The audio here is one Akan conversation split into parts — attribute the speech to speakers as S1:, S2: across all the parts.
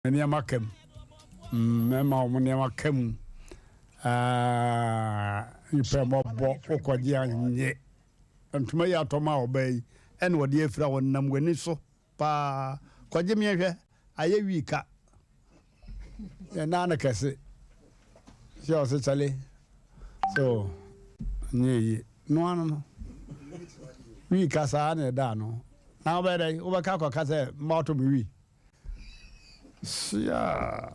S1: Many makem. Mema many makem. You pay more book or ye. And to me, Toma obey. And what dear flower nam when so. Pa, Quadimia, I a week. And Nana Cassie. She also Charlie. So, no. We Casane Dano. Now, better overcome Casa Marto Mui. Yeah.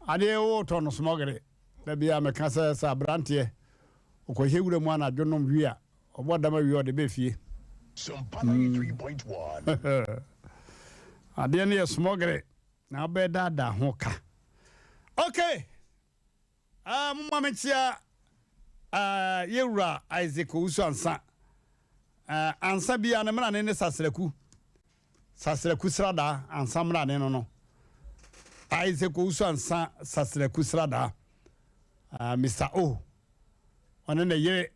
S1: I dear old ton of smoggery. There be a Macassa Mmrantehene. Okay, he would have won a John Via or whatever you are the Biffy.
S2: Some 3.1.
S1: I dear near smoggery. Now, better da hoka. Okay. Mamma, Yura Isaac Usansa. Ansa be an man in the Sasreku. Sasreku Srada and Samra no. Isaac Usansa Sasreku Srada. Mr. O. On in the year.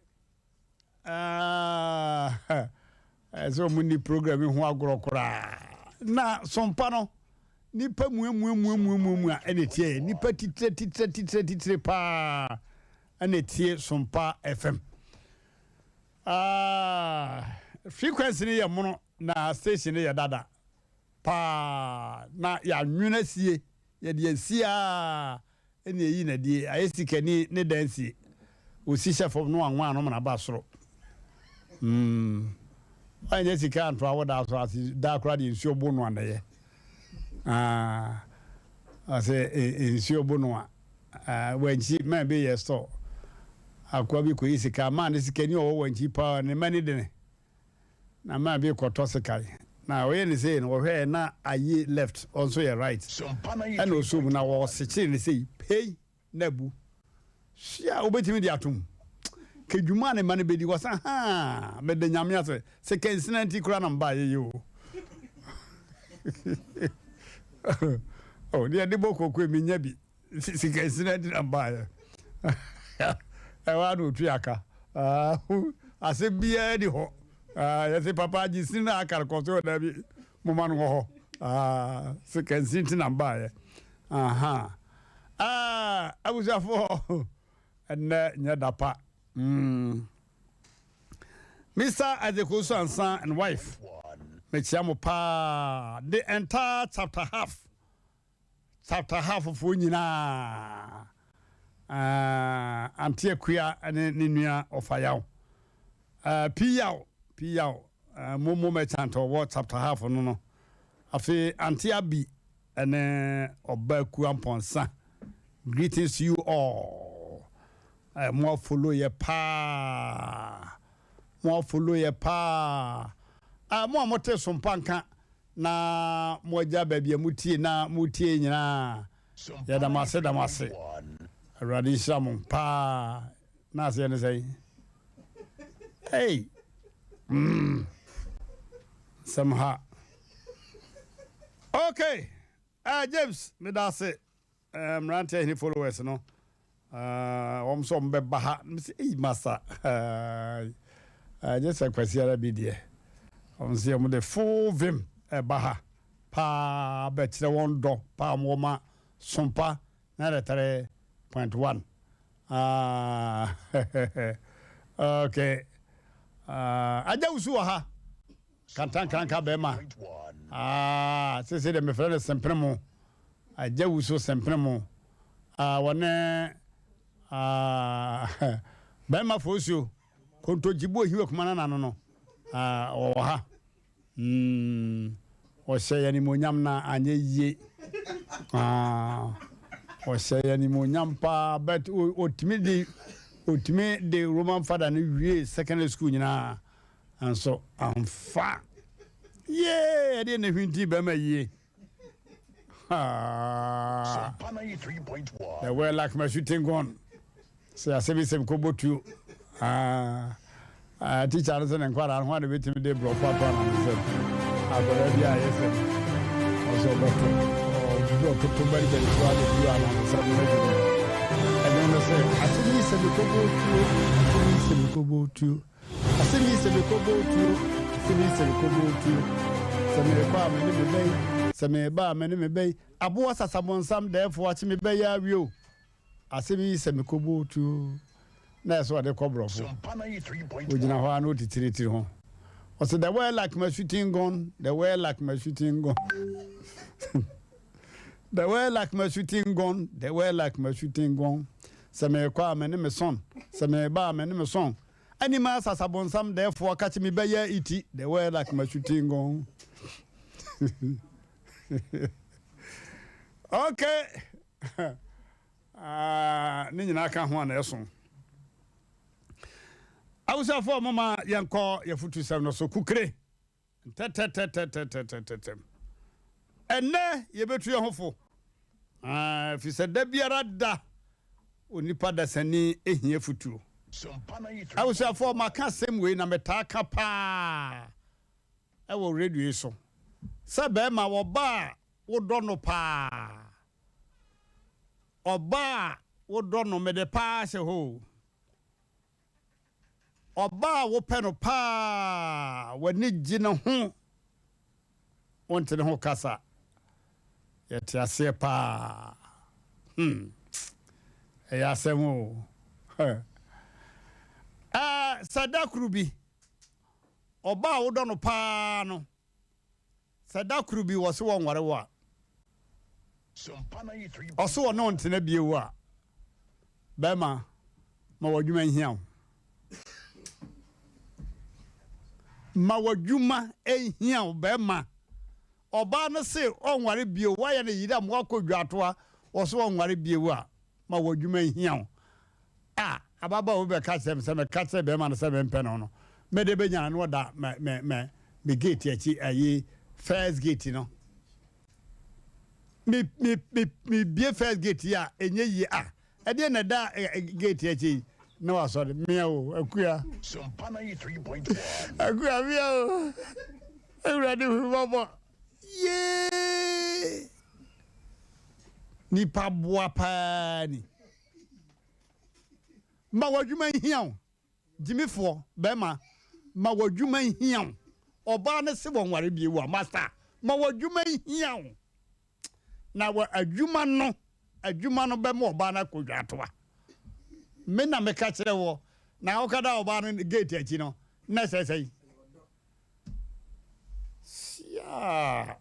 S1: So many programming who are grokra. Na some pano. Nipa mu ene tie nipa titire pa ene tie sompa FM frequency ne ya mono na station ne ya dada pa na ya nwuna sie ya de sia ene yi na die ayesikani ne dance osi chef no anwa no na ba soro anya sika anto awoda so ati da kra de nsuo bo no anaye I say in Siobonoa. When she may be a store, I could be quick. Man is can you when she power and many dinner. Now, might be a quartosical. Now, when is saying, or here now, I ye left, also your right. And also, when I was sitting, say, pay Nebu. She obeyed me the atom. Could you money baby was but the Yamiasa, second 90 crown by you. Oh, dear, the book of Queen Yabi. She can see that and buy. I want to triaka. I said, be a ho. I say, Papa, you see, I can't control that woman. She can see it and buy. I was a four and Yadapa. Mr. Adekoso and son and wife. Pa the entire chapter half of Winina Antia Quia and Nina of Ayao Piao Momo Merchant or what chapter half or no Afe Antia B and Oberkuam Ponsa. Greetings to you all. More follow your pa. Mo mote sompanka na moja baby mutie na mutie nyina ya damase radisha pa na se ne say hey somehow okay James me da se Mmrantehene followers no om so mbe baha me say masa just a question be there on see the full vim baha pa betre won do pa moma sompa na 3.1 okay aja usu ha kanka bema say de me friend sempremo aja usu sempremo wone bema fosu konto jibo hiwe kumana na no ha o say ni monyam na anye ye o say ni monyam pa but otimi the Roman father ni wie secondary school nyina and so am fa yeah dey na hwinti be ma ye the way like my shooting gun say asebisem ko botu teacher Anderson and Quara, one of it they broke up on the I've already also got to bury the you are on the sudden. And then I say, I think he's a Kobo too. I think he's a Kobo too. se me ba me ne me be abo sasabonsam therefore achi me be ya wio asemi se me kobo tu na so de kobrofo ojina ho anu titiri ho o se the way like my shooting gun the way like my shooting gun the way like my shooting gun the way like my shooting gun se me kwa me ne me son se me ba me ne me son anima sasabonsam therefore catch me be ya iti the way like my shooting gun. Okay. Ni nyina ka ho na eso. Awusa for mama yanko ya futu sem no so kukre. Enne ye betu ye hofo. Fi se da biara da onipa da sani ehie futu. Awusa for maka sem we na meta ka pa. E wo radio so. Se be ma wo ba wo do no pa. Oba wo do no me de pa se ho. Oba wo pe no pa wani gina ho. Wonte ne ho kasa. Yete ase pa. Ya semo. Sadakrubi. Oba wo do no pa no. Sadakrubi wo se won ware wa. Also no ntena biewu a bema ma wadwuma hia ma wadwuma ehia bema oba no se onware biewu wa ya na yida mo akodwato a oso onware biewu a ma wadwuma hia ababa wo be ka sem se me ka se bema no se me mpe no me de benya no da me gate achi ayi first gate no me be first gate ya enye yi e de na da gate ya chi na wa so me o akua
S2: Sompana 3.1
S1: akua me o everybody bobo ye ni pa boa pa ni ma wadwuma hia jimifo be ma wadwuma hia oba ne se wonware bie wa master ma wadwuma hia na wa adwuma no be mo ba na kodwato a me na me ka kire wo na wo kada oba no gate achi no na sesei sia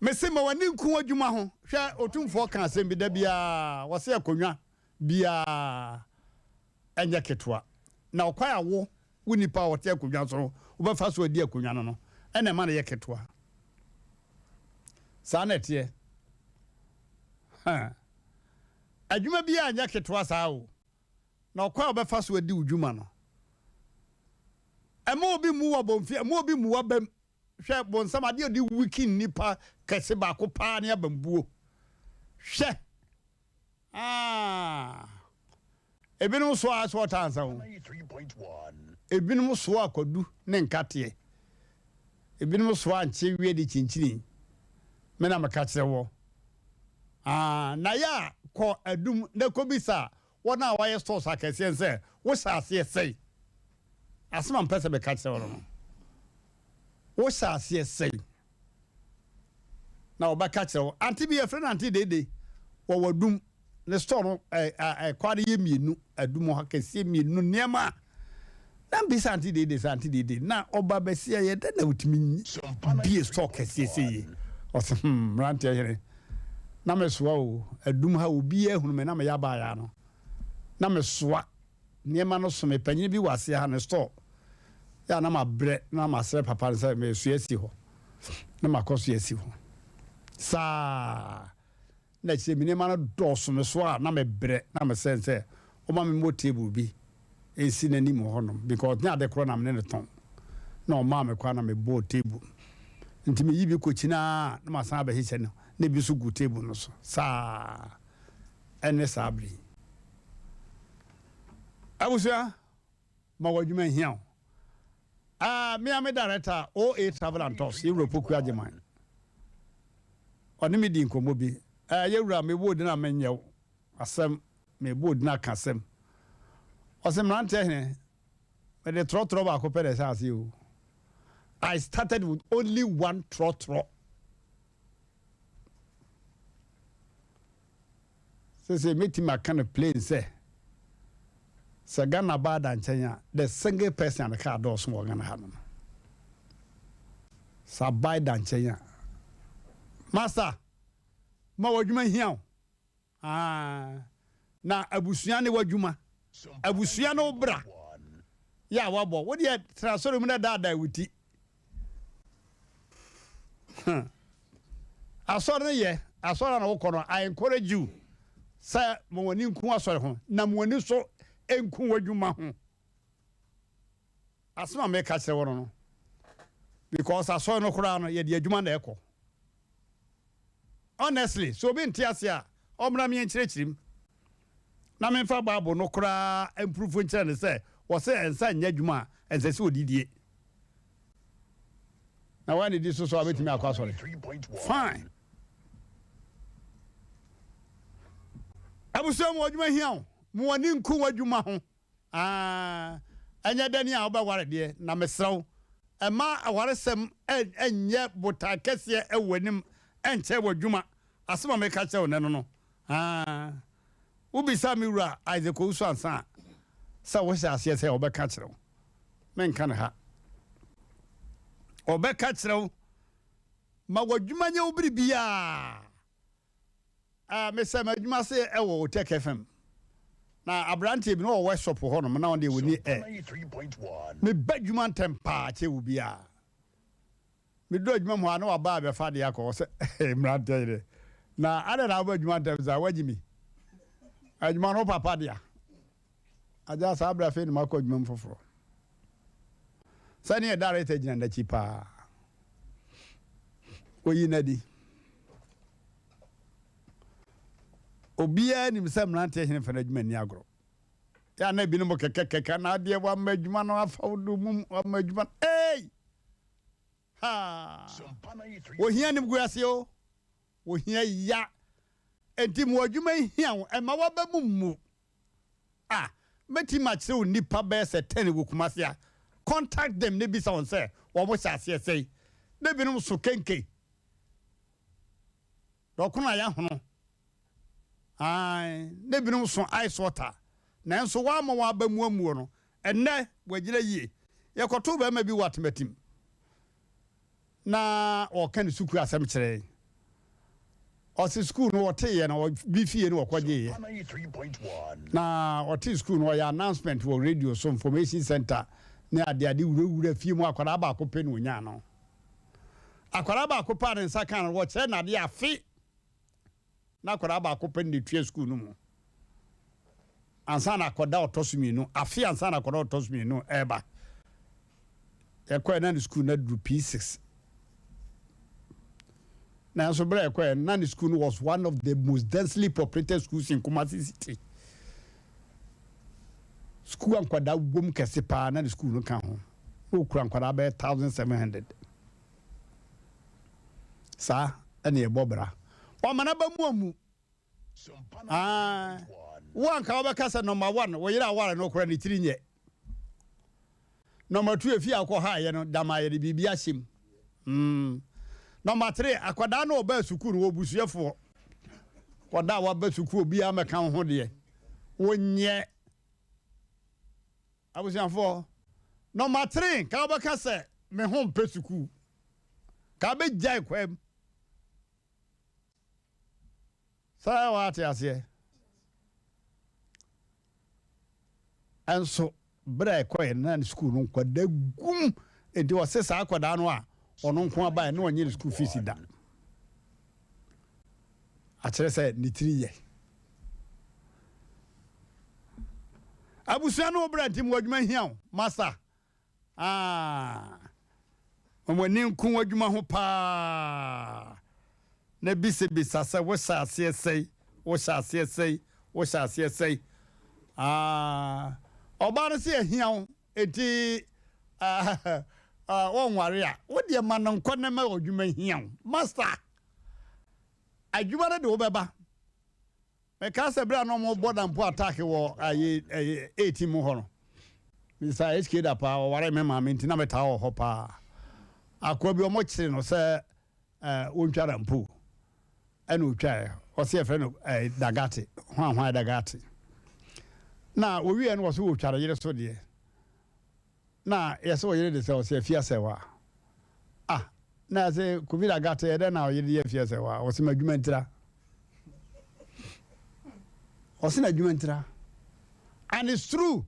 S1: me se ma wani nku adwuma ho hwe otumfo kan asem bi da bia wo se akonwa bia enya ketwa na okwa ya wo wonipa wo te akonwa so wo ba fa so adi akonwa no ene ma na ye ketwa Sanetie. Adwuma bia anya ketwa saa o. Na okwa obefa so adi udwuma no. Ema obi mu wa bomfia, ema obi mu wa bam. Hwe bonsam ade odi wiki nipa kese ba ko pa ne abambuo. Hwe. Ebinum so aso tansa o.
S2: 3.1
S1: Ebinum so akodu ne nkate. Ebinum so anche wie di chinchini. Mena makachire wo na ya ko adum na ko bisa wona waye stores akese nse wo saase sei asema mpese be kachire wo no wo saase sei na oba kachire wo anti bi e friend anti dede wo wadum ne store no kwade ye mienu adum ha kese mienu niema na bisa anti dede na oba besia ye de na utimi bi store kese sei Mmrantehene na mesoa o adum ha obi ehunu me na me ya ba ya no na mesoa niema no so me panyin bi wase ha ne store ya na ma bre na ma sere papa se me su esi ho na ma koso esi ho sa na che mi niema no doso me so a na me bre na me sense o ma me mo table bi esi na ni mo ho no because nya de kro na me ne ton na o ma me kwa na me bo table ntimi yibi ko china na masan ba hise no na bi so gu table no so sa ene sabri abusia ma wadwuma hia me am director OA Travel and Tours Europe ku ageman oni me di nkomo bi yewura me bo di na menyew asem me bo di na kasem osem Mmrantehene me de trotro ba ko pede sa ase o I started with only one trotro. Say meet my kind of plane say. Sagana bad and Chenya, the single person on the car door small gonna happen. Sabai dan Chenya. Master, ma wajuma here. Na abusuane wajuma. Abusuane obra. Ya wabo. What you transfer me that wuti. Asore ye, asore na wokono. I encourage you. Say mo wani nku asore ho. Na mo wani so enku wajuma ho. Asema me ka kire wono no. Because asore no kura no ye de adwuma na ekọ. Honestly, so be ntiasia. Omra me enchirechirim. Na me fa Bible no kura improve nchire ne say, wo say ensa nya adwuma ense se odidie. Na when did this so abetimi akwa sorry. Fine. Abuso mo adwuma hia mo wani nku wadwuma ho. Anya dani a obaware de na mesrew. Ema awaresem enye bota kese ewanim enche wadwuma. Asema me ka che wo ne no no. Ubisa mi wura Isaac Owusu ansa. Sa wo sha ase se obeka kire wo. Men kan ha. Obeka kire wo. Ma wadwuma nya obiri bia. Me se madwuma se ewo Tech FM. Na Abrante bi no workshop ho no na on de woni me badwuma tempa che wo bia. Me do adwuma mo ana wa ba be fa de akọ se Mmrantehene. Na ada na badwuma temza wagimi. Adwuma no papa dia. Aja sa abra fe ni makọ adwuma mfoforo. Sani e director gina da chipa. Oyi nadi. Obia ni mse Mmrantehene fa na adwuma ni agro. Ya na bi no mo kekekeka na ade wa madwuma no afa wodo mum wa madwuma. Hey! Ha! Wo hia ni mguase o. Wo hia ya. Enti mo adwuma hia wo e ma wa ba mummu. Meti ma kire nipa be se 10 wo kumase a. Contact them ne bi sa won say wo mo hyase sei. Ne bi no so kenke. Dokuna ya hono. Ne bi no so ice water. Na nso wa ma wa ba muamuo no. Enne wagire yie. Ye koto ba ma bi watematim. Na o kan suku asem kire. O si school no wote ye na o bi fie no okwaje ye. Na o ti school no ya announcement wo radio so information center na ade wura fie mu akwara ba akopɛ no nya no. Akwara ba akopɛ ne nsa kan wo kire na de afi. Na akwara ba akopɛ ne tue school no mu. Ansa na akoda otosumi no afi ansa na akoda otosumi no eba. E kwa na school na du P6. Now, so Nani School was one of the most densely populated schools in Kumasi City. School and Kwada Wum Kesipa, Nani School no count. Who crank Kwada 1,700. Sir, any Bobra. One manaba mumu. One Kawabakasa number 1, where you are no credit yet. Number 2, if you are high, you know, Damaya the Bibiashim. Number 3, akwada no ba sukuru wo busuefo. Kwada wa ba sukuru bi ameka ho de. Wonye. Abusuafo. Number 3, ka ba ka se me ho mpe sukuru. Ka be jai kwem. Sa wa ate ase. Anso bra ekwe na sukuru no kwada gum enti wo se sa akwada no a ono nko aba na onye school fees da a kire se ni 3 ye abusuano obranti mo adwuma hia master omoni nko adwuma ho pa na bise se wo sha ase sei oba no se hia enti on waria wo de ma no nkone ma odwuma hia master adwuma na de wo beba me ka se bra no mo border mpo attack wo aye 18 mu ho no Mr. HK da pa ware me ma me ntina meta ho pa akwa bi omo kire no se wontwara mpo ene otwae o se efre no dagate hwan dagate na owie no so otwara yire so de na yese o yire de se o se afia sewa na se covid dagate ede na o yire ye afia sewa o se madwuma ntira o se na adwuma ntira and it's true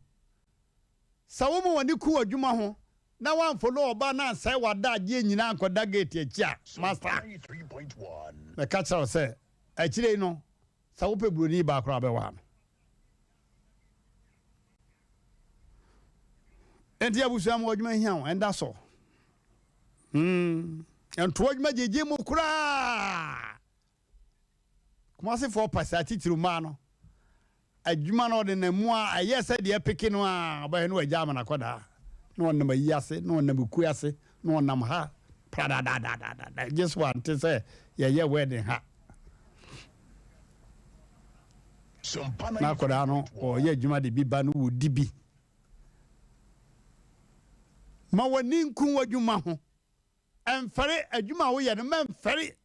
S1: sawomo wani ku adwuma ho na wan follow oba na sai wada age nyina ankoda gate achia master
S2: 3.1
S1: na catch us say achire no sawo pe broni ba akra be wa no enti abusu am adwuma hian enda so ento adwuma jeje mu kura kuma se for pasati tiruma no adwuma no de na mu a ayese de peke no a ba no agya ma na koda no na mayase no na buku ase no na ha prada da just want to say ye wedding ha na koda no o ye adwuma de biba no wo dibi ma wani nkun wadwuma ho emfere adwuma wo ye no memfere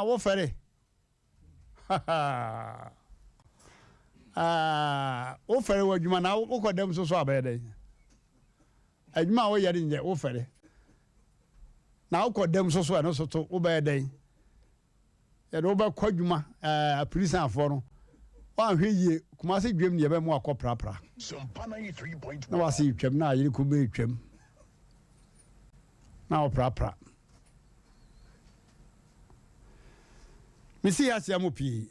S1: wo fere o fere wadwuma na wo kodam so abede adwuma wo yare nje wo fere na wo kodam so no so to wo bede ye do ba kwadwuma police afọ no wa hwe yie kuma se dwem ne ye be mu akoprapra na wa se twem na yire ko be twem na wo prapra misi Asem pi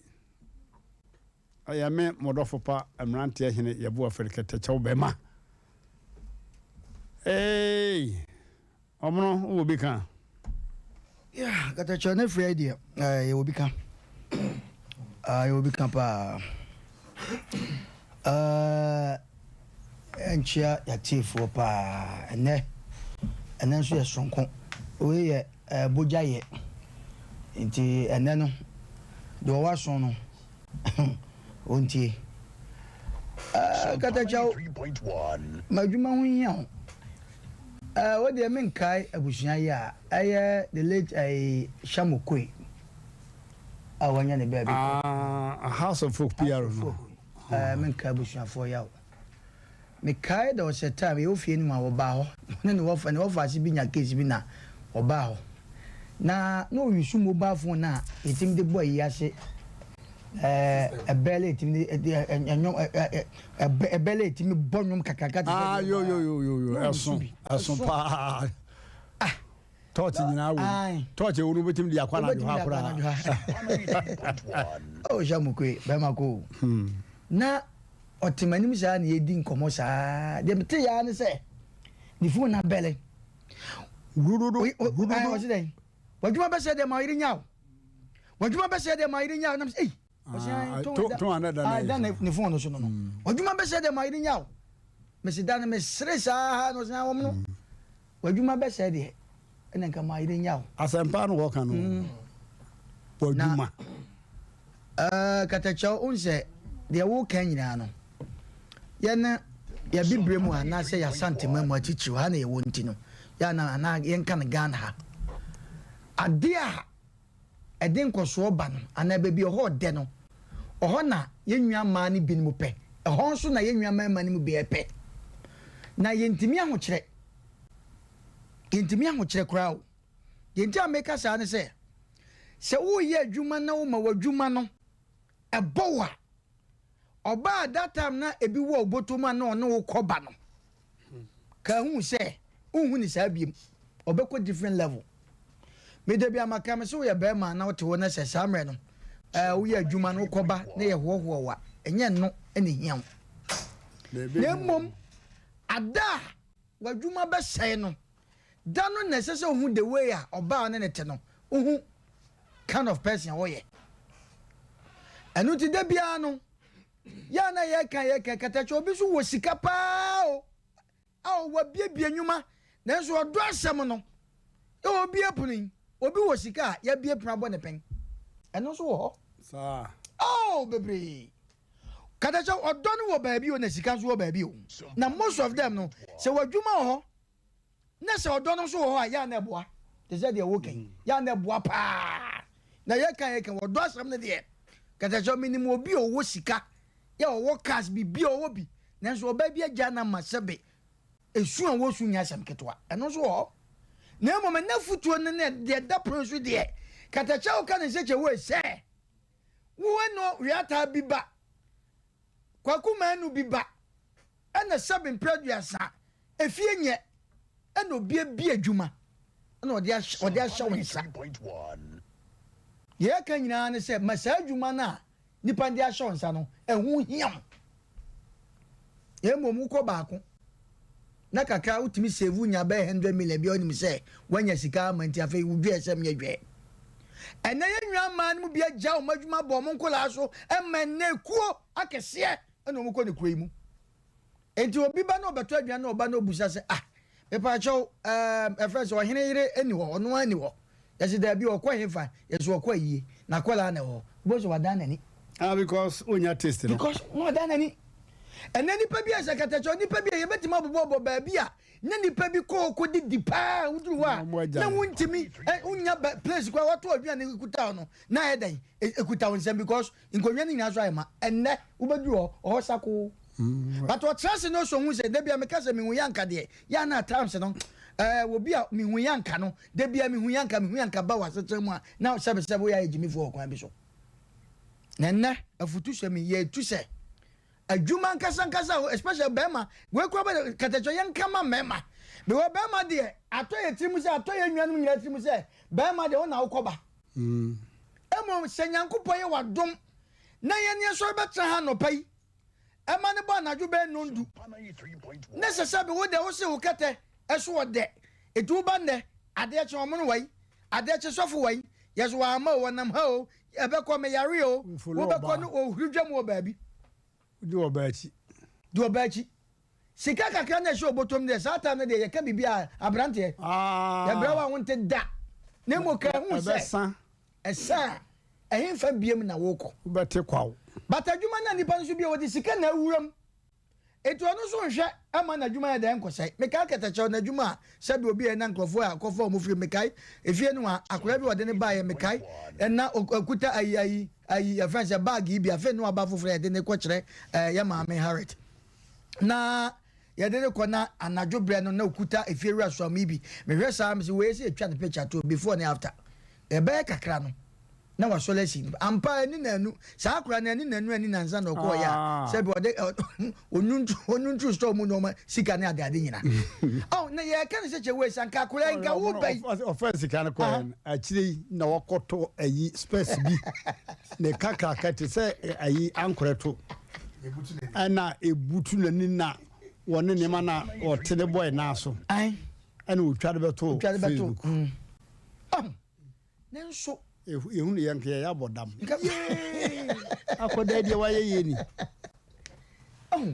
S1: ayame modofo pa Mmrantehene yebo Afrika techew bema omno wo bi kan
S3: yeah katacho na Friday ye wo bi kan ye wo bi kan pa enchia ya tifo pa ene nso ye sonko we ye bojaye nti ene no do wa son no onti katacho
S2: 3.1
S3: madwuma ho hia wo de men kai abusua ya aye the late Shamokwe awanya ne baby
S1: a house of folk PR no
S3: men kai abusua for ya me kai da o time e ofie ni ma wo ba ho ne wo fa si bi nya case bi na wo ba ho na no wisu mobile phone na etim de boy yase ebele etim ebele etim bonum kakaka
S1: yo ason pa touch nyina wo touch wo no betim de akwa na do akora
S3: oh Shamokwe ba mako na otimanim sa na yedi nkomo sa de mete ya ne se ni phone na bele
S1: gududu
S3: wadwuma bese de ma yiri nyaw wadwuma bese de ma yiri nyaw nam se
S1: to anada
S3: na ne phone so no wadwuma bese de ma yiri nyaw me se dan me stressa no sa wom no wadwuma bese de ene nka ma yiri nyaw
S1: asempa no wo kan no wadwuma
S3: katacho unse de wo kan nyina no ye na ya bibre mu ana se ya santema mu achichi ha na ye wonti no ya na yen kan Ghana ha adia eden koso ba no ana bebi oho de no oho na yenwua ma ne bi mu pe oho nso na yenwua ma ne mu be pe na yentimi ahokire krao yenti ameka sa ne se wo ye adwuma na wo ma wadwuma no ebowa oba that time na ebi wo obotoma na ono wo koba no ka hu se unhu ni sa biem obekọ different level me de bia maka me so ye be ma na wote wo na se samre no wo ye adwuma no koba na ye hoho wa enye no ene hiam na mom ada wadwuma be sei no da no na se hu the way a oba ne te no hu kind of person wo ye enu ti de bia no ya na ye kan katacho obi so wo sika pa o wa bie nyuma na so odo asem no e obi epunin obi wo sika ya bie pran bo ne pen eno so wo
S1: sa
S3: oh bebre katacha odon wo baabi o na sika so wo baabi o na most of them no se wadwuma ho na se odon so ho a ya na eboa they said they working ya na eboa pa na ye kan wodo asam ne de katacha minimum obi o wo sika ya o wo cash bi o wo bi na so baabi agya na masebe esu an wo su nya asam ketwa eno so ho na mo me na futuo ne de da pronso de katacha o kan se che wo se wo no riata bi ba kwaku manu bi ba ana sabin producer efie nye ana obi adwuma ana odi ahya wensa ye kan nyina ne se masa adwuma na nipa ndi ahya wensa no ehu hiam ye mom ko baako na kakra utimi save nya ba 100 million bi onim se wanya sika manti afa wudwe esem ye dwe ena ye nwa man mu bi agya o madwuma bo mo nkola so emene kuo akese eno mo ko ne kuro mu enti obi ba na obeto aduan na oba na obusa se me pa cho efresh o hene yire eni ho ono ani ho yesi da bi okwa hefa yeso okwa yie na kola na ho bo so wada nani
S1: because onya taste no
S3: because no wada nani ena nipa bi asakata cho nipa bi ye betima bobo ba bi a na nipa bi ko di pa uduru wa na wuntimi unya place kwa watu aduan na ekuta no na hedan ekuta wonsem because nkonwa ni nya so ayema enne ubadu ho sako but what trust no so hu se de bia me kase me hu yanka de ya na times no wo bia me hu yanka no de bia me hu yanka ba wasetre mu a na sebe ya ejimi fo okwan bi so nenne afutu se me ye tu se adwuma nkasa especially bema we kwa ba katacho yanka ma mema be wo bema de atoye trimu se atoye nwanum nyira trimu se bema de wona ukoba emo senyankopon ye wadom na ye ne so betra ha no pai ema ne ba nadwo be nondu necessary wo de wo se wo kete eso wo de etu ba ne ade che omo wai ade che sofo wai yeso wa ma wo nam ha o ebe ko me yare o wo be ko no ohurudwam wo baabi
S1: do obachi
S3: sika kakra na show botom de sata na de ye ka bibia abrante ya brawa wonte da na mo ka hu se esa ehin fa biem na woko
S1: bete kwawo
S3: batadwuma na nipa nso bia wodi sika na awuram etu ono so nhwe ama na dwuma ya da nkosai meka katacho na dwuma sabi obi e na nkrofo akofo mo firi mekai efie no akora bi wode ne ba ye mekai na okuta ayi afense bag bi afen no aba foforo de ne kwekere ya maame Harriet na ya de ko na anadwo bre no na okuta efie ru aso mi bi mehwe sa me se we se etwa ne picture to before and after e be kakra no na wa solesi ampa ni nanu sa akura na ni nanu ani nanza na ko ya se bi ode onuntu store mu no ma sika na ade nyina na ye kan se che we sanka akura nka wo bai
S1: offense kan ko achiri na wakoto ayi space bi ne kakaka te se ayi ankreto ana ebutu na ni na woni ne ma na otene boy na so ana otwade beto Facebook
S3: nenso
S1: ehun yanke ya bodam akoda dia waye yeni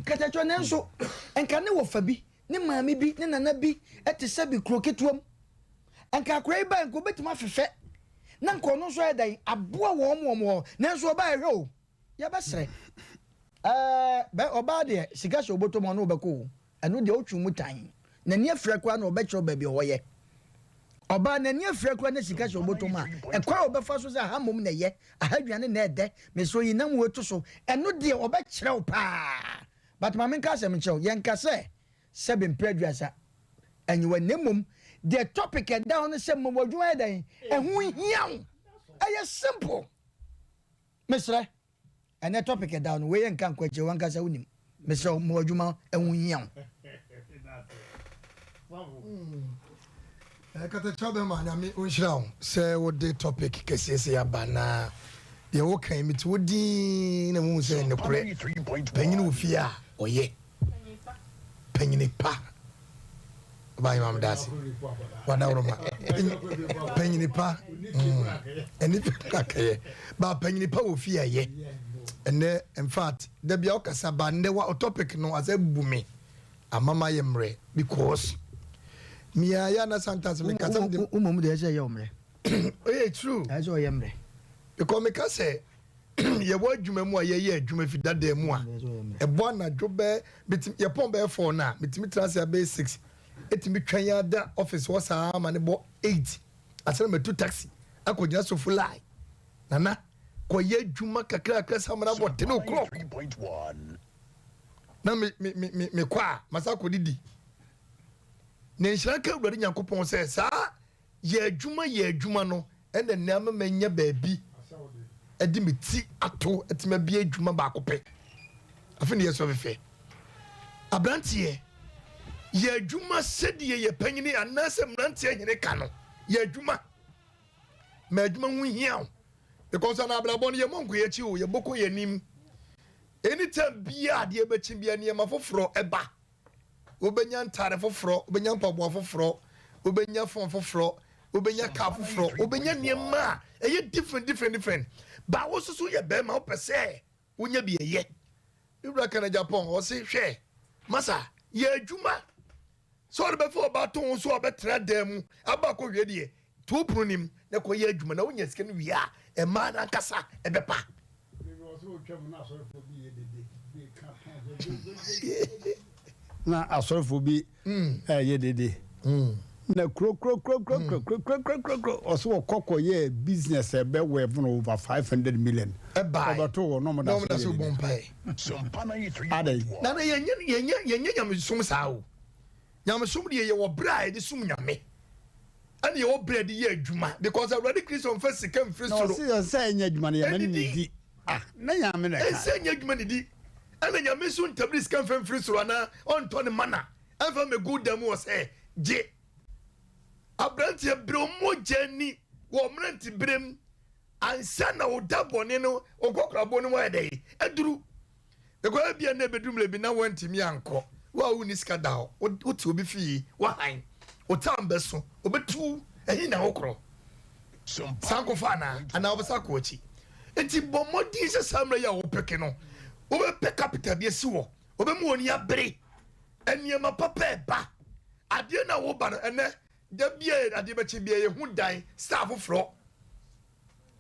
S3: katacho nenso enka ne wo fa bi ne maami bi ne nana bi ete sabi kroketuam enka akrai ba enko betima fefe na nko no so edan aboa wo mo nenso ba ehwe o ya besre be oba de sika so botomo no obeko eno de otwu mutan na ne afra kwa na obekro ba bi hoye oba na ni afrakura na sika so botoma ekwa obefa so za ha mom na ye ahadwane na ede me so yinam wetu so eno de obekire wo pa but mamen ka se menche ye nka se seven preduasa enyiwa nemom the topic and down se mom wadwuma edan ehu hiam eye simple mesre ene topic down we ye nka nkwache wanka se unim mesre mom wadwuma ehu hiam
S4: kata chabe ma nyame onhira se wo de topic kesese ya bana ye wo kan mi ti wodi na mu se ne kure panyin wo fia oye panyin pa ba imam dasi wana uroma panyin pa eni kakaye ba panyin pa wo fia ye ene in fact da bia okasa ba ne wa topic no azabume amama ye mre because Mia yana santas me kasam de
S3: umum de je yomre
S4: eh true
S3: ajo yemre
S4: because me kase ye wo adwuma mu a ye adwuma fi dada mu a e bo na dwobe bitim ye pon be 4 na bitimi transfer be 6 etimi twan ya da office wo saa ma ne bo 8 asere me 2 taxi akogina so fulai nana ko ye adwuma kakra kakra samana bo 10 o'clock
S2: 3.1
S4: na me kwa masako didi ne nhyira ka awurade nyankopɔn sɛ saa yɛ adwuma no ɛna nneɛma manya baabi ɛde me ti ato ɛtima bi adwuma baako pɛ afei ne yɛ sɔ fɛfɛ abranteɛ yɛ adwuma sɛdeɛ yɛ panyini anaasɛ mmeranteɛ nyene ka no yɛ adwuma ma adwuma ho hia wo because na abrabɔ no yɛ mɔnko yɛ akyi o yɛ bɔkɔ yɛ nim anytime bia adeɛ bɛkyi bia nneɛma foforɔ ɛba obenya ntare foforɔ obenya mpaboa foforɔ obenya fon foforɔ obenya ka foforɔ obenya nneɛma a ɛyɛ different ba wo soso yɛ bɛma wo pɛsɛ wonya bi ɛyɛ ibra kana Japan o se hwɛ masa yɛ adwuma so ɔde bɛfɛ ɔba to wo so ɔbɛtra dam aba kɔ hwɛ deɛ to pronim na kɔ yɛ adwuma na wonya sika no wie a ɛma na nkasa ɛbɛpa
S1: na asɔrɔfo bi ɛyɛ dede na kro ɔso wɔkɔkɔ yɛ business ɛbɛwɔ ɛfo no over 500 million ɔbɛto wɔ no ɔmɔda so
S4: bɔ mpae na yɛnyɛ nyamesom saa o nyamesom deɛ yɛwɔ berɛ a yɛde som nyame ɛne yɛwɔ berɛ de yɛ adwuma because awurade kristo mfa sika mfiri soro
S1: sɛ ɛnyɛ adwuma no yɛmane ne di na nyame no
S4: ɛsɛ ɛnyɛ adwuma ne di ɛna nyame so ntabiri sika mfa mfiri soro anaa ɔntɔ ne mana ɛmfa mɛgu da mu wɔ sɛ gye abranteɛ berɛ mmɔgya ni wɔ mmerante berɛm ansa na woda bɔne no ɔnkɔkorabɔ no mu ayɛ dɛ aduru ɛkɔa bia na ɛbɛdum la bi na wɔntimi ankɔ wo a wonni sika da hɔ wote obi fii wahan wotam bɛso wobɛtu ɛhi na wokorɔ sankɔfa anaa wobɛsa kɔ akyi enti bɔ mmɔden sɛ saa mmerɛ yi a wopɛke no wobɛpɛ capital bi asi wɔ wobɛmu wɔ ni abere ɛnneɛma papa ɛba adeɛ na woba no ɛnɛ da bia adeɛ bɛkye bia yɛhu dan star foforɔ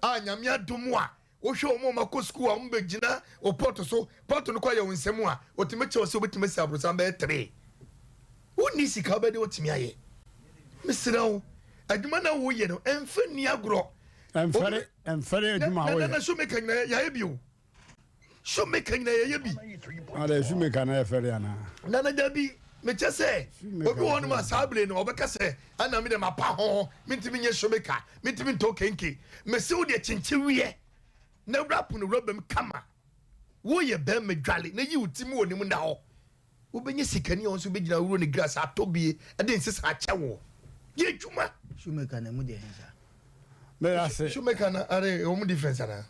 S4: a nyame adom a wohwɛ wɔn ma kɔ school a wɔn bɛgyina wɔ pɔtɔ so pɔtɔ no kɔ yɛ wɔn nsɛm a wɔtumi kyɛw sɛ wɔbɛtumi si aborosan bɛyɛ 3 wonni sika wobɛde wɔtumi ayɛ mesrɛ wo adwuma no a woyɛ no ɛmfa nni agorɔ
S1: ɛmfɛre adwuma a woyɛ
S4: na showmaker nyina yɛayɛ bio showmaker nyina yɛyɛ bi
S1: ada showmaker na yɛfɛre anaa
S4: nana da bi mekyɛ sɛ obi wɔ no ma saa bere no ɔbɛka sɛ ana me de mapa ho mentimi nyɛ showmaker mentimi ntɔ kenke mɛsɛ wo deɛ kyenkye wiɛ na rap no rɔbam kama woyɛ bɛrima dwale na yi wo tim wɔ nim na hɔ wobɛnyɛ sikani a wo nso bɛgyina wuro ne grass atɔ bie ɛde nsesa akyɛ wo yɛ adwuma
S3: shoemaker na mu deɛ hensa
S1: mɛyase
S4: shoemaker na are ɛwɔ mu difference anaa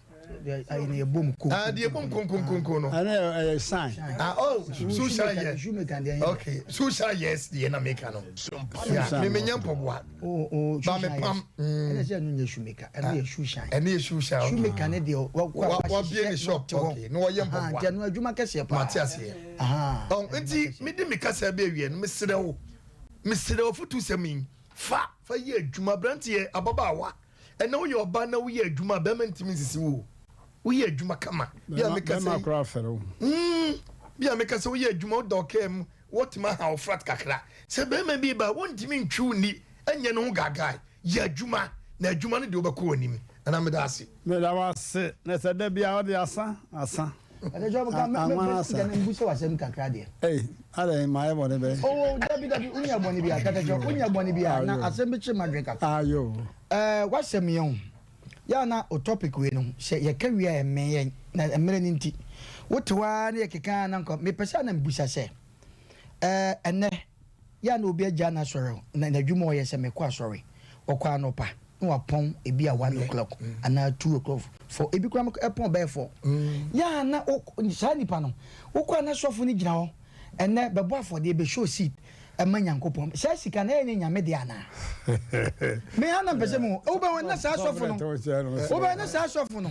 S3: ayi na yɛ bom kon
S4: deɛ bom konkonkonko no
S1: ɛne ɛyɛ sign
S4: susha yes
S3: shoemaker deɛ
S4: okay susha yes deɛ na meka no memenya mpɔboa ba mepam
S3: ɛnɛ sɛ ɛno nyɛ shoemaker ɛno yɛ shoeshine
S4: ɛne yɛ shoesha
S3: shoemaker ne deɛ
S4: wabie ne shop okay na wɔyɛ mpɔboa
S3: nti ɛno adwuma kɛseɛ paa
S4: mate aseɛ nti mede me kasa bɛ awie no mesrɛ wo foto sɛm yi fa yɛ adwuma branteɛ ababaawa ɛna woyɛ ɔba na woyɛ adwuma bɛrima ntimi nsisi wo woyɛ adwuma kama bia meka sɛ woyɛ adwuma woda ɔkaa mu wɔtumi aha wo frat kakra sɛ bɛrima bi ba wontimi ntwiw ni ɛnyɛ no ho gagae yɛ adwuma na adwuma no deɛ wobɛkɔ w'anim ɛna meda ase
S1: meda wase na sɛ da bia wode asa
S3: mbusa wasɛm kakra deɛ
S1: ada ma yɛ bɔne bɛ
S3: dabi wonya bɔne bia tatɛkyɛ wonya bɔne bia na asɛm bi kye madwe kakra wasɛm yɛ ho yɛ na o topic wei no sɛ yɛka wie a ɛmɛyɛ na mmerɛ no nti wote hɔ a na yɛkeka na nkɔ mepɛ sɛ na mbusa sɛ ɛnɛ yɛ na obi agya no asɔre na n'adwuma ɔyɛ sɛ mekɔ asɔre ɔkɔ anɔpa na wapɔn ebi a 1 o'clock anaa 2 o'clock for ebi kura ɛpɔn bɛyɛ 4 yɛ na saa nipa no wokɔ na sɔfo no gyina hɔ ɛnɛ bɛbɔ afɔdeɛ bɛhyɛ seat ɛma nyankopɔn sɛ sika na ɛyɛ ne nyame de anaa me ana mpɛ sɛ mu wobɛwɔ na saa sɔfo no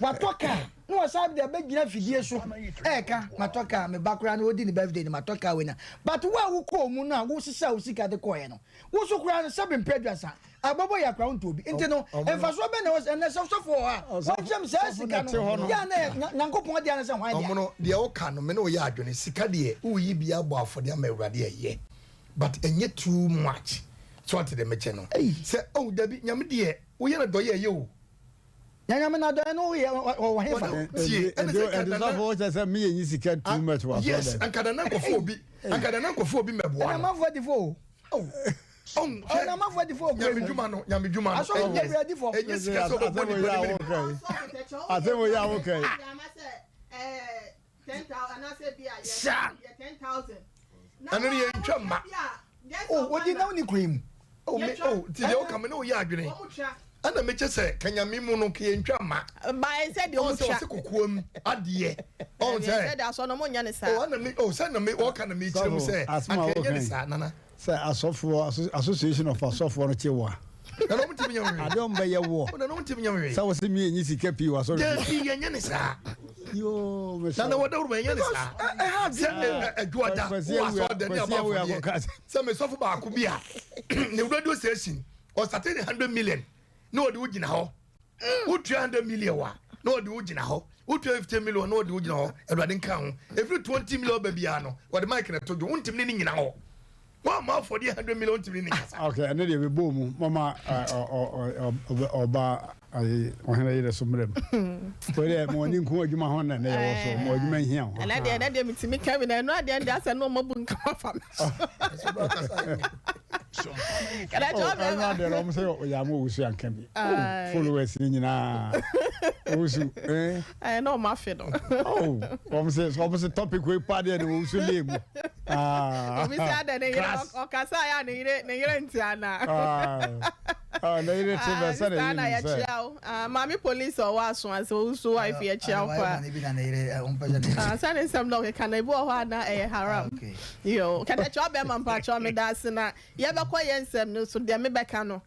S3: watɔ kaa na wɔsa de bɛgyina fidie so ɛɛka matɔ kaa me ba koraa na wɔdi ne birthday ne matɔ kaa wei na but wo a wokɔɔ mu no a wosehyɛ wo sika de kɔɔɛ no wo so koraa no sɛbe mpɛ aduasa ababo ya crown to bi enti no emfa so be na was na so for ha won chem say sika no ya na nyankopon dia na say hwan dia
S4: omono de o ka no me no ya adwene sika de uyi bi abo afode ama awurade eye but enye too much so at the meche no say oh dabi nyame de wo ye na do ye o
S3: nyame na do no ye o he fa
S1: and so for just me enyi sika too much was
S4: yes ankada na kofo obi meboa
S3: na ma 44 oh na ma 44
S4: nyame djuma no
S3: aso de ready for
S4: enye sika so bo ni
S1: Asem ya okay
S5: 10,000 and I said yeah 10,000
S4: and then you ntwama
S3: oh odi na oni kwem
S4: ti de o ka me no ye adwene ana meche se kanyame mu no ke ntwama
S5: by said you
S4: mucha se kokuam ade on say
S5: said aso no nya ne sa
S4: ana me say na me o ka na me chirem say akanya ne sa nana
S1: say asofo association of asofo no chewa
S4: na no mutimi nya we
S1: adom be ye wo
S4: na no mutimi nya we
S1: say wo se me enyi sika pi wa so
S4: de nya ne sa
S1: yo me
S4: na wo da wo nya ne sa adwoada wo so da ni aba say me sofo ba ko bia ne radio station o started 100 million no odi ugina ho wo 300 million wa no odi ugina ho wo 50 million no odi ugina ho edwade nka ho every 20 million ba bia no wo de mic na tojo wontim ni nyina ho wa ma for 100 million tim ni nyasa
S1: okay and dey be boom mama oba ai ohena yire so mrem ko dey mo ni nko adwuma ho na na ye wo so mo adwuma hia ho
S5: na dey mitimi ka bi na no ade ande asa no mo bu nka fa me
S1: Kada job na de rom say o ya mo wusu anka bi followers ni nyina wusu
S5: no ma fe no
S1: rom say topic we pa de wusu lemu
S5: obi say ade ne yire o kasa ya ne yire ntiana
S1: na yire te be say
S5: na ya chiao mami police o wa so as wusu wife ya chiao kwa sane sam no ke kana ibu ho na haram yo kada job e man pa cho me da na ye be kwa yensem no so de me beka no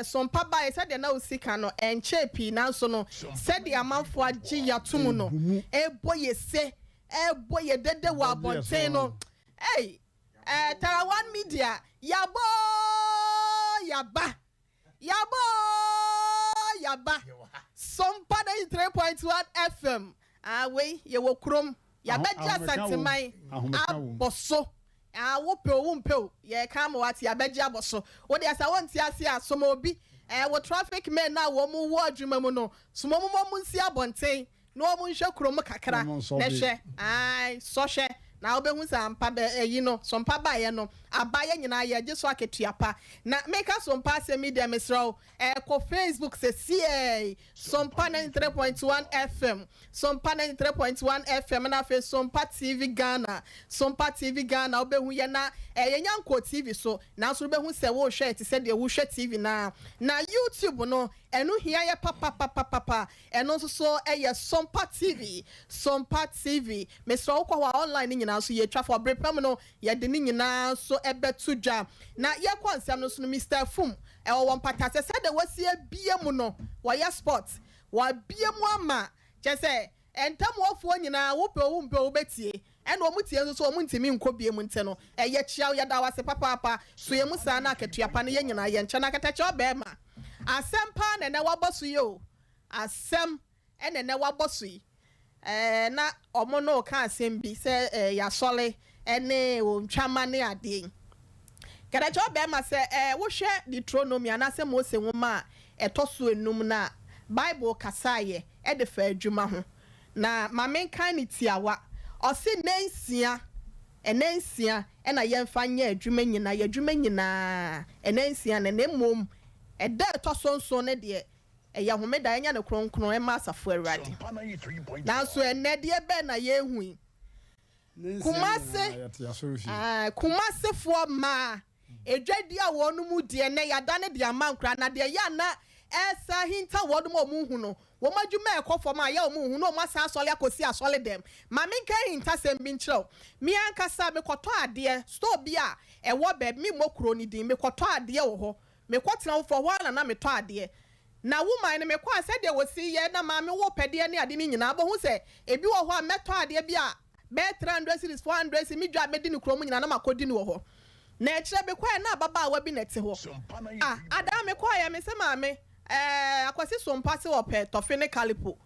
S5: so mpa ba se de na usika no enche pi na so no se de amanfo agi yatum no boye dede wa bonten no Tarawan Media yaba Sompa 3.1 FM we ye wo krom yabeja santimai aboso wo pe wo mpe ye ka ma wati abeja aboso wo de asa won ti ase asomo obi wo traffic men na wo mu wo adwuma mu no somo mu nsi abonten no wo mu nhwe krom kakra na hwe so hwe na obehu sampa be no sompa ba ye no abaye nyina ye giso aketuapa na make us sompa se media mesro ko Facebook se CA sompa 93.1 FM sompa 93.1 FM na fe sompa TV Ghana obehu ye na ye nyanko TV so na so obehu se wo hwe ti se de wo hwe TV na YouTube no enu hia ye papa eno so ye sompa TV mesro ko wa online nyina so ye twa for brepam no ye de ni nyina so ebetu dwa na ye kwansam no so no Mr. Fum wo mpatase se de wasie biem no wa ya sport wa biem ama je se entam wofo nyina wo pe wo betie eno omutie so omuntimi nko biem nte no ye chia ya da wase papa so ye musa na aketuapa ne ye nyina ye ncha na katache obema asem pa na wabosu yo asem ene na wabosu na omo no ka asem bi se ya sole ene o ntwama ne ade kada jo be ma se wo hwe Deuteronomy anase Mose nwoma etoso enum na Bible kasaye de fa adwuma ho na mamenkan ni tiawa o se nensia na yemfa nya adwuma nyina ya adwuma nyina nensia na nemom da etoso nso ne de ya homeda nya ne kronkron ma asafo awurade na so ene de be na ye hui kumase fo ma edwadi a wonu mu de ne yada ne de amankra na de ya na esa hinta wodu mu hu no wo madwuma ekofo ma ya mu hu no ma sa asole akosi asole dem ma menka hinta sem bi nkyerɛw mi ankasa me kɔtɔ ade store bi a ɛwɔ bɛ mi mokro ni din me kɔtɔ ade wo ho me kɔtena fo ho na me tɔ ade na woman ne me kwa sɛ de wosi ye na ma me wo pɛde ne ade ni nyina bo hu sɛ ebi wo ho a metɔ ade bi a be 300 series 400 series mi dwa me di ni krom nyina na makodi ni wo ho na ekire be kwa na baba wa bi nete ho adam me kwa ya me se maame akwasi sompa se ope tofe ne calipo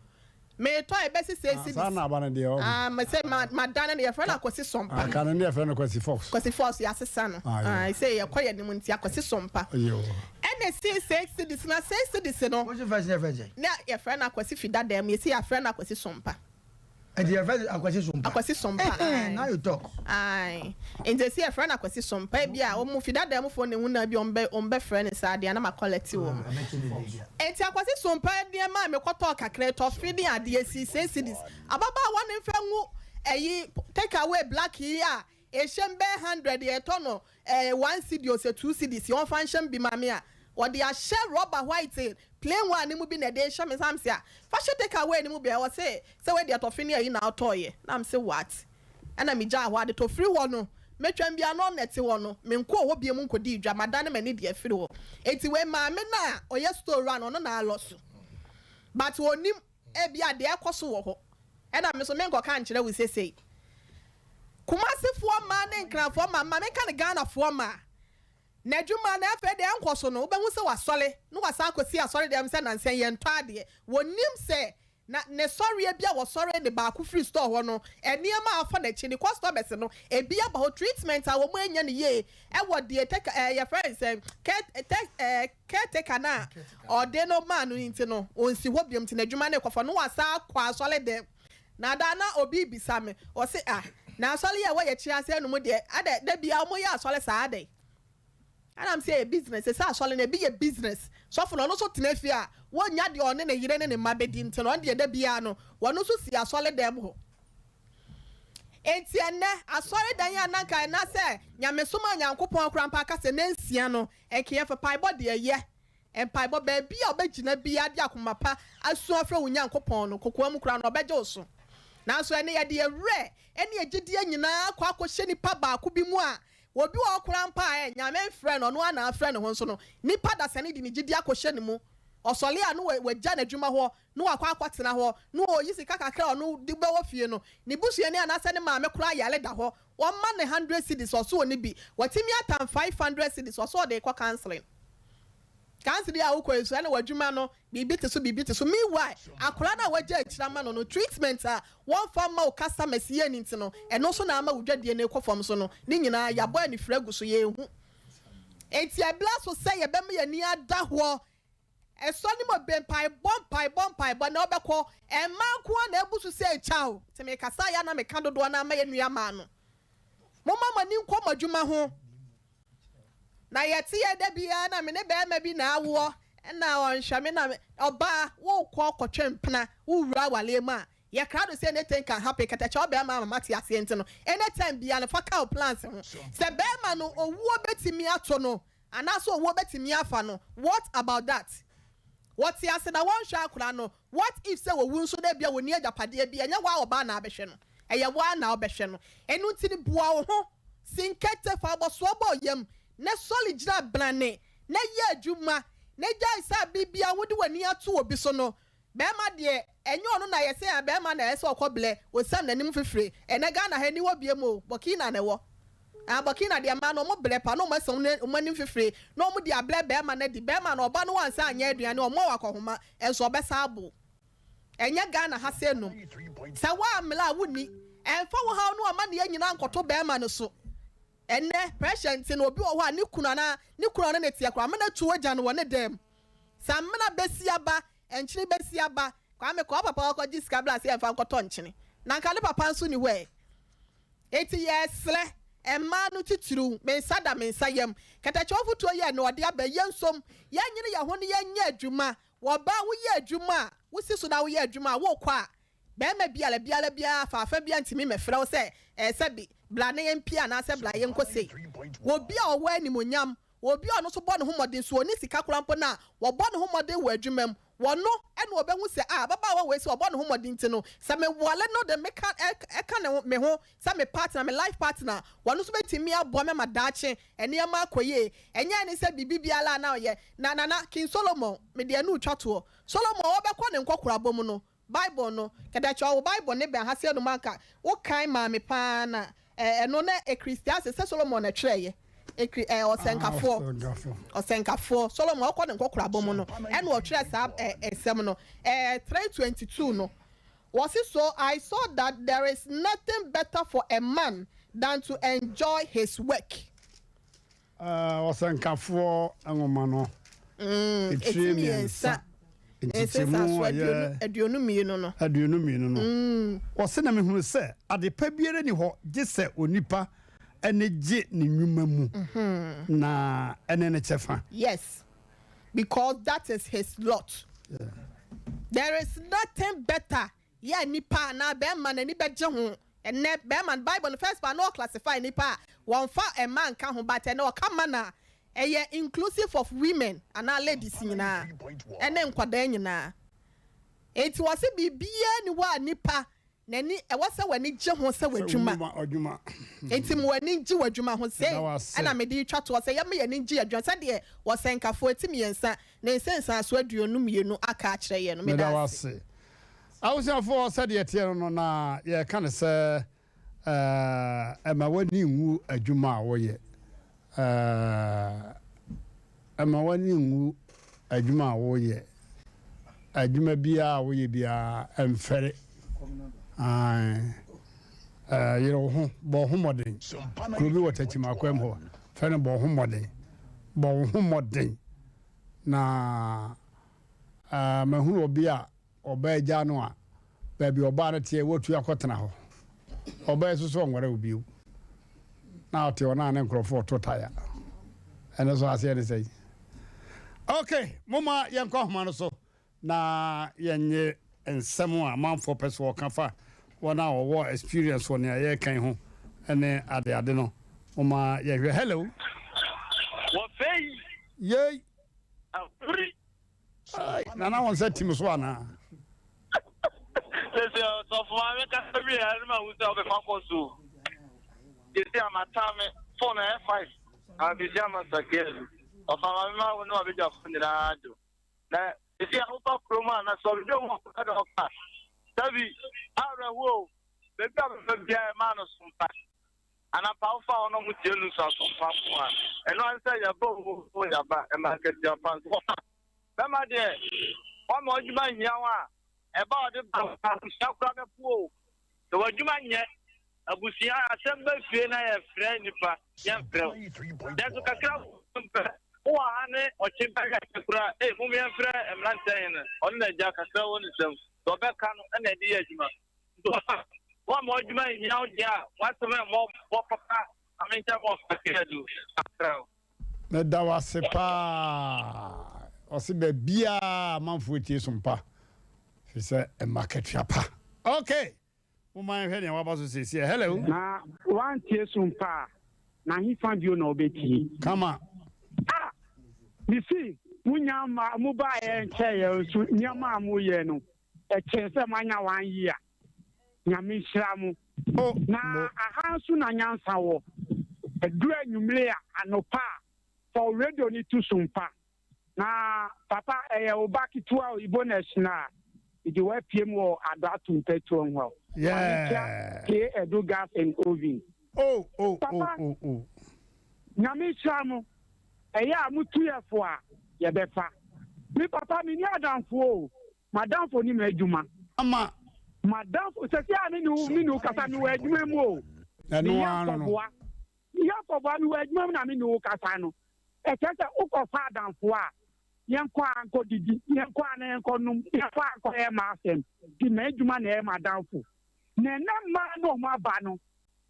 S5: me to e be se CCD
S1: sana abana de o
S5: me se madana ne friend akwasi sompa
S1: kana ne friend akwasi fox
S5: ya sesa no say ya kwa ya ni munti akwasi sompa
S1: yo
S5: ene CCD na CCD no
S3: what's your first name
S5: na ya friend akwasi fida dem ye se ya friend akwasi sompa
S3: and your friend akwasi sompa now you talk
S5: and they see a friend akwasi sompa bia o mu fida dem fo ne hu na bi ombe friend sa de na ma collect wo enti akwasi sompa de ma me kwoto kakra to fidi ade si CCD ababa one mfa ngu take away black here ehye be 100 ye to no 1 cedi o se 2 cedis on function bi ma me a or the share rubber white plain one ni mu bi na dey show me samse a fashion take away ni mu bi I say we dey to fini yi na otoye na am say what ana me ja wa de to free one no metwam bia no nete wo no me nko wo bia mu nkodi dwa madane mani de afiri wo enti we ma me na oye store run no na aloso but onim e bia de ekoso wo ho ana me so me nko kan kire we say kumasifo ma ne nkrafo ma me kan Ghana fo ma na djuma na afa de enkoso no obehu se wasole no wasa akosi asore dem se nansen ye ntɔ ade wonim se na ne sɔre bia wo sɔre de ba ku free store ho no eniema afa na chi ni customers no ebia ba ho treatment a wo mo anya ne ye e wo de take your friends caretaker na or de no man no nti no onsi ho biam ti na djuma na ekofo no wasa akwa asole dem na da na obi bisa me o se na asole ye wo ye chi ase no mo de ada da bia mo ye asole sa ade and I'm saying business is actually na be a business so for no so tenafi a wonya de one na yire ne mabedi nti no de da bia no wono so si asole dem ho enti ene asole dan ya na kan na se nyamesoma nyankopon krampa ka se na nsia no enke fa paibo de ye empaibo ba bia obegina bia de akomapa asu afra wonyankopon no kokoa mu kra no obeje oso na so ene ye de ewre ene agidie nyina kwa akohye nipa ba ko bi mu a obi wo kura mpa nyame frɛ no no ana frɛ ne ho nso no nipa da sane di ne gidi akohye ne mu osole a no wagya na dwuma ho no akwa akwatena ho no oyisi kakakra no de be wo fie no ne busue ne anase ne maame kura yale da ho wo ma ne 100 cedis oso oni bi watimi atam 500 cedis oso de kwa canceling cancel ya uko esu na wadwuma no bibi te so meanwhile akora na wagya akirama no treatment a one farmer o customers ye ni ntino eno so na ama wudwadie na ekofom so no ni nyina ya boy ni fragu so ye hu enti abla so say ye bem ye ni ada ho eso ni mo ben pai bomb na obekọ emanko na ebusu say chao te me kasa ya na me ka dodo na ama ye nua ma no mo mama ni nko madwuma ho na yeti ye da bia na me ne be ma bi na awo na on hwame na oba wo kọ kọtwempena wo wura wale ma ye crowd say anything can happen kata cha oba ma mama ti ase enti no anytime bia na faka plans ho se be ma no owuo betimi ato no anaso owuo betimi afa no what about that what ya say na won hwa akura no what if say wo nso da bia woni agapade bia nya wa oba na abehwe no eye wa na obehwe no enu nti ni bua wo ho sinkete fa boso obo yam na solid na blane na ye adwuma na jai sa bibia wodi wani ato obi so no be ma de enyo no na ye se ya be ma na ye se okoble osam na nim fefre ene ga na ha ni wo biem o bokina na wo bokina de ma no mo ble pa no mo som ne mo nim fefre no mo de able be ma na di be ma no oba no wansa anya aduane o mo wakohoma enso obesa abo enye ga na ha se no sa wa amla wuni enfa wo ha no ama ne nyina nkoto be ma no so enne patient no obi wo ha ne kuna na netia kwa amena tuo gya no wone dem samena besiaba enchiri besiaba kwa me ko papa ko jiska bla se enfa nkoto nchini na nka le papa nso ni we eti yesle emma no titiru me sada me nsayam katacho futuo ye no ode aba yensom ye nyine ye ho ne ye nya adwuma wo ba wo ye adwuma wo si so na wo ye adwuma wo kwa be ma biala fa bia ntimi mefrɛ wo se sebi bla ne mpia na se bla ye nkose wo bia owo animonyam wo bia no so bɔ ne homɔden so oni sika korampo na wo bɔ ne homɔden wo adwumam wono ene obehu se baba wa we se wo bɔ ne homɔden ti no se me wole no de me ka ne me ho se me partner me life partner wono so betimi abɔ me madache ene ama akoye enya ne se bibibiala na ye na King Solomon me de anu twato Solomon wo bɛkɔ ne nkɔkorabɔ mu no Bible no kada cho Bible ne be hase no manka wo kan ma me pa na eno na Christian se Solomon na twereye ekri osenkafo Solomon okọ ne nkokura bomo no and wo tire sa esem no 322 no was it so I saw that there is nothing better for a man than to enjoy his work.
S1: Osenkafo angoma no
S5: Etimiensa aduonu mienu no wose na mehunu se
S1: adepa biere ni ho gese onipa ene je ne nwuma mu na ene ne chefa.
S5: Yes, because that is his lot. There is nothing better. Yeah, nipa na be man ni beje ho ene be man Bible first part no classify nipa one fa a man kan ho but ene o kama na inclusive of women and our ladies nyina ene nkwada nyina it was bibia ni wa nipa nani e wasa wani gye ho se wadwuma entim wani gye wadwuma ho se ana me di twa to se ya me yani gye adwuma se de wosenkafo etim yensa na ensensa so aduonu mienu aka akire ye no me da wase
S1: awusafo se de tie no na ye kan se ema wani nwu adwuma a wo ye ama wani ngu adwuma wo ye adwuma bia wo ye bia emfere yero ho bo ho moden ko bi watachi makwem ho fene bo ho moden na mahunu obi a oba agya no a ba bi oba na tie wotu akotena ho oba esuso nware obi na ote ona na nkrofo totaya ene so ase ene sei. Okay, mama yanko homa so na yenye ensem a manfo peso kafa wona wo experience wona ye kan ho ene ade no mama ye hwe hello
S6: wo fei
S1: ye
S6: afri
S1: na won set team so ana
S6: so for me ka bi ma wo se o be amatame phone F5 abijama sakelu ofamama wono abija funira do na isi auto chroma na so do mo ka do ka tabi ara wo be bia ma no sumpa ana pa ufa ono mu tienu so sumpa kwa eno ansa ya bo ya ba e market japan so be ma de o mo juma nyawa e ba o de ba shakura be pu to wajuma nye abusia Asem Mmpe na ye frɛ nipa ye frɛ deso kakra o ane o chimpa kakra mu me frɛ Mmrantehene on na ja kakra won sem to be ka no na di adwuma wa mo adwuma nya o dia wa so me mo papa amencha mo kakra du kakra
S1: na da wase pa o se be bia manfo tie sumpa fi se e market pa. Okay, woman hwe ne wabaso sesi hello
S7: na wan tie sumpa na hi fan bio na obeti
S1: kama
S7: mi si munya ma mu ba ye nche ye su nyama mu ye no e chense manya wan yi a nyame hira mu na ahansu na nyansa wo edura nwumle a anopa for radio ni tu sumpa na papa eye obakitua oyibo national idi wa piem wo adatu mpetu onwa
S1: yeah
S7: edu gas and oven oh nyame chamu eya mutu yefo a ye befa mi papa mi ni adamfo madamfo ni medjuma
S1: ama
S7: madamfo se se ani ni nu kasa ni wedjuma mu o
S1: eno anu
S7: ya ko ba ni wedjuma na mi nu kasa no e kese ukofa adamfo a yenkwa anko didi yenkwa na yenko num yenkwa anko e ma asem di medjuma na e madamfo na ma no ma ba no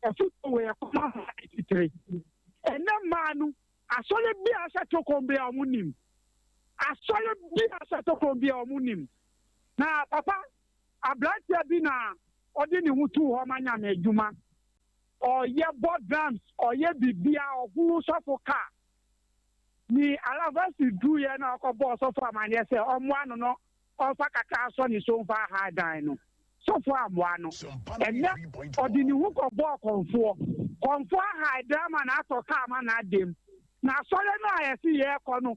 S7: e futo we ko ma titre ma no asole bi asa tokombe amunim asole bi asa tokombe amunim na papa ablatia bi na odi ni hutu ho manya na adwuma oye board drums oye bibia ogu sofo ka ni alavasi du ye na okobo sofo amanye se omo anu no ofa kaka so ni so fa ha dan no sofo amoano enne odi ni hu ko bo konfo ha drama na atoka ma na dem na sole na yesi ye ko no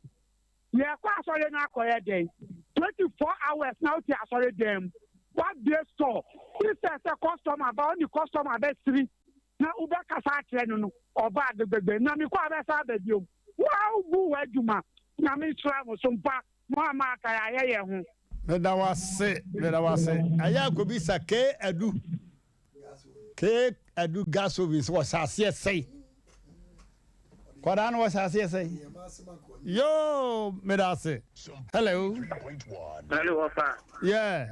S7: ye kwa sole na akoye den 24 hours na uti asole dem what day store if there's a customer about the customer be 3 na uba kasa akyerɛ no no ɔba agbegbe na me kɔ abɛsa abɛbiom wow bu adwuma na me sra mo so mpa mo ama aka ayɛ yɛ ho
S1: meda wase aya ko bi sa ke adu gas service was asase sei kwada no was asase sei yo meda se hello
S6: Ofa.
S1: yeah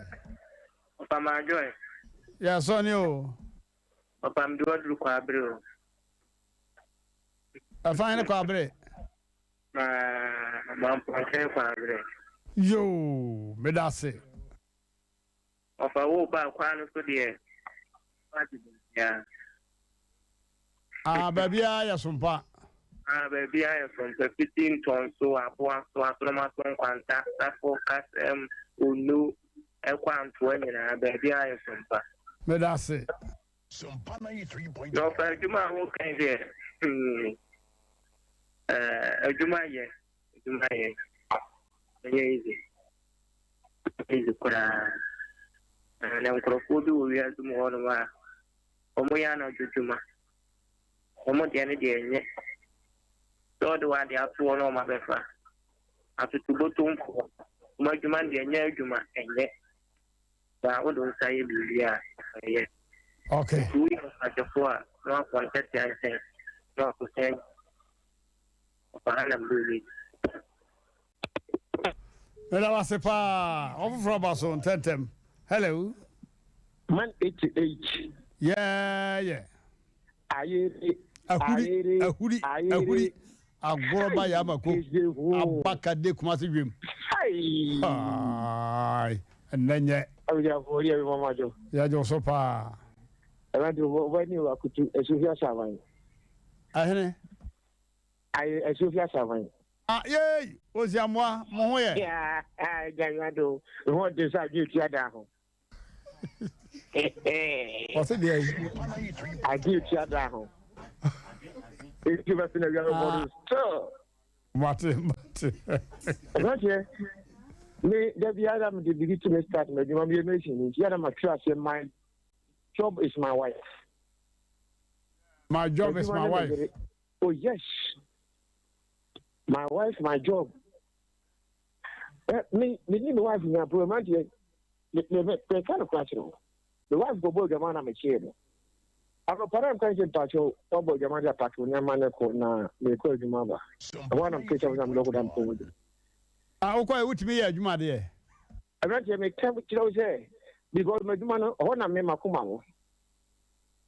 S6: Ofa ma joy.
S1: yeah sonny o
S6: Ofa mdu odru kwa abre o.
S1: afanye kwa abre
S6: Ma mponche kwa abre.
S1: yo meda se
S6: Ofa wo ba kwa no so de. Yeah.
S1: Baby ya sumpa
S6: Baby I from the 15 tons so apoa so atroma so kwanta afo kasem unu ekwanto nyina baby I from pa
S1: me da se
S2: Sumpa 93.1.
S6: no fa juma ho kan de juma ye easy kura na nkrofo bi wo wi azum ho no ma omo ya na jujuma omo de ne de enye so the one they are to no ma befa atu to botum ko ma juma de enye adwuma enye ba wo don sai bibia ye
S1: okay
S6: we are just for no contact and say no to say para na bibia
S1: me da wase pa off from bason tentem hello
S8: man 88
S1: yeah
S8: ayere
S1: ahuri agoroba ya mako abaka de kuma se dwem ai enenye
S8: awja for ya mama jo
S1: ya jo so pa
S8: ela do wani wa kutu esofia savan
S1: ahene
S8: esofia savan
S1: ye ozi amwa mo ho ye
S8: ya ganado ho de sa ju ti ada ho
S1: o se de
S8: agi ti ada ho e va fina ya mo so
S1: mate
S8: okay me the biara me begin to start me juma be mention ya na trust my job is my wife oh yes my wife my job me wife na program me kind of question the wife go board man am chair ako para kan je pacho to board man ya pacho na man ko na me ko juma ba one am kecha na mloko dam ko
S1: uko e wutimi ya juma de
S8: e me kan kilo say because me juma no ho na me makoma wo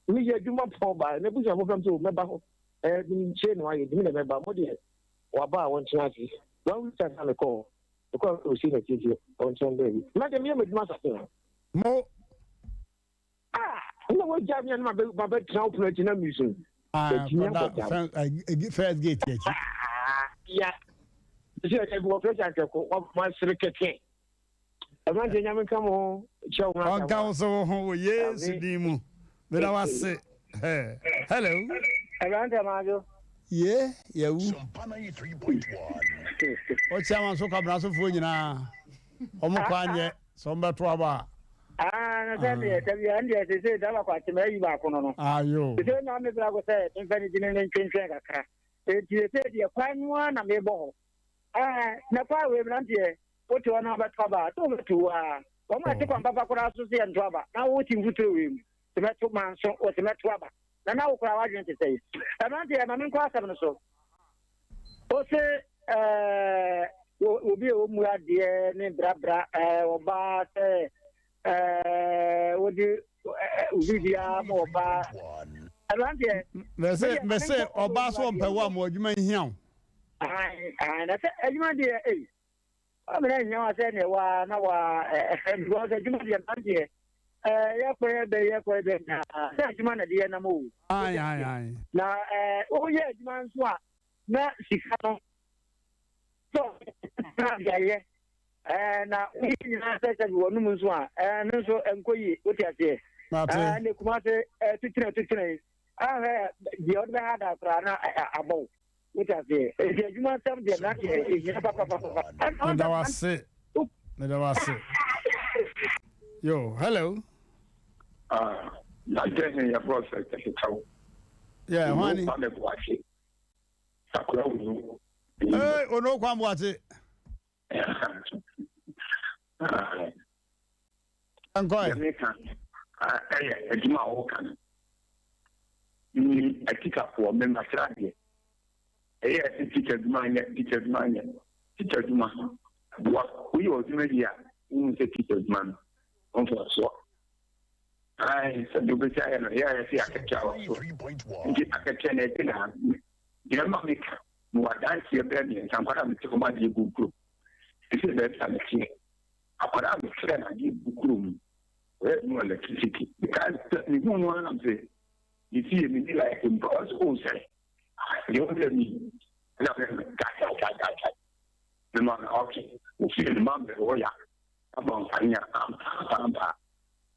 S8: mi ye juma po ba ne buja mo fam so me ba ho ni che no aye dimi na me ba mo de wa ba won tiati one week time na ko o si na tiji on Sunday na de me juma sa
S1: mo
S8: no wo jam yan ma be try operate na mission
S1: first gate
S8: ya si e go operate ko ma sire keke e ma de nyame kam ho chew ma
S1: on ka so ho yes dimu me da wase hello
S8: Mmrantehene majo
S1: yeah wu
S2: Sumpa 93.1.
S1: o chama so kabra so fo nyina o mo kwanye so mbeto aba
S8: na sɛ tabi ande sɛ da ba kwate mai ba kono no
S1: ayo
S8: sɛ na me bra go sɛ mfani gine ne ntwentwe kakra tie sɛ die kwanwa na me bɔ na pa we Mmrantehene wote na ba taba to betu a o ma te kwamba ba kora so sɛ nto aba na wo ti mfuto we mu te meto manso o te meto aba na wo kora wadwen te sɛ Mmrantehene ma me nkɔ asɛm no so o se obi o mu ade ne brabra oba sɛ wodi ubibia mo ba Mmrantehene
S1: me se oba so mpe wa mo adwuma hia o
S8: na se adwuma de amena hia wa se ne wa na wa adwuma de Mmrantehene ye ko be na se adwuma na de na mo
S1: ai
S8: na o ye adwuma nso a na sika no so na ya na we na say wonu mu so a no so enkoyi oti ase ne kuma se tutire di odbe ha da kra na abo oti ase e adwuma sam de na e papa
S1: me da wase yo hello
S9: na je ya process ke tawo
S1: Yeah, honey. Hey, ono kwamboate. Ankoy.
S9: Eduma wokan. Atika for member trade. Teacher man. What we was media in the teacher's man. On so. I said, you be saying, yeah, I see a catch-up. I can it in a dear mammy. What I see a baby and some kind of my good group. This is that I'm a what I'm saying, I give book room. Where's no electricity? Because you don't want to say, you see me like in God's own say. You don't tell me. The man, okay, you see the man, the lawyer, about Panya,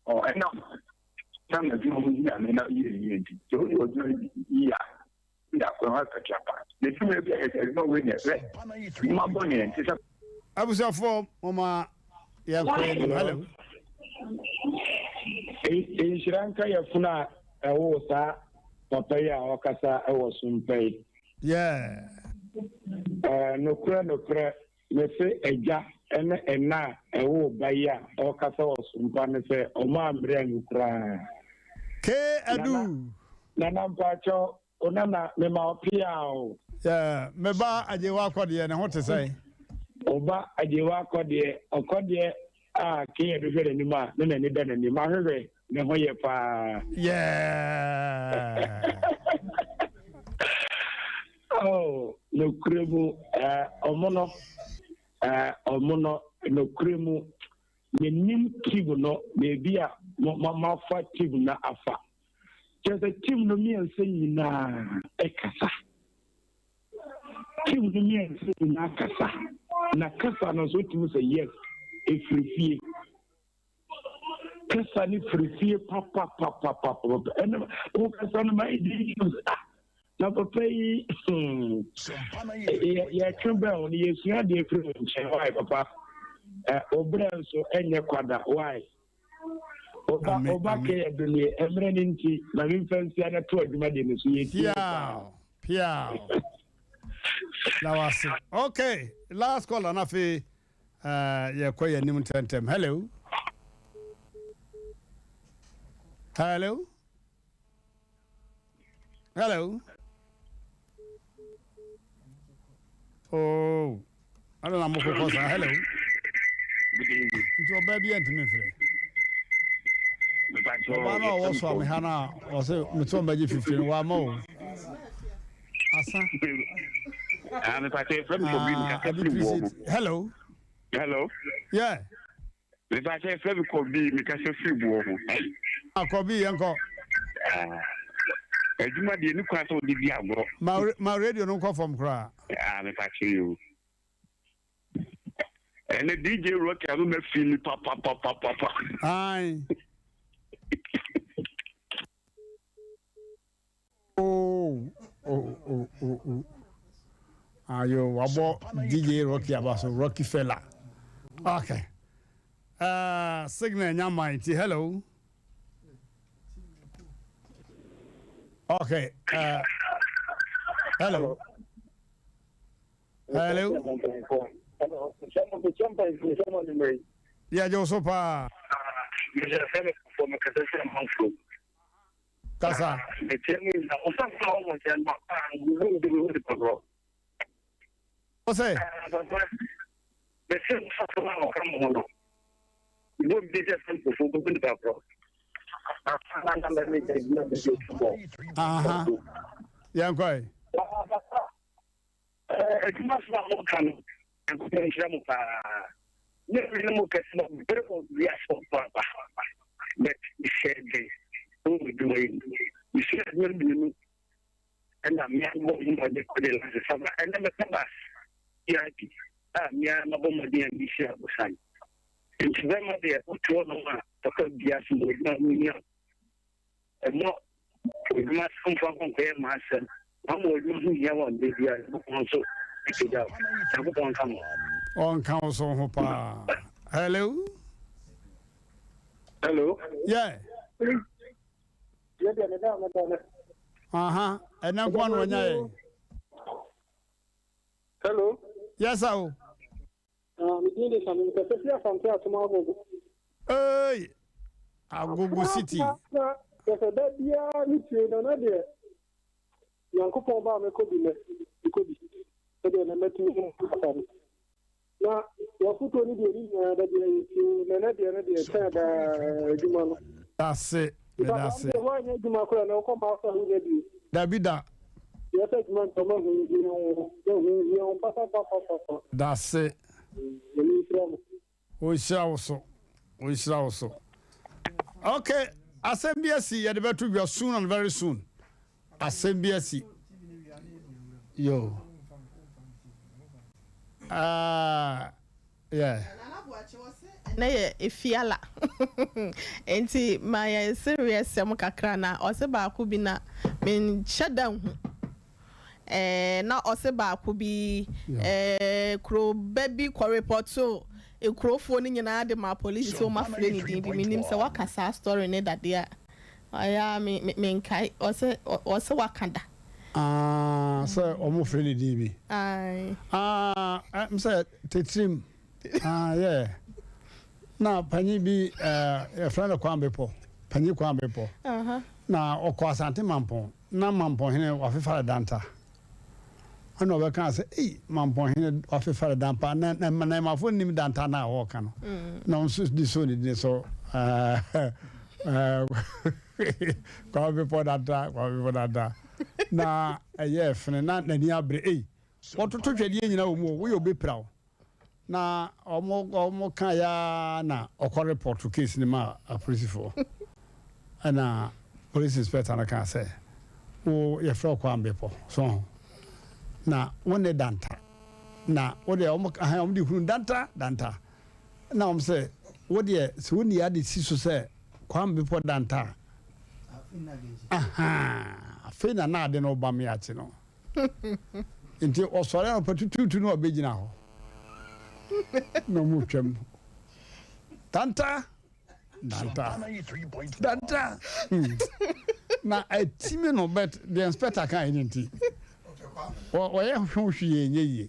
S9: or enough. Some of you may not use it. So you was doing, yeah, that's what I Japan. The two may be no witness. My bonnet and
S1: I was up for Mama. Yeah, hello.
S10: In Sri Lanka, Yafuna, I was Papaya or Casa, I was Mmpe.
S1: Yeah.
S10: No cra, me say a ja and na a wo baya or Casa was Mmpe, say, O man, Mmrantehene.
S1: K. Adu.
S10: Nanam Pacho, Onana, Mema Piao.
S1: Yeah, Meba, I do walk on the and what to say.
S10: Oba, I do walk on the King of the Nima, then any done any Mahare, Nehoya pa.
S1: Yeah.
S10: Oh, no cremu, omono, no cremu, the nim tibuno, maybe a mamma fat tibuna afa. Just a tim no me and saying na ekasa. Tim no me and saying na kasa. Na kasa no so to say yes. Efrifie kasa ni frifie papa and o kasa no mai di na papa yi ya kemba on yesu ade efri nche why papa obra so enye kwada why oba ke eduni emre nti na mi fancy ana to aduma de no so yeti
S1: pia now I see. Okay, last call on afi yeah, quite a new tentem. Hello. Oh, I don't know. Hello. It's your baby and me free. I know what's wrong with Hannah or so, Mutomba 15 one more. Hello.
S11: Hello.
S1: Yeah.
S11: If I say Flavor could be because of free war.
S1: I could be uncle.
S11: I do not be any class of the Diablo.
S1: My radio no call from cry.
S11: I'm a you. And the DJ rock, I don't feel papa.
S1: Aye. Oh. Ayo, wabo DJ Rocky Abaso, Rocky fella. Okay. Signal Nyamaiti, hello. Okay. Hello. Yeah, Josopa. Kasa. What's that? Yeah, I'm going.
S11: And I'm young, and I'm Yaki, my bomber, dear Michelle, son. It's them at the Utona, the gas with not me. And more, we must come from there, myself. I'm more losing here on the year, also. Pick it up.
S1: On council, Hopa. Hello?
S11: Hello?
S1: Yeah. And then one when I.
S12: Hello.
S1: Yes, I. Hey, I'll go city.
S12: There's a dead year, you know, not there. Uncle Pomba, me could be. So then I met you. Now, your foot only that you said,
S1: that's it. That's it. Dabida. That's it. We shall also. Okay, Asem Mmpe you better be soon and very soon. Asem Mmpe. Yo. Yeah.
S5: Na efiala enti my serious sem kakra na ose ba ku bi na men shadan hu na ose ba ku bi kro baby ko report so e krofo ni nyina de ma police so ma free ni din bi minim se wakasa story ne that there aya me kai ose wakanda
S1: so omo free ni din bi I'm say tetrim yeah. Na panyi bi a friend of Kwambepo, panyi Kwambepo. Na okwa asante mampon. Na mampon hene wafefa danta. Ano be kan say, "Eh, mampon hene wafefa danta na ma fo nim danta na wo kan." Na onso di so ni so Kwambepo danta. Na eye fene na ni abre eh. Wototo twede nyina wo mu wo ye obepra. Na omo kan ya na okọ report case ni ma police for ana police inspector na kan say o ye fra kwa Mmpe so na wone danta na wo de omo kan omo di hunu danta na omo say wo de se woni ya de si so say kwa Mmpe danta afina na de no ba me ati no nti osore no patutu no obegina ho no muchem danta na a team no bet the inspector kan identity o ye hwehwe ye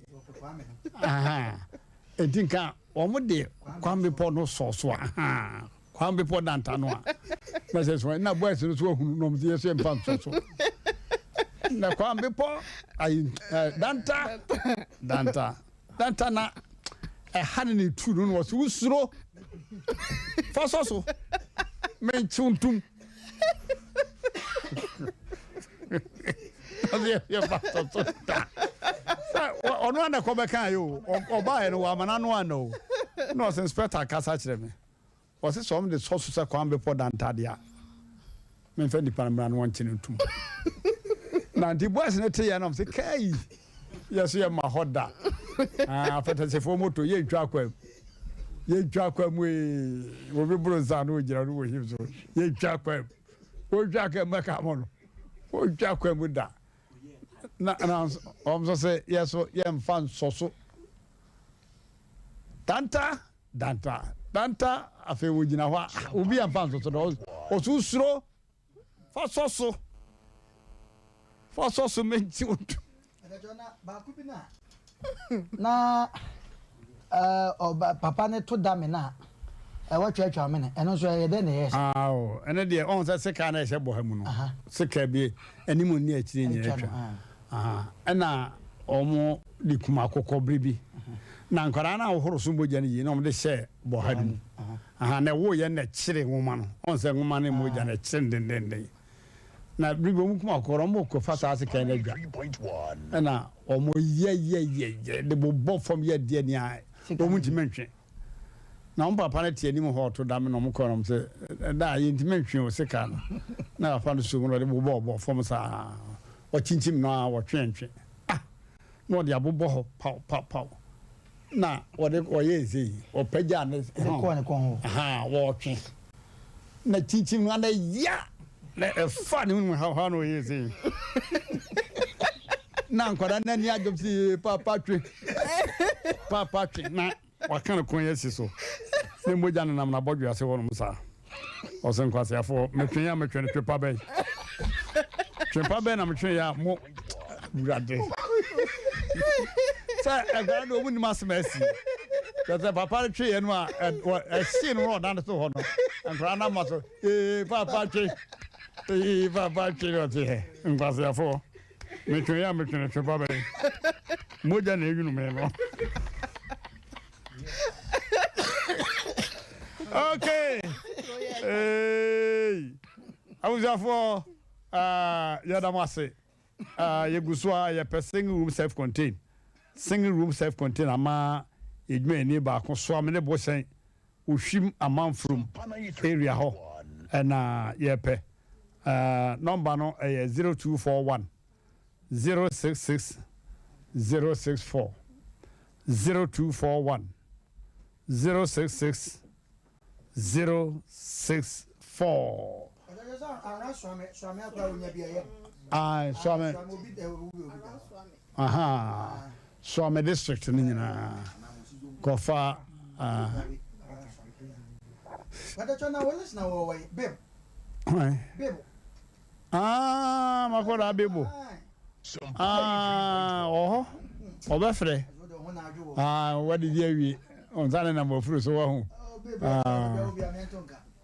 S1: edinka o mo de Kwa Mmpe no so Kwa Mmpe danta no na se so na boys no so hunu no mtie so emfa so na Kwa Mmpe ai danta na a honey two was usro fasoso men chuntum ono na ko be kan yo oba e no wa mana no ano no se inspector kasa kire me o se so me de so so Kwa Mmpe danta dia men fe Nipa mra no chintum na ndi boys ne te ya no se kai yes ye ma hoda afeta se fo moto ye twa kwam wo be bronza no gira no wo himso ye twa kwam wo twa kwam maka mo no wo twa kwam da na so say yes so ye mfan soso danta afi wo gina ho obi mfan soso do o su suro fa soso menti otu
S3: na papa ne to da me na wa twatwa me ne eno so ye de ne yes
S1: ene de on se ka na ye bo ha mu no se ka bi animu ni akire ni atwa ena omo di kuma kokko bribi na nkara na ohoro so boja ne yi na omo de she bo ha mu na wo ye na kire nwoma no on se nwoma ne moja na kire ndendende na bribo mu kuma kokoro mo ko fasa ase ka na dwa ena omo ye de bo from ye de ni a omo ntimentwe na on papa na tie ni mo ho to da me no mo korom se da ye ntimentwe o se ka no na papa no so mo de bo from sa o chinchim no a wo twentwe no de abobo ho pau na wo de o ye zi o pagya ne
S3: ko ho
S1: wo twe na chinchim no na ya na fa ni mu ha no ye zi na nkwada na ni adopsi papa twe na wakana konye siso ne moja na na bodwa se wono musa o se nkwase afo metwen ya metwen twe pa bai Chimpa Ben, I'm sure ya more. Sir, I got no wind mass mercy. That's a papa tree and a scene road down the store. And Grana Muscle, papa tree, papa tree, and was therefore. Make me a Chimpa Ben. More than you know. Okay. Hey. I was therefore. Yadamase. Yeguswa ya single room self-contained. Single room self-contained ama edme ni ba ko so amene bo sen ushim amam from area ho na yepe number no 0241 066 064 0241 066 064. Swami district ni na kofa makoda bebo obefre what did you on that number of so wa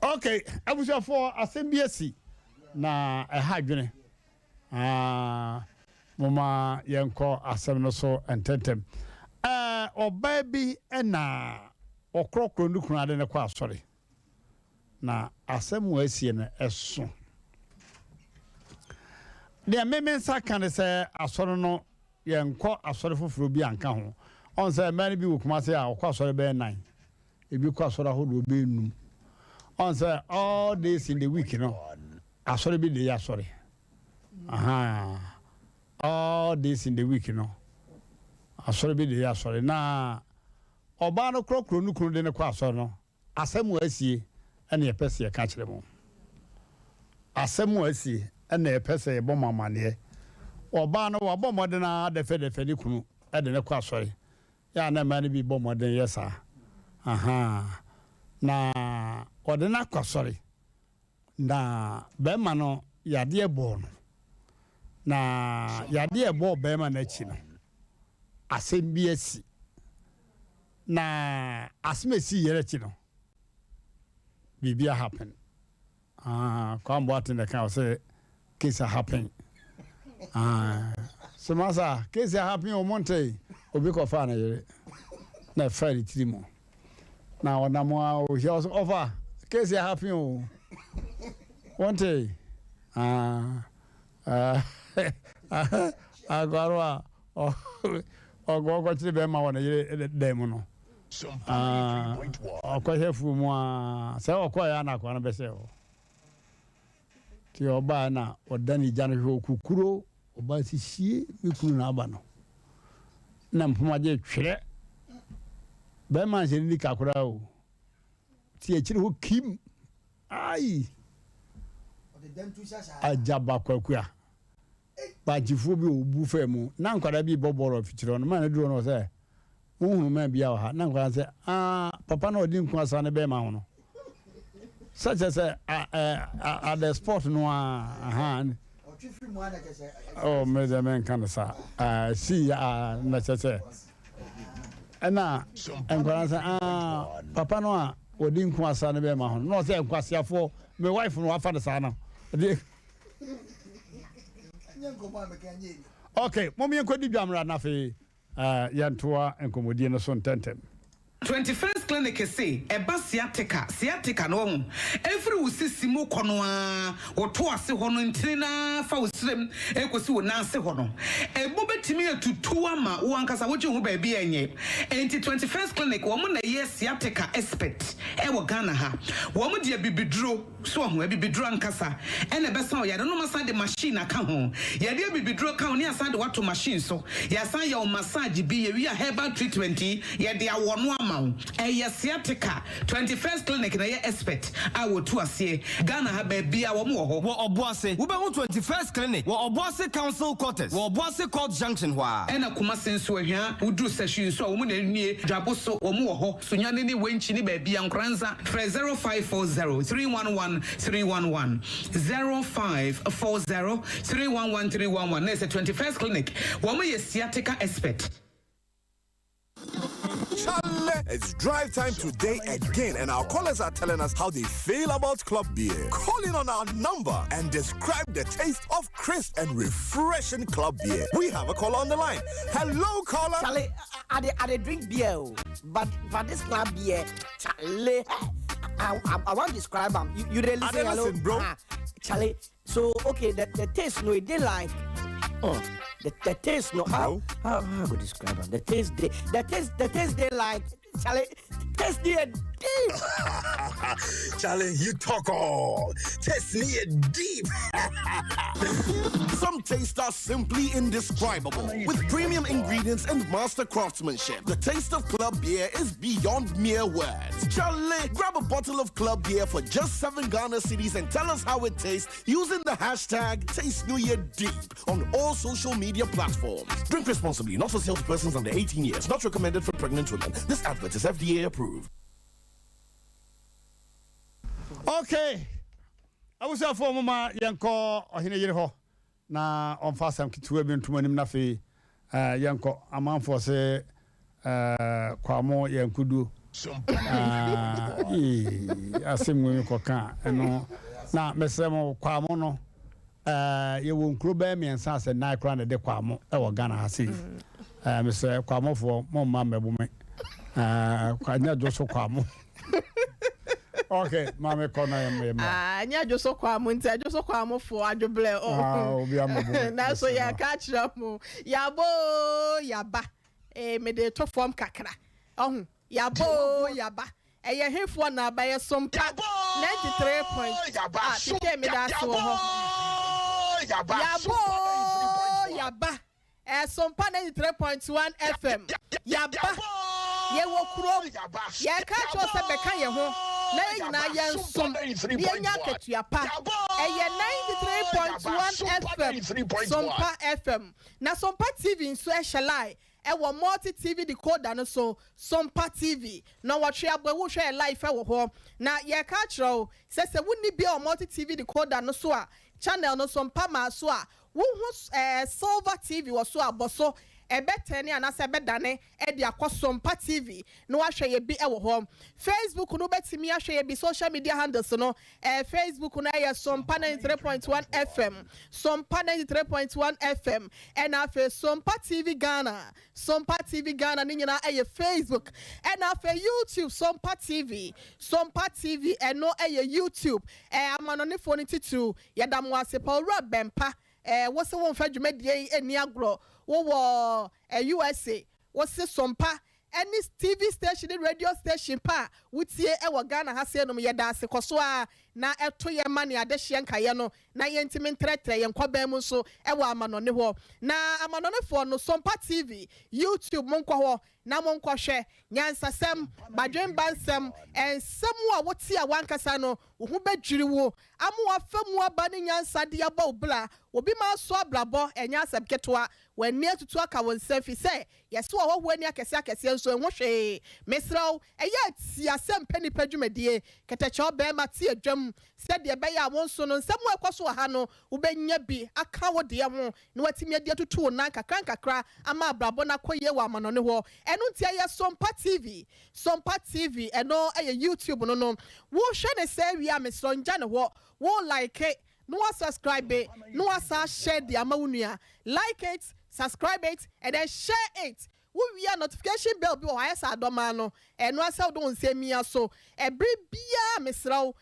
S1: okay abuja for asembc na ehadwene mama yenko asem no so ententem oba bi na okrokro ndukunu ade ne kwa asore na asem wasie na eso de memensa kan se asore no yenko asore foforo bi anka ho on se mani bi wokuma se a okwa asore be 9 ebi kwa asore ahodo be num on say all days in the week, you know. I sorry be the sorry. All days in the week, you know. I sorry be the sorry. Na Obano crop no kun de kwa so no. Asem wasie na ye pese ye ka kire mo. Asem wasie na ye pese ye bom amane. Obano wa bom de na de fe ni kunu e de ne kwa sorry. Ya na ma ne bi bom de yesa. Na odena kwasori na bema no yade ebo no na yade ebo bema na chi no asembi asi na asmesi yere chi no bibia happen kwambo atende kan say case happen so masa case happen o monte obi ko fa na yere na fa ri trimo na ona mo o he also offer case ya happen o one day agwarwa ogo chiri be ma wona ye dem no akwa hefu mu se okwa ya na akwa na be se o ti oba na odani jana hwe okukuro oba sisi mikunu na aba no na mpoma je twere be man se ni kakura o ti e chiri ho kim ai ajaba kwakua bajifu bi obu femu na nkwada bi boboro fitiro no man duro no se uhunu man bia ha na nkwada se papa na odi nku asa ne be ma ho no such as at the sport no oh me the man kan sa see na chese na nkwada se papa no odi nku asa ne be ma ho no se nkwasiafo my wife no afa de sa na okay mommy enkodi dwamra na fe yantoa enkomodie no so ntentem
S13: 21st clinic say eba sciatica no every usisimu kono a woto ase ho no ntiri na fa usrem ekosi wo na ase ho no ebo betimi atutu ama wo ankasa wo ho ba bia enye enti 21st clinic wo mo na ye sciatica expert e wo Ghana ha wo mo de bibiduro so ho bibiduro ankasa ene besa o yade no masa de machine aka ho yade bibiduro ka ho ne asa de wato machine so ya san ya o massage bi ye wi a herbal treatment yade awono sciatica 21st clinic na ye expert I will to ase Ghana ha ba bia wo mo ho wo oboase wo be ho 21st clinic wo oboase council quarters wo oboase court junction wa ena kuma senso ahia udru session so wo mo na nwie dwabo so wo mo ho so nyane ni wenchi ni ba bia nkranza 0540 311 311 0540 311 311. There's a 21st clinic. Woman is sciatica expert.
S14: Charlie, it's drive time today again, and our callers are telling us how they feel about club beer. Call in on our number and describe the taste of crisp and refreshing club beer. We have a caller on the line. Hello, caller.
S15: Charlie, I drink beer, but this club beer, Charlie, I want to describe them. You really say hello,
S14: bro.
S15: Charlie. So okay, the taste, no, they like. The taste, no, how would describe them? The taste, they like. Charlie, taste they deep.
S14: Charlie, you talk all. Taste me deep. Some tastes are simply indescribable. With premium ingredients and master craftsmanship, the taste of club beer is beyond mere words. Charlie, grab a bottle of club beer for just 7 Ghana cedis and tell us how it tastes using the hashtag TasteNewYearDeep on all social media platforms. Drink responsibly, not for sale to persons under 18 years, not recommended for pregnant women. This advert is FDA approved.
S1: Okay. I was a former yanko or Hineho. Na on fast some to have been to him nafi yanko a man for say Kwamo Yankudu. Asem Mmpe Nipa and na mesemo Kwamono you won't club me and sans and night crown de Kwamo or Ghana hasi. Mr. Kwamo for Mama woman. Kwanya Joso Kwamo. Okay, Mama Kona.
S5: Nya Joso Kwamo nti Joso Kwamo for adwoble na so ya catch up mo yabo yaba me de to form kakra yabo yaba eye hefo na ba ye sompa 93 point tike me da so ho yabo yaba sompa 93.1 FM yaba ye wo kuro ye catch us be kan ye ho na nyina ye nsom ye nya ketua pa eye 93.1 FM sompa FM na sompa TV nso e shelai e wo multi TV decoder no so sompa TV na wo hwe abo wo hwe live e wo ho na ye catch ro se wonni bi o multi TV decoder no so a channel no sompa ma so a wo hu silver TV wo so aboso ebetene anase bedane e de akosompa TV no ahwe ye bi e wo ho Facebook no betimi ahwe ye bi social media handles no Facebook no ye sompa 93.1 FM sompa 93.1 FM and afa sompa TV Ghana ni nyina e Facebook and afa YouTube sompa TV eno e YouTube amanone phone titu yedam wase Paul Bempa wo se won fa dwumadie eni agro wo USA wo se sompa any TV station radio station pa wutie e wo Ghana ha se no ye da se koso a na eto ye mane adehye nkaye no na ye ntimi ntretre ye nkwaban mu so e wo amanone ho na amanone fo no sompa TV YouTube monkwa ho na monkwa hwe nyansasem badwen bansem ensem a wotie a wankasa no wo hu badwiri wo amu afamu aba ne nyansade aba obla obi ma so ablabo enya asem ketwa wani atutu aka won selfie say yeso wo ho ani akese nso enwo hwe mesraw eya ti Asem Mmpe Nipa dwumadie keteche oba ma ti adwam sede be ya won so no nsem ekwaso ha no ubenya bi aka wo de ho na watimi ade atutu na kakra ama ablabo na koye wa amanone ho enu ntia ye sompa TV eno eye YouTube no wo hwe ne se wi a mesro nja ne ho wo like it no subscribe it no share the amawunua like it subscribe it and then share it we are notification bell bi o ayesa adoma no eno asa do nsemia so every bia mesraw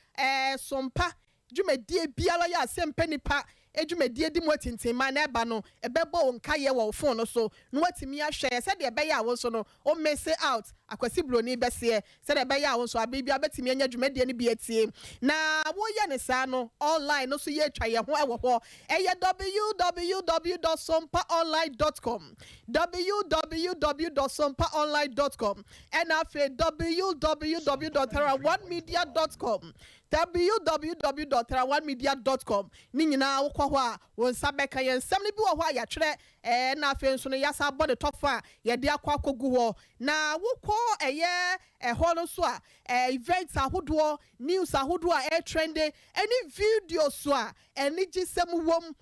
S5: sompa dwumadie biala ya Asem Mmpe Nipa edwumadie di motintin ma na eba no ebebo nka ye wo phone no so no watimi ahwe se de ebe ya wo so no o miss out akwasi broni bese se de ebe ya wo so abibia betimi anya dwumadie ni bi etie na wo ye ne sa no online no so ye twa ye ho e wo ho eye www.sompaonline.com www.sompaonline.com and afi www.tara1media.com www.trawanmedia.com ni nyina wo kwa ho a won sabeka yen samne bi wo ho a ya twere na afen so no yasa body tofa ye de akwa kogu ho na wo ko ho no so a events ahodo news ahodo a trending any video so a eni gisem wom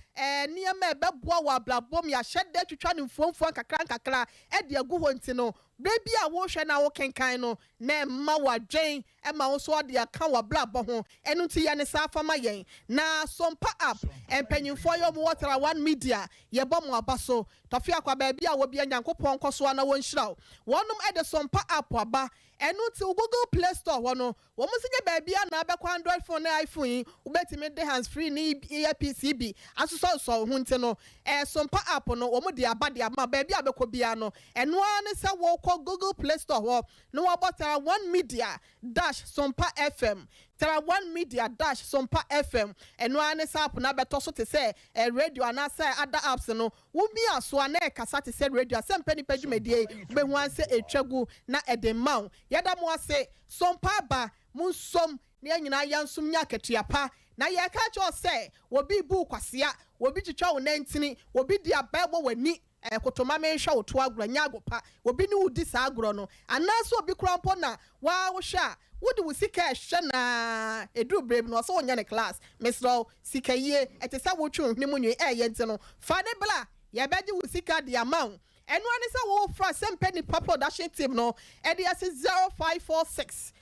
S5: niam ebeboa wa blabom ya hyede twetwa ne mfomfo kakra de agu ho ntino baby a wo hwe na wo kenkan no na ma wadwen ma wo so de aka wa blabo ho enu ti ya ne safa ma yen na sompa app empanyimfo yo mo watera one media ye bom abaso tofi akwa baby a wo bia nyankopon koso na won hyiraw wonum e de sompa app aba enu ti Google Play Store wono wo mo sinye baby a na abekwa Android phone na iPhone ubetime de hands free ni earpiece bi asoso so ho ntino sompa app no wo mo de aba de ama baby abekọ bia no enu ane se wo Google Play Store ho no wabota one media dash sompa FM tera one media dash sompa FM enu ane sa app na beto so te se radio ana se other apps no wo bi aso ana e kasa te se radio Asem Mmpe Nipa dwumadie be hu anse etwagu na edemaw yada mo ase sompa ba munsom ne anyina yansum nya ketuapa na ye ka cho se wo bi bu kwasea wo bi twitwa wo nantini wo bi dia bible wani kotoma me hwa woto agro nya agopa obi ni wudi sa agro no anaso obi krampo na wa wo hwa wudi wusika hwe na edu brem no so wonya ne class misro sikaye etesa wotwu ne munwe ye no fa ne bla ye beji wusika de amount enu ani sa wo fra Asem Mmpe Nipa production team no e de ase 0546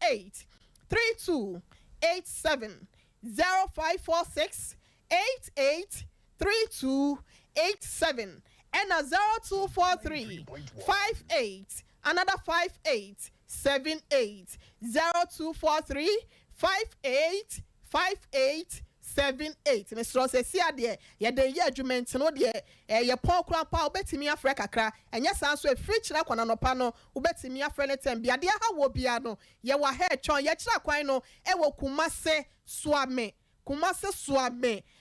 S5: 88 32 87 0546 88 32 87 and a 0243 58 another 58 78 0243 58 58 78 Mr. Sesia de ye de ye adwument no de ye pon kran pa obetimi afre kakra enye san so free kira kwana no pa no obetimi afre ne tem bia de ha wo bia no ye wa hair chon ye kira kwan no e wo Kumase Suame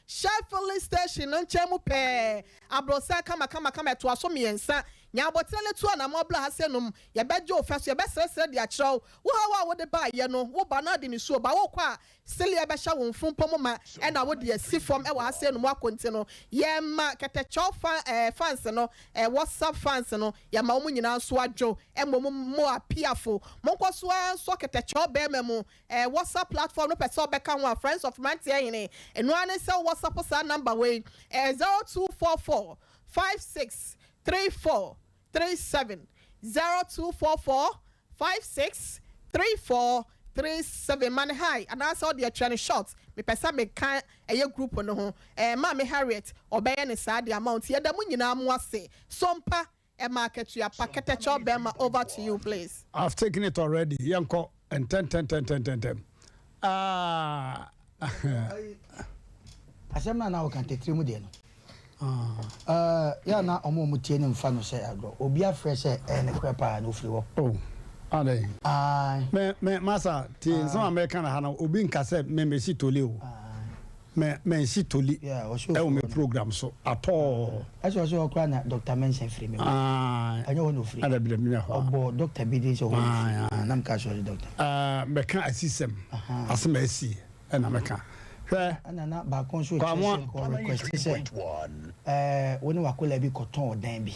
S5: Sheffield station nchemu pe abrosa kama to aso miensa nya abotele tu na mobla hasenum ye bejo ofaso ye besere de akyerew wo ha wo de ba ye no wo ba na de ni so ba wo kwa sele ye be hya wo mfumpo ma e na wo de asifom e wa hasenum akonti no ye ma ketecho fans no WhatsApp fans no ye ma wo nyina so adwo e mo apiafo mo nkoso so ketecho be memu WhatsApp platform no person be kan wa friends of Mmrantehene eno ane se WhatsApp sa number way 0244 56 34 37 0244 56 34 37 man high and I saw the training shots me pesa me kan group no ho ma Harriet obeye ne sa the amount ye da mu nyina mu ase sompa market you packet chop bema over to you please.
S1: I've taken it already yanko and 10
S3: Asem na o kan tetri mu de no ya na omo mutie ne mfa no se agro obi afre se ne kwepa na ofiri wo
S1: ade me masa ti so America na ha na obi nka se me si toli o me si toli o me program so at all
S3: aso okra na Dr. Mention free me anyo no free
S1: ada bi me ho
S3: obo Dr. Bidin so na mka so doctor
S1: me kan asisem asem asi na me kan
S3: anana ba consultation ko request say woni wakola bi koton odan bi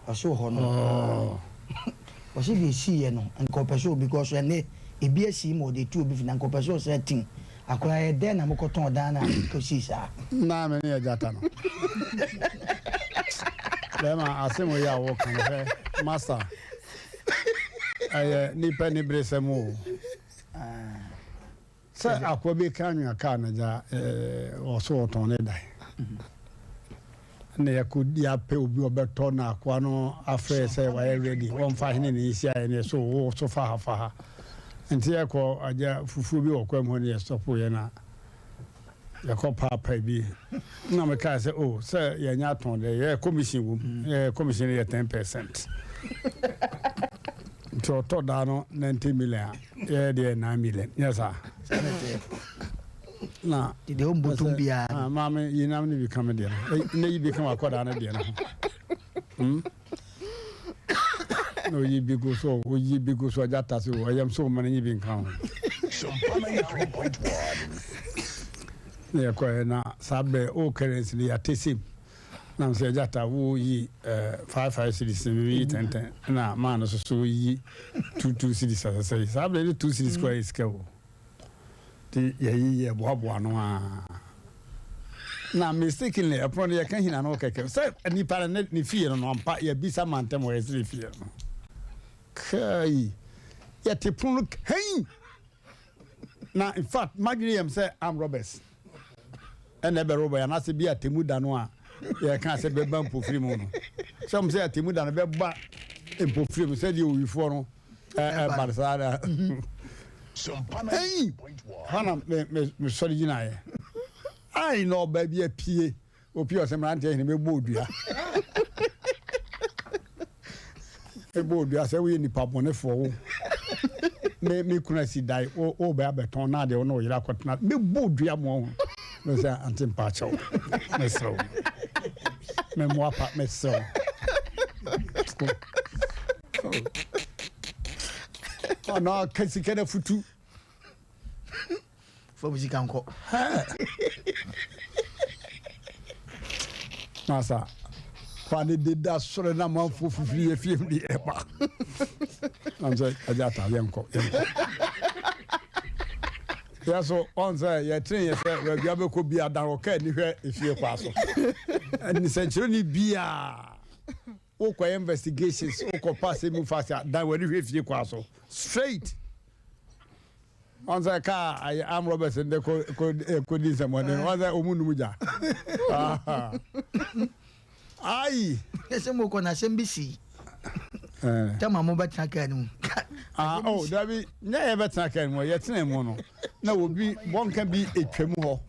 S3: oso ho no o si bi si ye no nko peso because ene ebi asi mo de tu obi fi na nko peso setting akola e den na mo koton odan na ko si sa
S1: na me ne jata no lema asemo ya wo kan master nipa ni bresemu sa akwabe kanwa ka na ja oso oton ne dai ne yakudi ape obi obeto na akwa no afre say wa ready won fa hene ne isi aye ne so fa ha nti yakọ aja fufu bi okwa mu ne stop ye na yakọ papa bi na me ka say oh say ye nya ton de ye commission wom commission ye 10% to da no 90 million ye de 9 million yes sir na
S3: de o mbotum bia
S1: mama yinam ne bi kam de na yi bi kam akoda na de na No, you be go so, you be go so that as I am so many even count.
S2: Sompana 3.1.
S1: Yeah, quite now, Sabre, all currency, I taste him. Now say that I will ye 5 cities in the 10. Now, man, so ye 2 cities as I say. Sabre, 2 cities square scale. The yeah, Bob one. Now, mistakenly, upon the occasion, I know, okay, so any parent ni fear on one part, ye be some man, them where it's fear. Kai, yet the look, hey. Now, in fact, Magriam said, I'm Roberts. And never Robert, and I say, be a Timudanoa. Yeah, can't say, be bump for free moon. Some say, Timudan, a bed back in Pofrim, said you before, Barsada. Hey, Hannah, Miss Solina. I know, baby, a PA, or Pure Mmrantehene, a board. A board, I say, we in the pub on the fall. Me couldn't see die, oh, Babaton, now they don't know you're not. Me board, dear mom. Was that Antim Pacho? Meso. Memoir Pat Meso. Oh, no, can't see a foot.
S3: For which you can call.
S1: Massa. Funny did that sort of number for free if you the ever. I'm saying, I got a young cock. Yeah, so on say, you're training yourself, where you could be a dark anywhere if you're passing. And essentially, be a okay investigations, okay passing faster than when you if you pass. Straight. On the car, I am Robertson, they could do someone, and was that Omunuja? Aye,
S3: there's a more on SMBC. Tell my mobile tracker.
S1: Oh, there be never tracker more yet. No, will be one can be a tremor.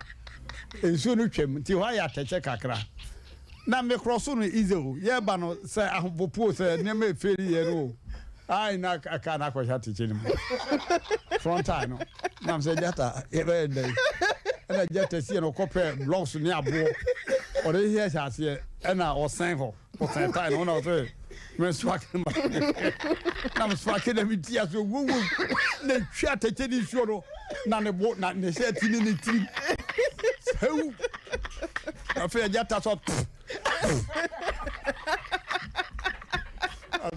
S1: And soon trim till I have to check a crack. Now, me cross soon easy. Yeah, but say, I will post a name fairly. I not I can't have to change front time. Now, say that every day. And I just see no copper blocks near board. Or they hear us here, and I was saying for some time on our way. I'm swacking them with tears. They chat at any show. None of what not necessarily in the team. So I feel just as I'm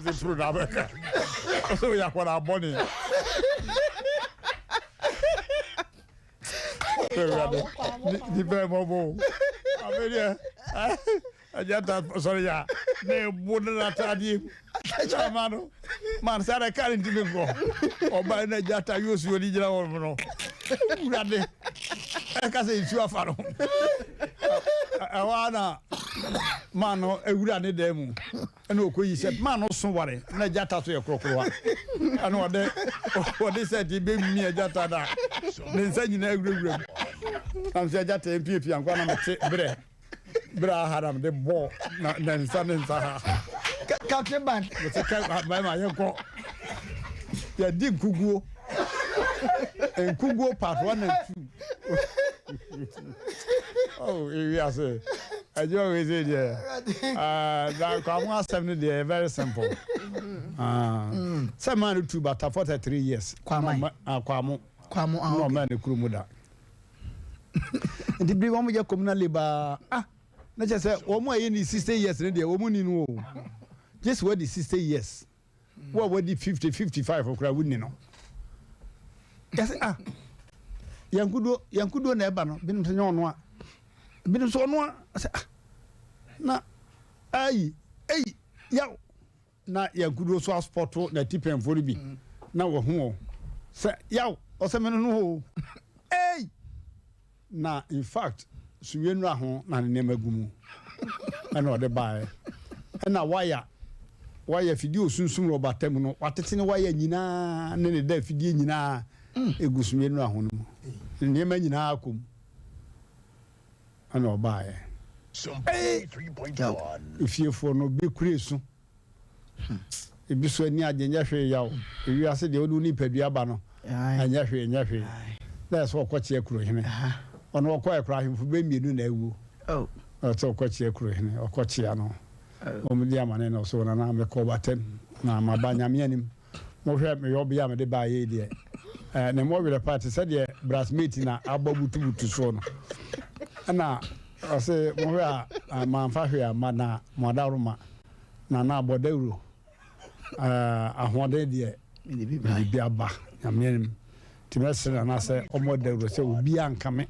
S1: the truth. So we are what our money. The very mobile. I just sorry, yeah. They wouldn't attend him. Man, said I can't even go. Or by the Jata use your original. No, I can say it's your father. I wanna man, I would have need them. And okay, he said, man, no somebody. And I Jata to your crocodile. I know what they said, he made me a Jata. Then said you never. I'm saying Jata MP, I'm going to take bread. Bra haram the ball then son
S3: Captain Band.
S1: It's a cat by my uncle. Yeah, did Kugu and Kugu part 1 and 2. Oh, yes, I do always say, yeah. That come 7 days, very simple. Some man to but 43 years. Kwamo, no man, the Krumuda. And the big one with your communal labor. Not just say, oh, my 60 years, and the woman in war. Just what the 60 years. What were the 50, 55 or crowd, wouldn't you know? Yes, Yankudo never been to know one. Been so one. I said, na, aye, yow. Na Yankudo so sport, na tip and 40B. Now, who say, yow, or some no. Hey, na, in fact. Suyenra ho na neme gumu ana ode bae na wire fidie osunsun ro batam no watete ne wire nyina ne da fidie nyina egusuyenra ho no neme nyina akom ana obae
S2: Sompana 3.1
S1: ifiefo no bi kuresu ebi so ani agenya hwe yawo ewi ase de odu ni padua ba no anya hwe that's what kwachi ekuro hene ono okwa ekura himfu be mienu na ewu so kwachi ekuro hene okwachi ano omudi amane no so na me ko batem na mabanya mianim mo hwe me yobia me de ba ye de na mo we the party said the brassmate na ababutu so no na ase mo hwe a manfa hwe ama na modaruma na abodawuro ahode de bi aba na mianim timesere na se omodawuro se obi ankame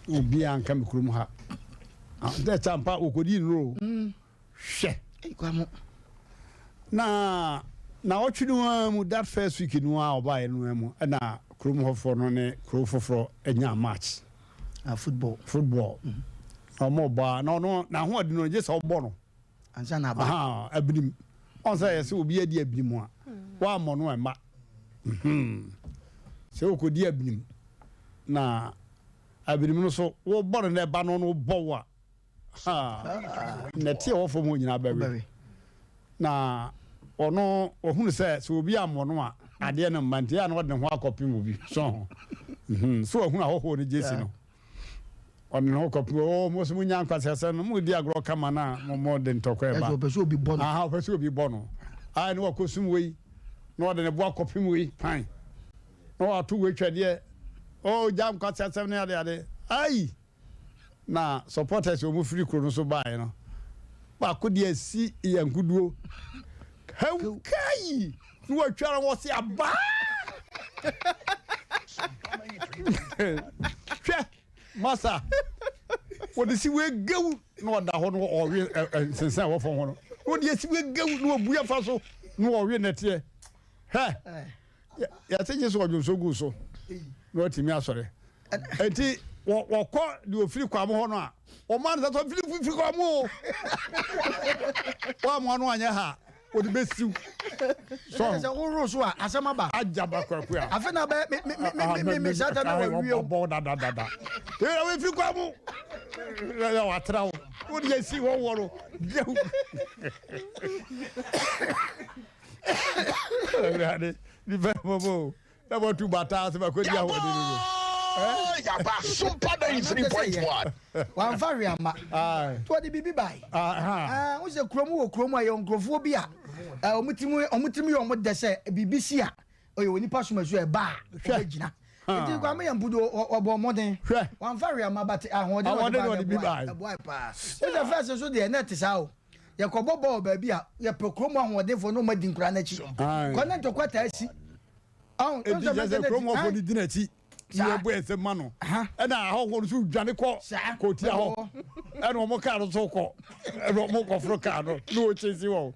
S1: obi ankame kurum ha de champa okodi nro hwe
S3: kwamo
S1: na otwinu mu that first week no a oba enu mu na kurum hofo no ne kuro foforo enya match football omo ba na ho adi no je se obo no
S3: ansa na ba
S1: abinim on say yes obi adi abinim a wa mo no ema se okodi abinim na abinim no so wo boro na ba no bo wa na tie wo fo mo nyina bawe na ono ohunu se obi amono a ade no mante na wode ho akopim obi so so ohunu ahoho ne jesi no ono no kopim o mo so munya nkwasese no mu di agro kama na mo de ntokwa eba
S3: so obi bono
S1: so obi bono ai no akosum wei no wode ne bo akopim wei pan no atu we twede o jam kwasese ne ade ai na supporters o mu free kro no so bae no ba ko de asi yankuduo kai no atwara wo se aba masa wo de si we gawu no da ho no o we sensan wo fon ho no wo de si we gawu no buya fa so no o we nete he ya tenye so odwo so gu so no timi asore enti wo ko de ofiri kwa mo ho no a o man that ofiri kwa mo wa mo no anya ha o de besiu
S3: so se wo so a asema ba
S1: ajaba kwaku a
S3: afa na ba me sata na wa wi
S1: o da e we fi kwa mo ya wa trawo o de si wo woro rade di ba mo na bo tu bata se ba ko dia ho de ni
S2: Yaba Super 3.1.
S3: Wan fari ama. To de bibi bai. Wo se kromu wo kromu ayo nkrofo bi a. Omutimi yo de se bibi si a. Oyo woni pa soma so e ba. Gina. Nti kwa me yambudo obo moden. Wan fari ama but ahode
S1: wo de bibi bai.
S3: Boy pa. So the first so de net sa o. Ye kobobo ba bi a ye prokromu ahode fo no madi nkura na chi. Kona to kwata asi.
S1: E di je kromu fo ni dinachi. You boy ese mano and I ho so dwane ko tia ho and o mo ka so ko and o mo ko fro ka no no chesi wo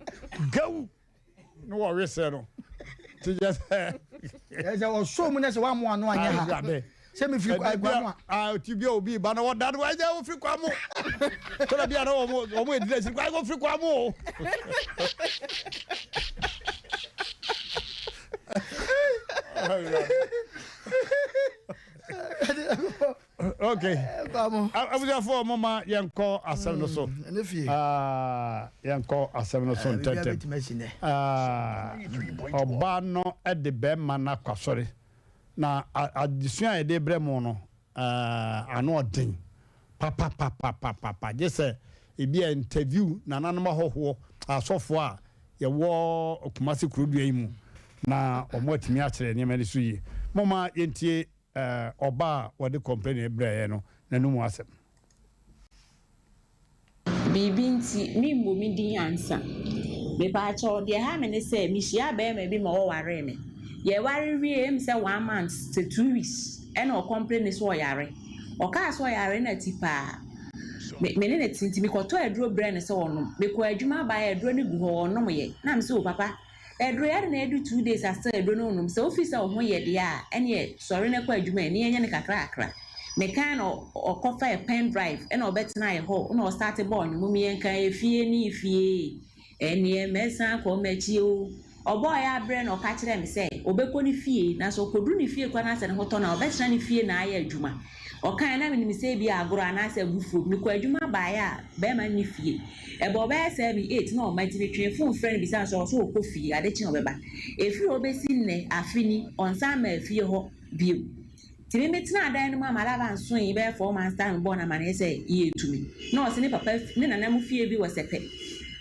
S1: go no worry say no to just
S3: yes I was so much one more no anya ha se me firi kwa mo
S1: ti bi obi ba na wo dad wa ja wo firi kwa mo so da bia na o mo edire si kwa go firi kwa mo okay abuja for mama yanko asem no so yanko asem no so tete oba no e de be mana kwasori na addition e de bremo no ano odin papa je say e bi interview na nanoma hoho asofo a ye wo okumasi kurudua yimu na omotimi a kire ne mali so yi mama yentie oba wode complain ebreye no nanumu asem
S16: bibinti mimbo mi din ansa me pa cho de ha me ne se mi hia be me bi ma wo ware me ye ware wie em se 1 month to 2 weeks e na o complain so yare o ka so yare na tipa me ne tinti mi ko to edro brand se wono me ko adwuma ba edro ne gu ho wono ye na me se o papa edro yare na edu 2 days asa edro no num se office ho ye de a ene sorry na kwa adwuma ne yenye ne kakra akra me kan o kofa a pen drive ene obetena ye ho na o start born mum yen kan efie ni ifie ene mesa ko machi o obo ya bre na o ka kire me se obeko ni fie na so kodru ni fie kwa na se ne hoto na obetena ni fie na aya adwuma o kan na me ni se bi agoro na se gufo mi kwa adwuma ba ya be ma ni fie ebo be se bi 8 na o ma ti twe fun friend bi san so o ko fie ade chi obeba efi obesi ne afini onsa ma fie ho bio timi metina adan no amala ba nso yi be 4 months time born amane say ye tumi no se ne papa ne nana mu fie bi wo sepe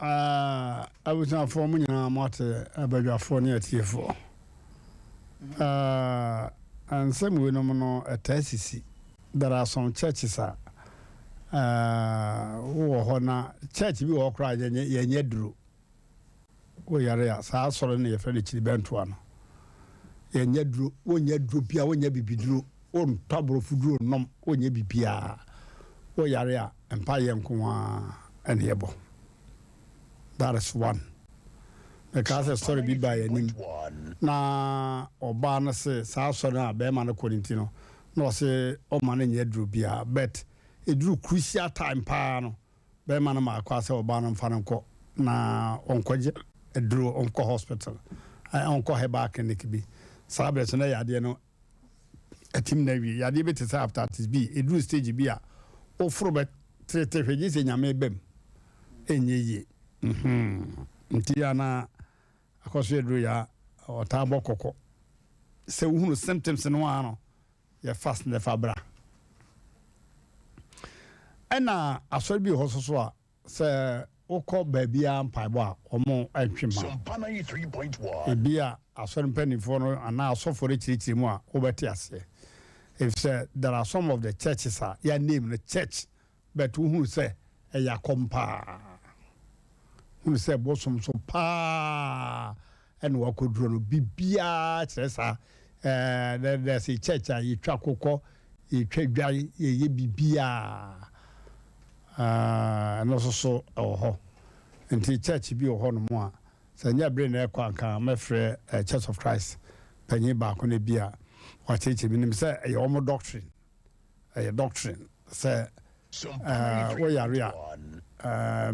S1: I was not forming a matter about your phone yet here for. And some we know a TCC. There are some churches who are church we all cry and yet drew. We are so sorry near Freddy Bentuano. And yet drew, when you drew Pia, when you be drew, on trouble for drew, no, when you be Pia. We are Empire and Yebo. That is one. Because a story be by a name. Na Obana say, Southern Beman Corintino. No say, oh man in Yedru Bia, but it drew crucial time pano. Beman Marquas Obana Fanco. Na Onko a drew Onko Hospital. I Onko her back and Nikibi. Sabres and I didn't know a team navy. I did it after this be. It drew stage Bia. O Frobert Trete Regis in Yamebem. In ye. Ntiana akoswe dru ya otabo kokko se uhunu symptoms no ano ya fast the fabra ena asori bi hososo a se ukọ baabia mpaibo a omo antwema ebia asori mpanifo no ana asofo rechichi mu a obeti ase if say there are some of the churches are ya name the church but uhunu say eya kompa who said bosom so pa and walk with Drono Bibia Chesa there's a church you track oko you trade dry ye bibia and also so oh and the church be a horn more so near brain air quanka my friend Church of Christ penny back on a beer or teach him say a homo doctrine say where you are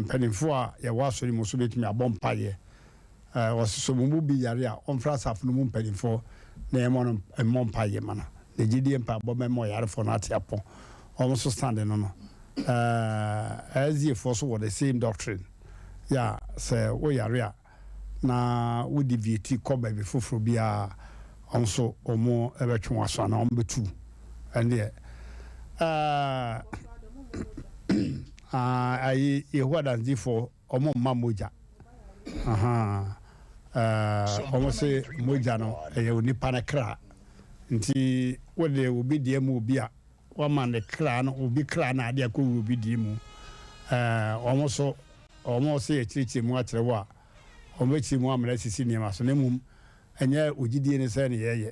S1: penifo ya wasori muso betimi abompaye was so mu bi yare a on france af no mu penifo na emon emompaye mana na gidi empa abomemo yare for na tiapo almost standing no as if also what the same doctrine ya say we yare na we deviate ko ba bi foforo bia also omo ebetwe waso na ombetu and there I what and for omo mamoja omo say moja no e onipa na kra nti we dey obi die mu obi a wa man the kra no obi kra na ade ko obi die mu omo say echichi mu akere wa omo echi mu amra sisi ni ma so na mum enye ogidie ne say ne ye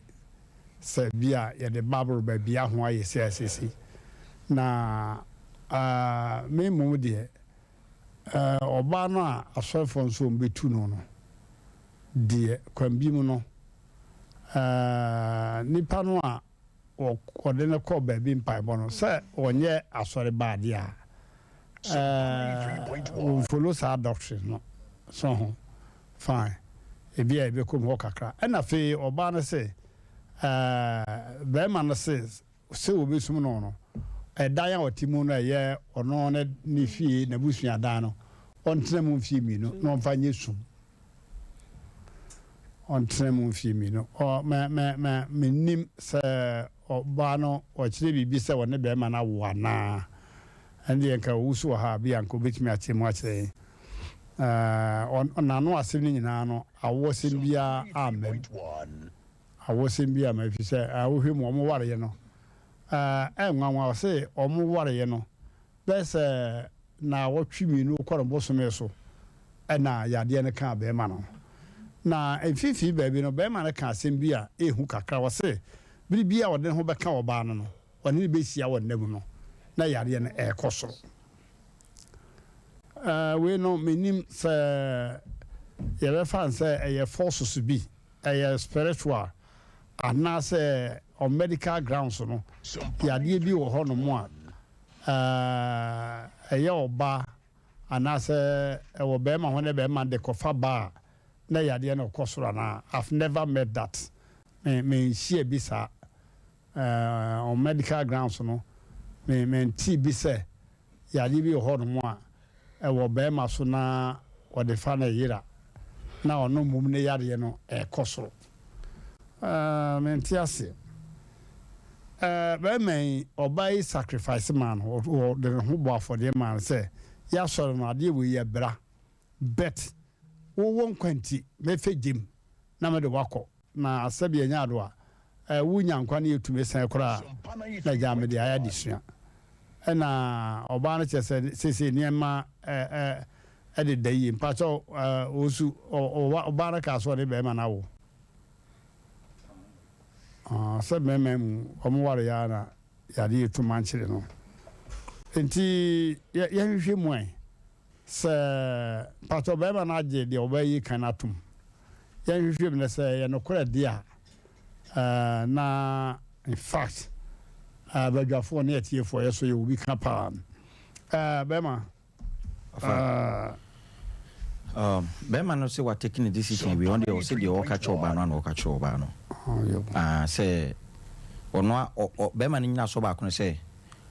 S1: say bia ye the bible ba bia ho aye say asisi na me mu de oba no a asofo nso mbetu no de kwambi mu no nipa no a ode ne ko ba bi mpai bo no se onye asore ba de a follow sa doctrine no so fine e bia e be ko mo kakra na fe oba no se be man no se obi sum no dan a otimu no ye ono ne ni fie na busua dan no ontena mu fie mi no no mfa nyesum ontena mu fie mi no o me nim se oba no o kire bibi se woni be ma na wo na ande enka wusu ha bia nko betimi atemu akire on no asem ni nyina no awo sem bia amen awo sem bia ma fi se awohwe mu omo ware ye no nwanwa say omo ware ye no bese na wotwi no kworo bosome so na yade ne ka be ma no na enfifi baabi no be ma ne ka asem bia ehu kakra wo say bibia wode ho be ka oba no woni be sia wonne mu no na yade ne ekosoro we no menim se ye fan say e forces bi e spiritual ana say on medical grounds no yade bi wo ho no mo a eye oba ana say e wo be ma ho ne be ma de kofa ba na yade ne okosoro na I've never met that me share bi sa on medical grounds no me ti bi say yade bi wo ho no mo a e wo be ma so na wo de fa na yira na ono mum ne yade no ekosoro me ti ase men obey sacrifice man or the who for the man say ya soro no ade we ye bra bet wo won kwanti me fe gym na me de wako na asabi anya ado a wunya nkwa na yetume san kora na ja me de aya disua na oba no chese sese niema de dayi mpacho osu oba na ka so de be ma na wo sɛ mɛmɛm ɔmo ware ya na yade yetu mankyere no nti yɛhwehwɛ mu ai sɛ pato bɛma no agye deɛ ɔbɛyi kan atom yɛhwehwɛ mu ne sɛ yɛnokorɛ de a na in fact badwafoɔ ne yɛtiefoɔ yɛ so yɛ obi ka paa bɛma
S17: bɛma no sɛ watake ne decision bi ɔno deɛ ɔsɛ deɛ ɔka kyerɛ ɔbaa no ana ɔka kyerɛ ɔbaa no sɛ ɔno bɛma no nyina so baako no sɛ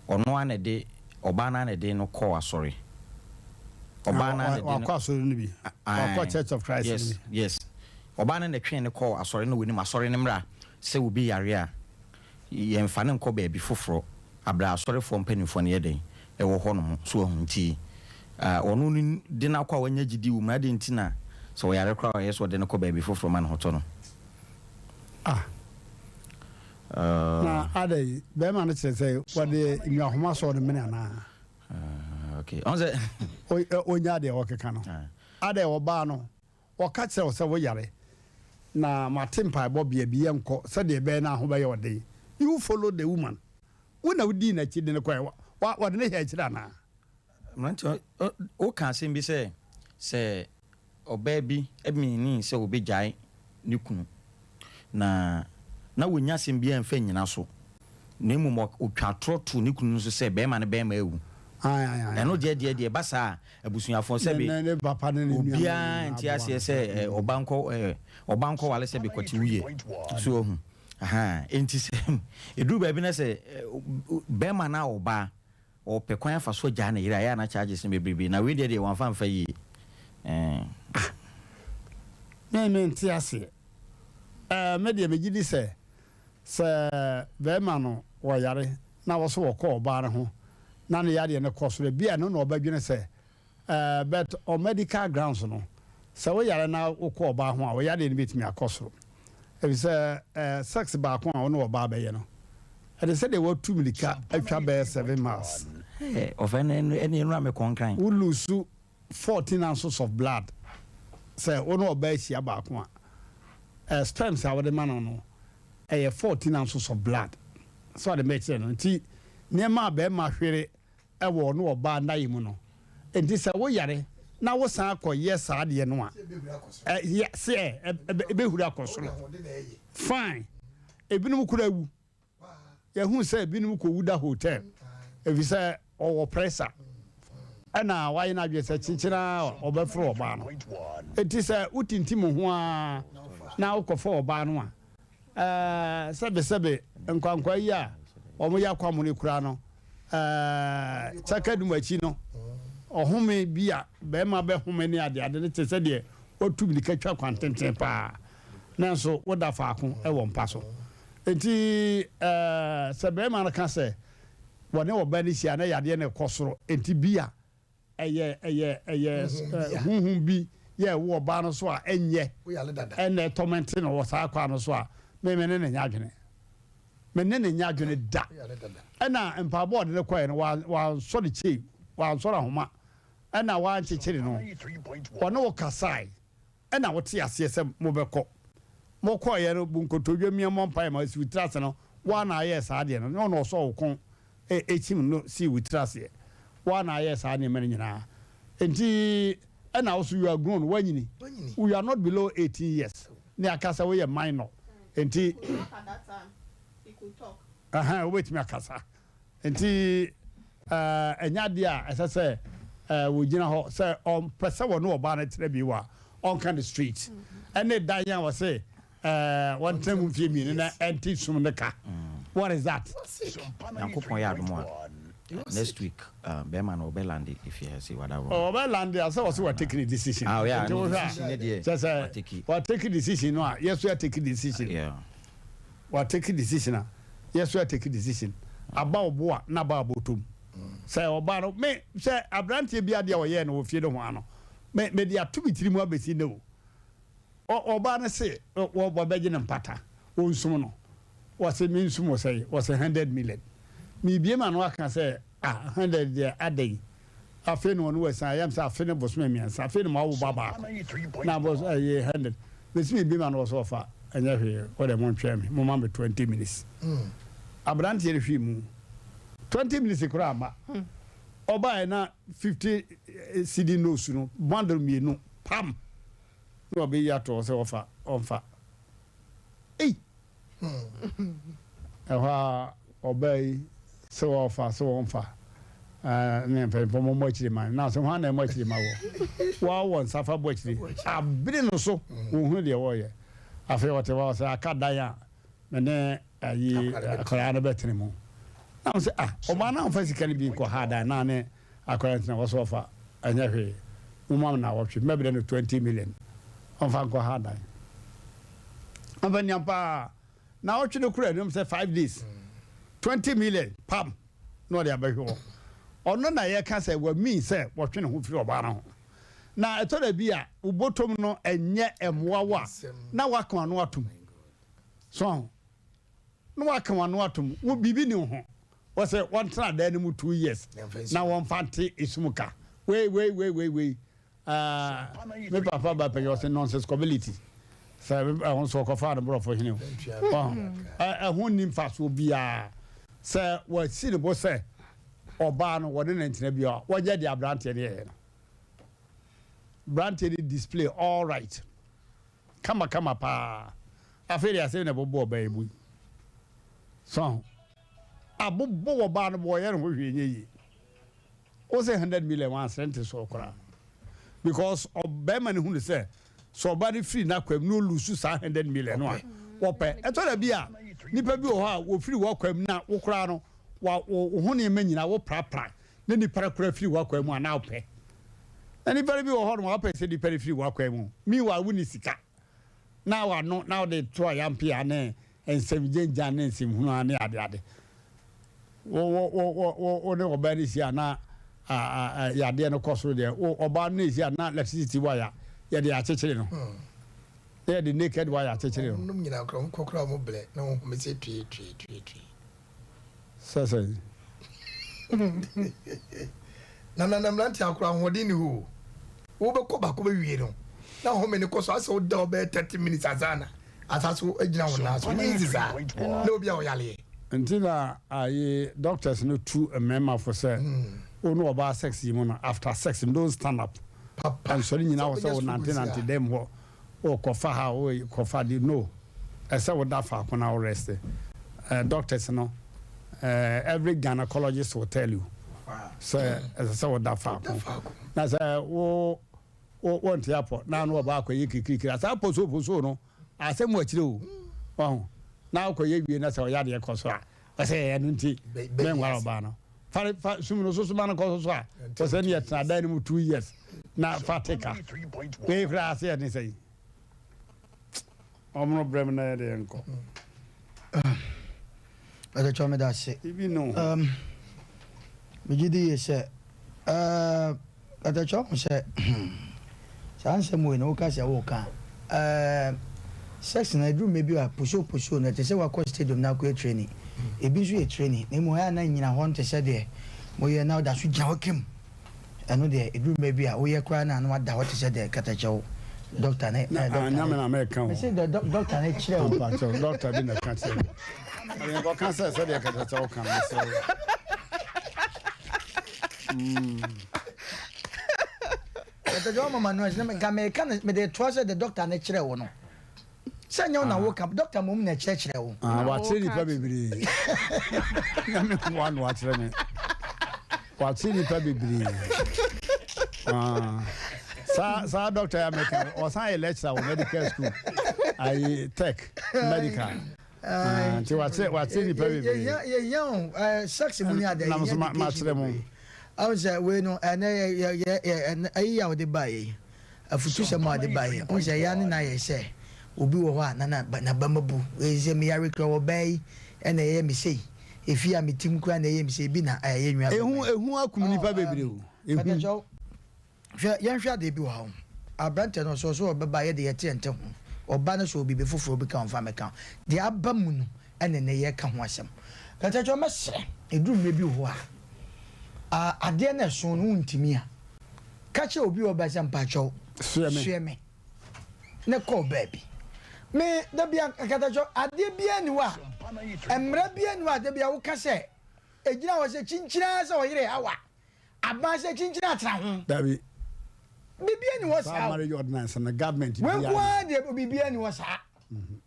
S17: ɔno a na de ɔbaa no na de no kɔɔ asɔre ɔbaa no na de
S1: wakɔ asɔre no bi wakɔ Church of Christ
S17: yes ɔbaa no na twɛn ne kɔɔ asɔre no wɔnim asɔre no mmra sɛ obi yare a yɛmfa ne nkɔ baabi foforɔ abra asɔrefoɔ mpanimfoɔ no yɛ den ɛwɔ hɔ no so ɔho nti ɔno no de no akɔ a wanya gyidi wo mu ade nti na sɛ ɔyare koraa ɔyɛ sɛ ɔde no kɔ baabi foforɔ ma no hɔtɔ no
S1: na adai bɛma no kyerɛ sɛ wɔde nnwahoma sɔ no mene anaa ɔnya deɛ wɔkeka no adai wɔbaa no ɔka kyerɛ wo sɛ woyare na mate mpaebɔ biabiɛ nkɔ sɛdeɛ ɛbɛɛ no aho bɛyɛ ɔden you follow the woman wona wodii n'akyi de no kɔɛ wɔde ne hɛ akyirɛ anaa
S17: mmerante woka asɛm bi sɛ ɔbaa bi ɛmini sɛ wobɛgyae ne kunu na wonya asɛm bi amfa nyina so na mmom ɔtwa torɔ to ne kunu no so sɛ bɛrima no bɛrima awu ɛno deɛ ba saa abusuafoɔ sɛ bi obiaa nti aseɛ sɛ ɔbankɔ wale sɛ bɛkɔte wuyɛ so ɔhu enti sɛ ɛduru baabi no sɛ bɛrima no a ɔbaa ɔpɛ kwan afa so gyaa ne yere a ɛyɛ ana charges no bebrebe na wei deɛ wɔmfa mfa yie
S1: nti aseɛ medeɛ megye di sɛ bɛrima no wɔyare na wɔ so wɔkɔ ɔbaa no ho na ne yadeɛ no kɔ soro bia no na ɔbɛdwene sɛ but on medical grounds no sɛ woyare na wokɔ ɔbaa ho a wɔyadeɛ no bɛtumi akɔ soro ɛfisɛ sex baako a wo ne ɔbaa bɛyɛ no ɛde sɛ deɛ wɔatu mirika atwa bɛyɛ 7 miles wo lose 14 ounces of blood sɛ wo ne ɔbaa ahyia baako a sperms a wɔde ma no ɛyɛ 14 ounces of blood so ɔde mɛkyerɛ no nti nneɛma a bɛrima hwere ɛwɔ no ɔbaa ndayi mu no nti sɛ woyare na wosan akɔyɛ saa adeɛ no a ɛbɛhuri akɔ soro fine ebinom kora awu yɛhu sɛ ebinom kɔwu da hotel ɛfiri sɛ ɔwɔ pressure ɛna wayɛ no adwene sɛ kyenkyena ɔbɛforo ɔbaa no nti sɛ wotintim ho a na wokɔfa ɔbaa no a sɛbesɛbe nkwankwa yi a ɔmo yɛ akɔ mo ne kura no kyaka dum akyi no ɔhome bi a bɛrima bɛhome ne adeade ne te sɛ deɛ ɔtu mirika twa kwantenten paa nanso woda faako ɛwɔ mpa so nti sɛ bɛrima no ka sɛ wɔne ɔbaa no hyia na yadeɛ no ɛkɔ soro nti bi a ɛyɛ huhum bi yɛ ɛwɔ ɔbaa no so a ɛnyɛ ɛnɛ tɔmɛnte no wɔ saa kwa no so a mene ne nya adwene da ɛna mpaabɔ ɔde ne kɔɛ no wansɔre kyei wansɔre ahoma ɛna wankyekyere no ɔne wo kasae ɛna wote aseɛ sɛ mobɛkɔ mokɔɔyɛ no bunkotodwa miamɔ mpae ma si wotiri ase no woana ayɛ saa deɛ no ne ɔna ɔsɔ wo ko ɛkyim no si wotiri aseɛ woana ayɛ saa nneɛma no nyinaa enti ɛna wo so you are grown wanyini we are not below 18 years ne aka sɛ woyɛ minor enti wobɛtumi akasa nti ɛnya deɛ a ɛsɛ sɛ wɔgyina hɔ sɛ ɔmpɛ sɛ wɔ ne ɔbaa no terɛ bi wɔ a ɔnka the street ɛne dan a wɔ sɛ wɔntena mu mfie mmienu na ɛnte sum ne ka what is that
S17: nyankopɔn yɛ adom a next week bɛrima no ɔbɛlande if you see what I want
S1: ɔbɛlande a sɛ wɔ sɛ wɔtake ne decision sɛ wɔtake decision no a yɛso yɛtake decision wɔtake decision a yɛso yɛtake decision aba ɔboa na ba abɔtom sɛ ɔba no me sɛ aberanteɛ bi adeɛ a wɔyɛ no wɔ fie no ho ano me dia to bitiri mu abesi ne o ba na se wo bo beje ne mpata o nsum no was a mean sumo say was 100 million. Me be man waka say 100 there adai. I feel no one was I am sa feel boss me and sa feel ma wo baba. Na boss 100. This me be man was offer and here what they want me. Mo ma 20 minutes. Abrante here fi mu. 20 minutes kura ma. Oba na 50 CD no su no bundle me no pam. No be ya to say offer onfa. Hey. Obey so offer so on fa me pe mo chiri man na so ha na mo chiri ma wo won safa bo chiri abiri no so wo hu de wo ye afi what wa say akada ya me ne ayi akara na betene mo na say oba na fa sika ni bi ko ha da na ne akara na wo so fa anya hwe mo ma na wo twi me be no 20 million on fa ko ha da abanya pa na what you kura dem say 5 days 20 million pam no dey abehwo ono na ye ka say wa mean say what ne ho firi oba na ho na eto da bia ubotom no enye emoa wa na waka no atum so no waka no atum wo bibi ni ho wo say one tra da ni mu 2 years na won fante isumuka we me papa ba pe yo say nonsense community so I want to cover the bro for him. Who nim fast will be sir what see the boss say or ban or the internet what the Mmrantehene here. Mmrantehene display all right. Come pa. I feel I say never boy baby. So a bobo ban boy and we was 100 million one sentence so because of Beman who say so body free na kwam no lose 100 million no wo pe eto da bia nipa bi wo ha wo free wo kwam na wo kra no wo ho ne manyina wo pra ne nipa kra free wo kwam ana wo pe na nipa bi wo ho no wo pe se nipa free wo kwam mi wa wo ni sika na wa no now they try Mmpe ane ensem jenja ne ensem hunu ane ade wo ne oba ni sia na ya de no koso de oba ni sia na electricity wire ya de achechire no ya de naked wire achechire no
S4: num nyina kro kokra mo ble na wo me se twi
S1: sasa
S4: na Mmrantehene akura hodi ni ho wo be ko ba ko be wie no na ho me ne koso ase wo da obe 30 minutes azana asaso agina wo na so ni nziza na obi a wo yale
S1: until doctors no two a member for say no about sex you know after sex don't stand up and so nyina wo say wo nante dem ho o kofa ha o kofa di no I say wo da fa ko na rest doctors no every gynecologist will tell you so as I wo da fa ko na say wo want airport na no ba ko yikikiki as airport so no asem wa chire o na ko ye wie na say o ya de koso a say enu nti men wa ba no fa sumu so man ko so a o say ne tra dan mu 2 years na fatika we fra say ni say omno brem na de enko
S3: ada chome da se
S1: ibi no
S3: me gidi ye se ada chome se sanse mo no ka se wo ka sex na drum maybe a pusho na te se wa ko stadium na ko training e bi so e training na mo ya na nyina ho nte se de mo ye na da so gya okem eno de e drum maybe a wo ye kra na na da ho te se de katachewo doctor na
S1: na American
S3: me say the doctor na chire o
S1: doctor bi na ka chire I go cancer se de katachewo kan so
S3: the drama manuals na me kan me de trust the doctor na chire wo no sanya na wo kam doctor mum na chire wo
S1: wa chire ni pa bebiri na me one wa chire me wa chire ni pa bebiri sa doctor ya me kan o san lecturer wo medical school I tech medical ti wa chire ni pa bebiri
S3: ye sex mu ni ada
S1: na ma chire mu
S3: I was we no and ya wo de bae afutu se ma de bae o se ya ni na ye se obi wo ho na bamabu e se me yare kro wo bae e na ye me sei efi a metim kura na ye me sei bi na ye nwa
S1: ehu akum nipa bebre o ehu
S3: yɛnhwɛ ade bi wɔ ha abrante no so ɔbɛba yɛ de yɛte nte ho ɔba no so obi be foforɔ bi ka ɔmfa mɛka de aba mu no ɛne ne yɛ ka ho asɛm kɛtɛkyɛ ɔmɛsrɛ ɛdurumɛ bi wɔ a adeɛ no ɛso no wontimi a ka kyɛ obi wɔ bɛsɛ mpakyɛw sue me ne kɔɔ baabi me da bia kɛtɛkyɛ adeɛ bia ni wɔ a mmerɛ bia ni wɔ a da bia woka sɛ ɛgyina wɔ sɛ kyinkyina sɛ ɔyere awa aba sɛ kyinkyina atra ho
S1: dabi
S3: bibia ni wɔ saa
S1: marriage ordinance and the government
S3: when kwa de bibia ni wɔ saa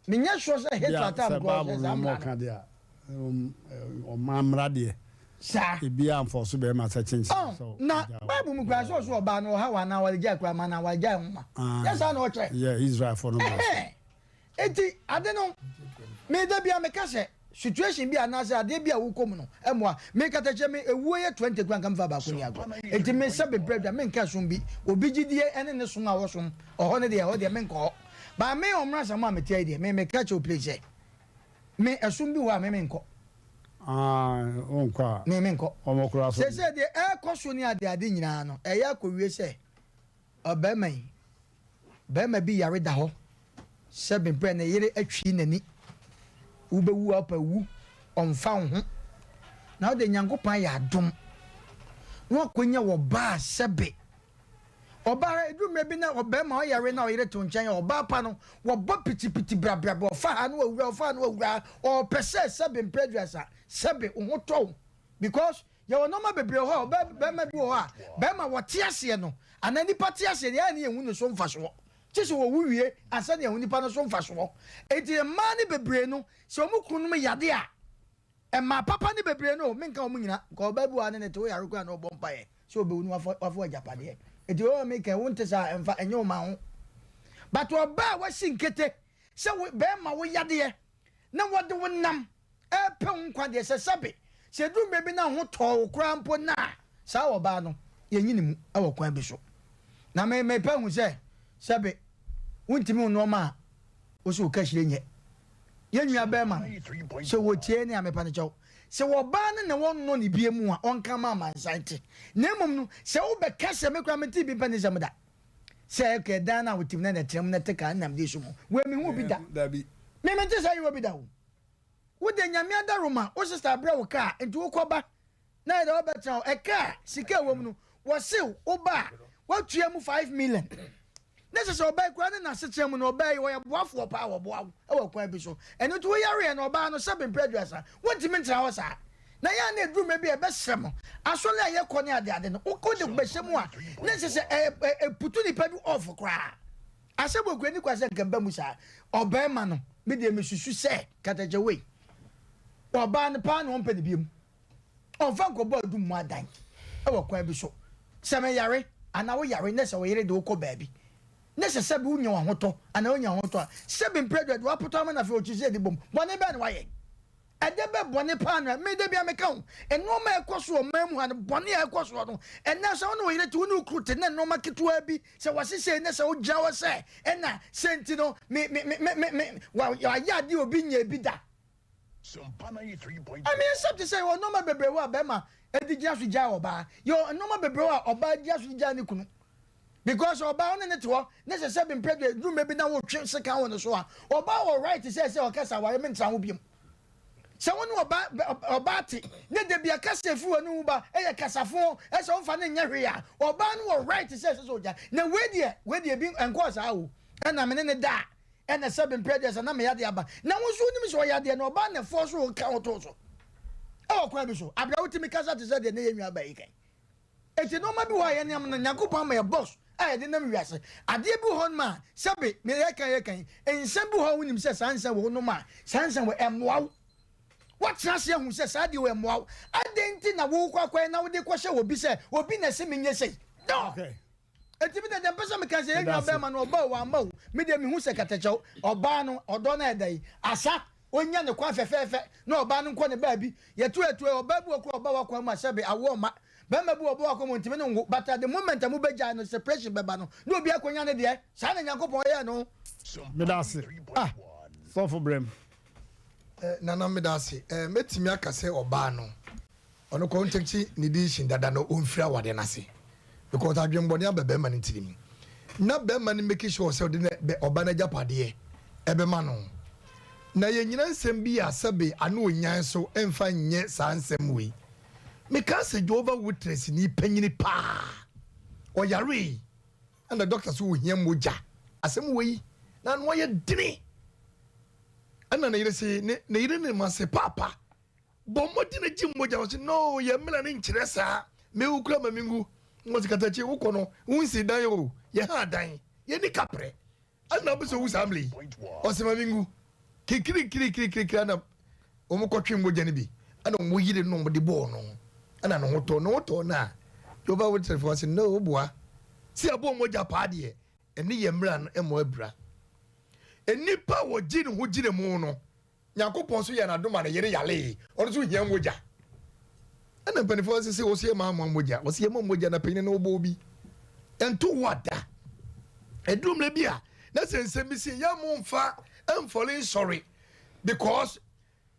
S3: menya sure sɛ hate attack go
S1: saa mo ka dia o mamra de
S3: saa
S1: bibia amfo so be ma sa kyinkyina so
S3: na bible mu kwa so oba no ha wa na wale gya kwa ma na wale gya ho ma yes na o kire
S1: yeah Israel for no
S3: eti ade no me da bia me ka sɛ situation bi anase ade bi a wokom no emoa me kata che me ewuo ye 20 kwan kam fa ba ko ni ago enti me se be breda me nka som bi obi gidie ene ne som a wosom oho ne de ho de me nko ba me omra sama me tie de me ka che o place me esum bi wa me nko
S1: onko
S3: me nko
S1: omokura so
S3: se de e koso ni ade nyina no e ya kowie se obaman bema bi yare da ho se be bre ne yere atwi nani ubewu apawu onfa ho na o de nyankopan ya dom no akonya wo ba sebe oba edumre bi na oba ma o yare na o yere to nchen oba pa no wo bo pitipiti brabra bo fa ha no awura o pese sebe mpredwasa sebe ho to because ye wo no ma bebre ho be ma bi ho a be ma wo te ase no anani pati ase ya na ehunu so mfa so tisi wo wuwie asa na ehunu nipa no so mfa so eti ma ni bebre no se o mu kunu me yade a e ma papa ni bebre no menka o mu nyina ko ba bi wa ne to yare kwa na o bompa ye so be wonu wafo ajapade eti o me ka wonte sa emfa enye o ma ho but o ba wa sinkete se be ma wo yade na wo de wonam e pe nkwa de se sabe se du me bi na ho to kura mpo na sa wo ba no ye nyini mu e wo kwan bi so na me pe hu se sabe wontimi no ma o so ka hire nye yenua be ma so wo tie ne amepa ne chaw se wo ba ne ne won no ne bie mu a on ka ma mansante na mum no se wo be ka se me kura me ti bi pa ne se mda se ke da na wotim na trem na te ka nam de so mu we me hu bi da
S1: dabi
S3: me te say wo bi da wo de nyame adaroma o sister bra wo ka enti wo koba na de wo betra e ka sika wo mu no wo se wo ba wo tua mu 5 million nese so oba kura ne na setre mu no oba yi wo ya boafo pa wo boawo e wo kwa bi so eno to yare na oba no sebe mpredwasa wonti mentra ho sa na ya na edru me bi e be srem asole aye kɔ ne ade no wo ko de gbehemu a nese se putu ni pa bi off kura asebo kura ni kwase nkamba mu sa oba ma no me de mesusu se kataje we oba ne pa no mpa ne biem onfa nkobo adu mu adan e wo kwa bi so se me yare ana wo yare nese wo yare de wo kɔ baabi nese sebe unya wa hoto ana unya hoto a sebe mpredwa do apoto ama na fe ochize di bom bone be na waye edebe bone pa na me de bia me ka ho eno ma ekoso o mamu ha bone ekoso no ena so no yire ti wonu krute na no ma ketua bi se wasese ne se o jawo se ena senti no me wa ya di obi nya bi da
S2: Sumpana 3.1
S3: I mean something say o no ma bebre wa be ma edi gya so gya oba yo no ma bebre wa oba gya so gya ni kunu because oba on ne to ne se be mpredwe room be na wo twe se kan won so a oba wo right say o kasa ware me ntra ho biem se won oba ti ne de bia kasa fu wonu ba e ye kasafo e se onfa ne nya hwe a oba no wo right say so ja na we de bi enko sa wo e na me ne da e na se be mpredwe sa na me yade aba na wo so nim so yade na oba ne fo so kan to so e wo kwa bi so abra wuti mi kasa te se de ne ye nwa ba yi kan eti no ma bi wa ye ne am na nyakopon ma ye boss I didn't realize. I did be on ma. Sabi, me yakan. And some who him says, answer will no ma. Sansan will am wow. What trust you who says, I do am wow. I didn't think I woke up when now the question will be said, will be the same in your say. No. Okay. A timid the person can say, Beman or bow or mo, medium who say catacho, or barno, or donna day. Asa, when you're the quafe fair, no barnum corner baby. Yet two or babu or bawa my sabi, I won't. Bema bu obo akomo ntime no but at the moment amu beja no separation beba no no obi akonya ne de sa na Yakobon ye no
S1: medase so for brem
S4: nana medase metimi akase oba no ono ko ntekchi ni di shin dada no onfira wade nase because I dream body be man ntiri na be man make sure say de oba na japade ebe ma no na ye nyina nsem bi asabe ana onyan so emfa nye sa nsem we me ka say Jehovah Witness ni panyini pa o yare and the doctor so hia moja asem we na no ye dini ana na yire say ne yire ne ma say papa bo modi na ji moja o say no ye mela ne nkyere sa me ukura mamingu ngo sikatachi uko no unsi dan yo ye ha dan ye ni kapre ana bo so usamli o say mamingu kikiri ana omo kotwe moja ne bi ana omo yire no mo de bo no ana no to na Jehovah Witness for say no boa si abo moja pa de eni ye mra no emo abra enipa wo gine ho gine mu no Yakopon so ye na doma na yere yale ono so hia moja ana penifo say wo se ma moja wo se ma moja na penine no bo bi ento wada edum le bia na sensem bi se ya mo mfa amfole sorry because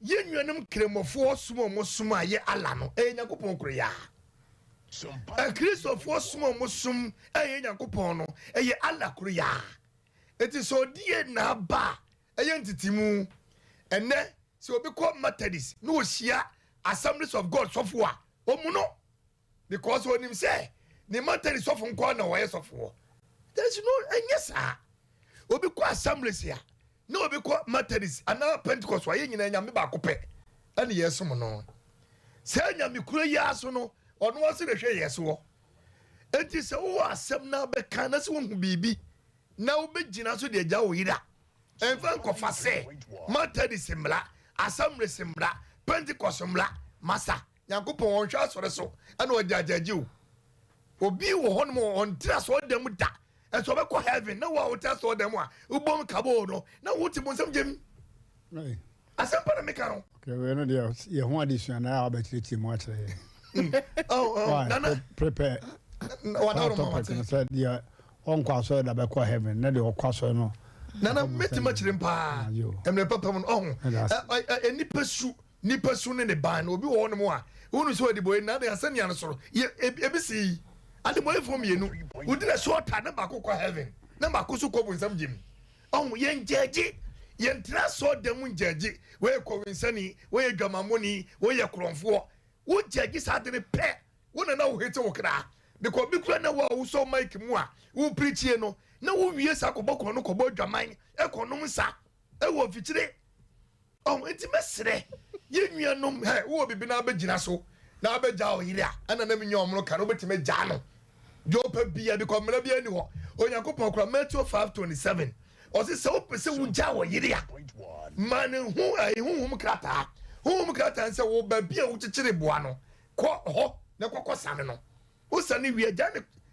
S4: ye nwanum kremofo sumo mo sumo aye ala no Yakopon kro ya Christopher sumo mo sum Yakopon no ala kro ya eti so die na ba ntitimu ene se obi call Methodist no hia Assemblies of God sofo a omuno because onim say the Methodist sofo nko na wo sofo there is no enyesa obi call Assemblies ya no obi call Methodist ana Pentecost wa ye nyina nyame ba kope ene yesom no se nyame kuro ya so no ono wo se hwe yeso enti se wo asem na be kan na se wo hu bibi na wo be gina so de agya wo yira enfa nkofa se Methodist mla Assemblies mla Pentecost mla masa Yakopon won hwa sore so ana ojajaji o obi wo hono on tra so dem da e so be ko heaven na wo tra so dem a ubom kabo no na wo ti bonsam jem asem para me karo
S1: okay we no dey ye ho addition na abetiti mo atre
S4: nana
S1: prepare
S4: what
S1: no said yeah on kwaso da be ko heaven na de kwaso no
S4: nana meti machire pa emre papa mon nipa su ne ban obi wo no mo a wonu so adi boy na de asania no soro ebisi adi boy from yenu udi na short na ba ko heaven na ba ko so ko bonsam jim yen jeje yen tra so dem jeje we ko winsani we dwamamoni we ye kronfo wo jeje sa de pe wona na wo hete wo kra because bi kura na wo so mic mu a wo preach no na wo wie sa ko bokọ no ko bo dwaman e ko no nsa e wo fichire enti mesre ye nuanom wo bibi na abegina so na abegya o yire ana na menye omro ka no betime gya no jopa bia because mena bia ni ho Onyankopon kura Matthew 5:27 o se wo pese wo gya o yire a man hu krata nse wo ba bia wo chichire boa no ko ho na kokko sane no wo sane wie gya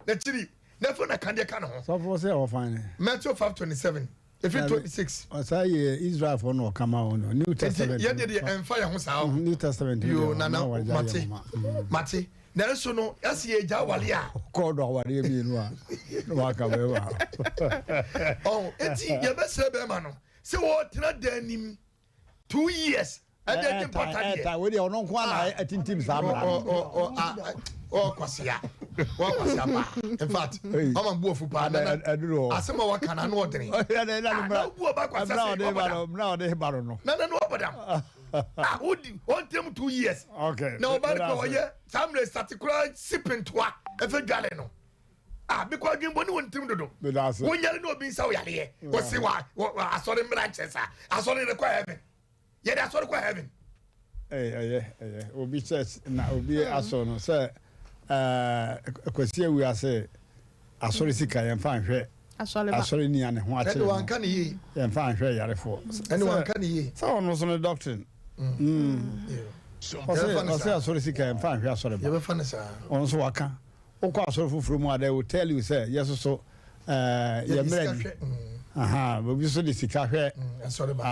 S4: na chiri na fo na kande ka no ho
S1: so for say o fine
S4: Matthew 5:27 if it 26
S1: o say Israel for no come out no New Testament
S4: ye de emfire ho sa
S1: New Testament
S4: yo na mate na so no as ye gya wale a
S1: ko do wale bi no a wa ka we wa
S4: eti ye be se be ma no se wo tena danim 2 years ade important
S1: we dey ono nko na atintim samra
S4: kwasia ba in fact I'm bu ofu pa na asema wa kana no odere na bu oba kwasia
S1: na de baro no
S4: na no obadam odi on tem 2 years
S1: okay
S4: na oba ko ye samle particular sipping to e fe dwale no because gimbo ni won tem dodo won yale no obi nsa wo yale wo se wa asori Mmrantehene asori ne kwa heaven ye da asori kwa heaven
S1: obi church na obi aso no say kwasi awi ase asori sika yen fa nhwe asori ni ane ho ache
S4: wan kan yi
S1: yen fa nhwe yarefo
S4: ene wan kan yi
S1: so no so no doctrine so asori sika yen fa nhwe asori ba
S4: ye be fa ne sa
S1: on so waka okwa asori fufuru mu ade will tell you say yes so ye mrani bobi so de sika hwe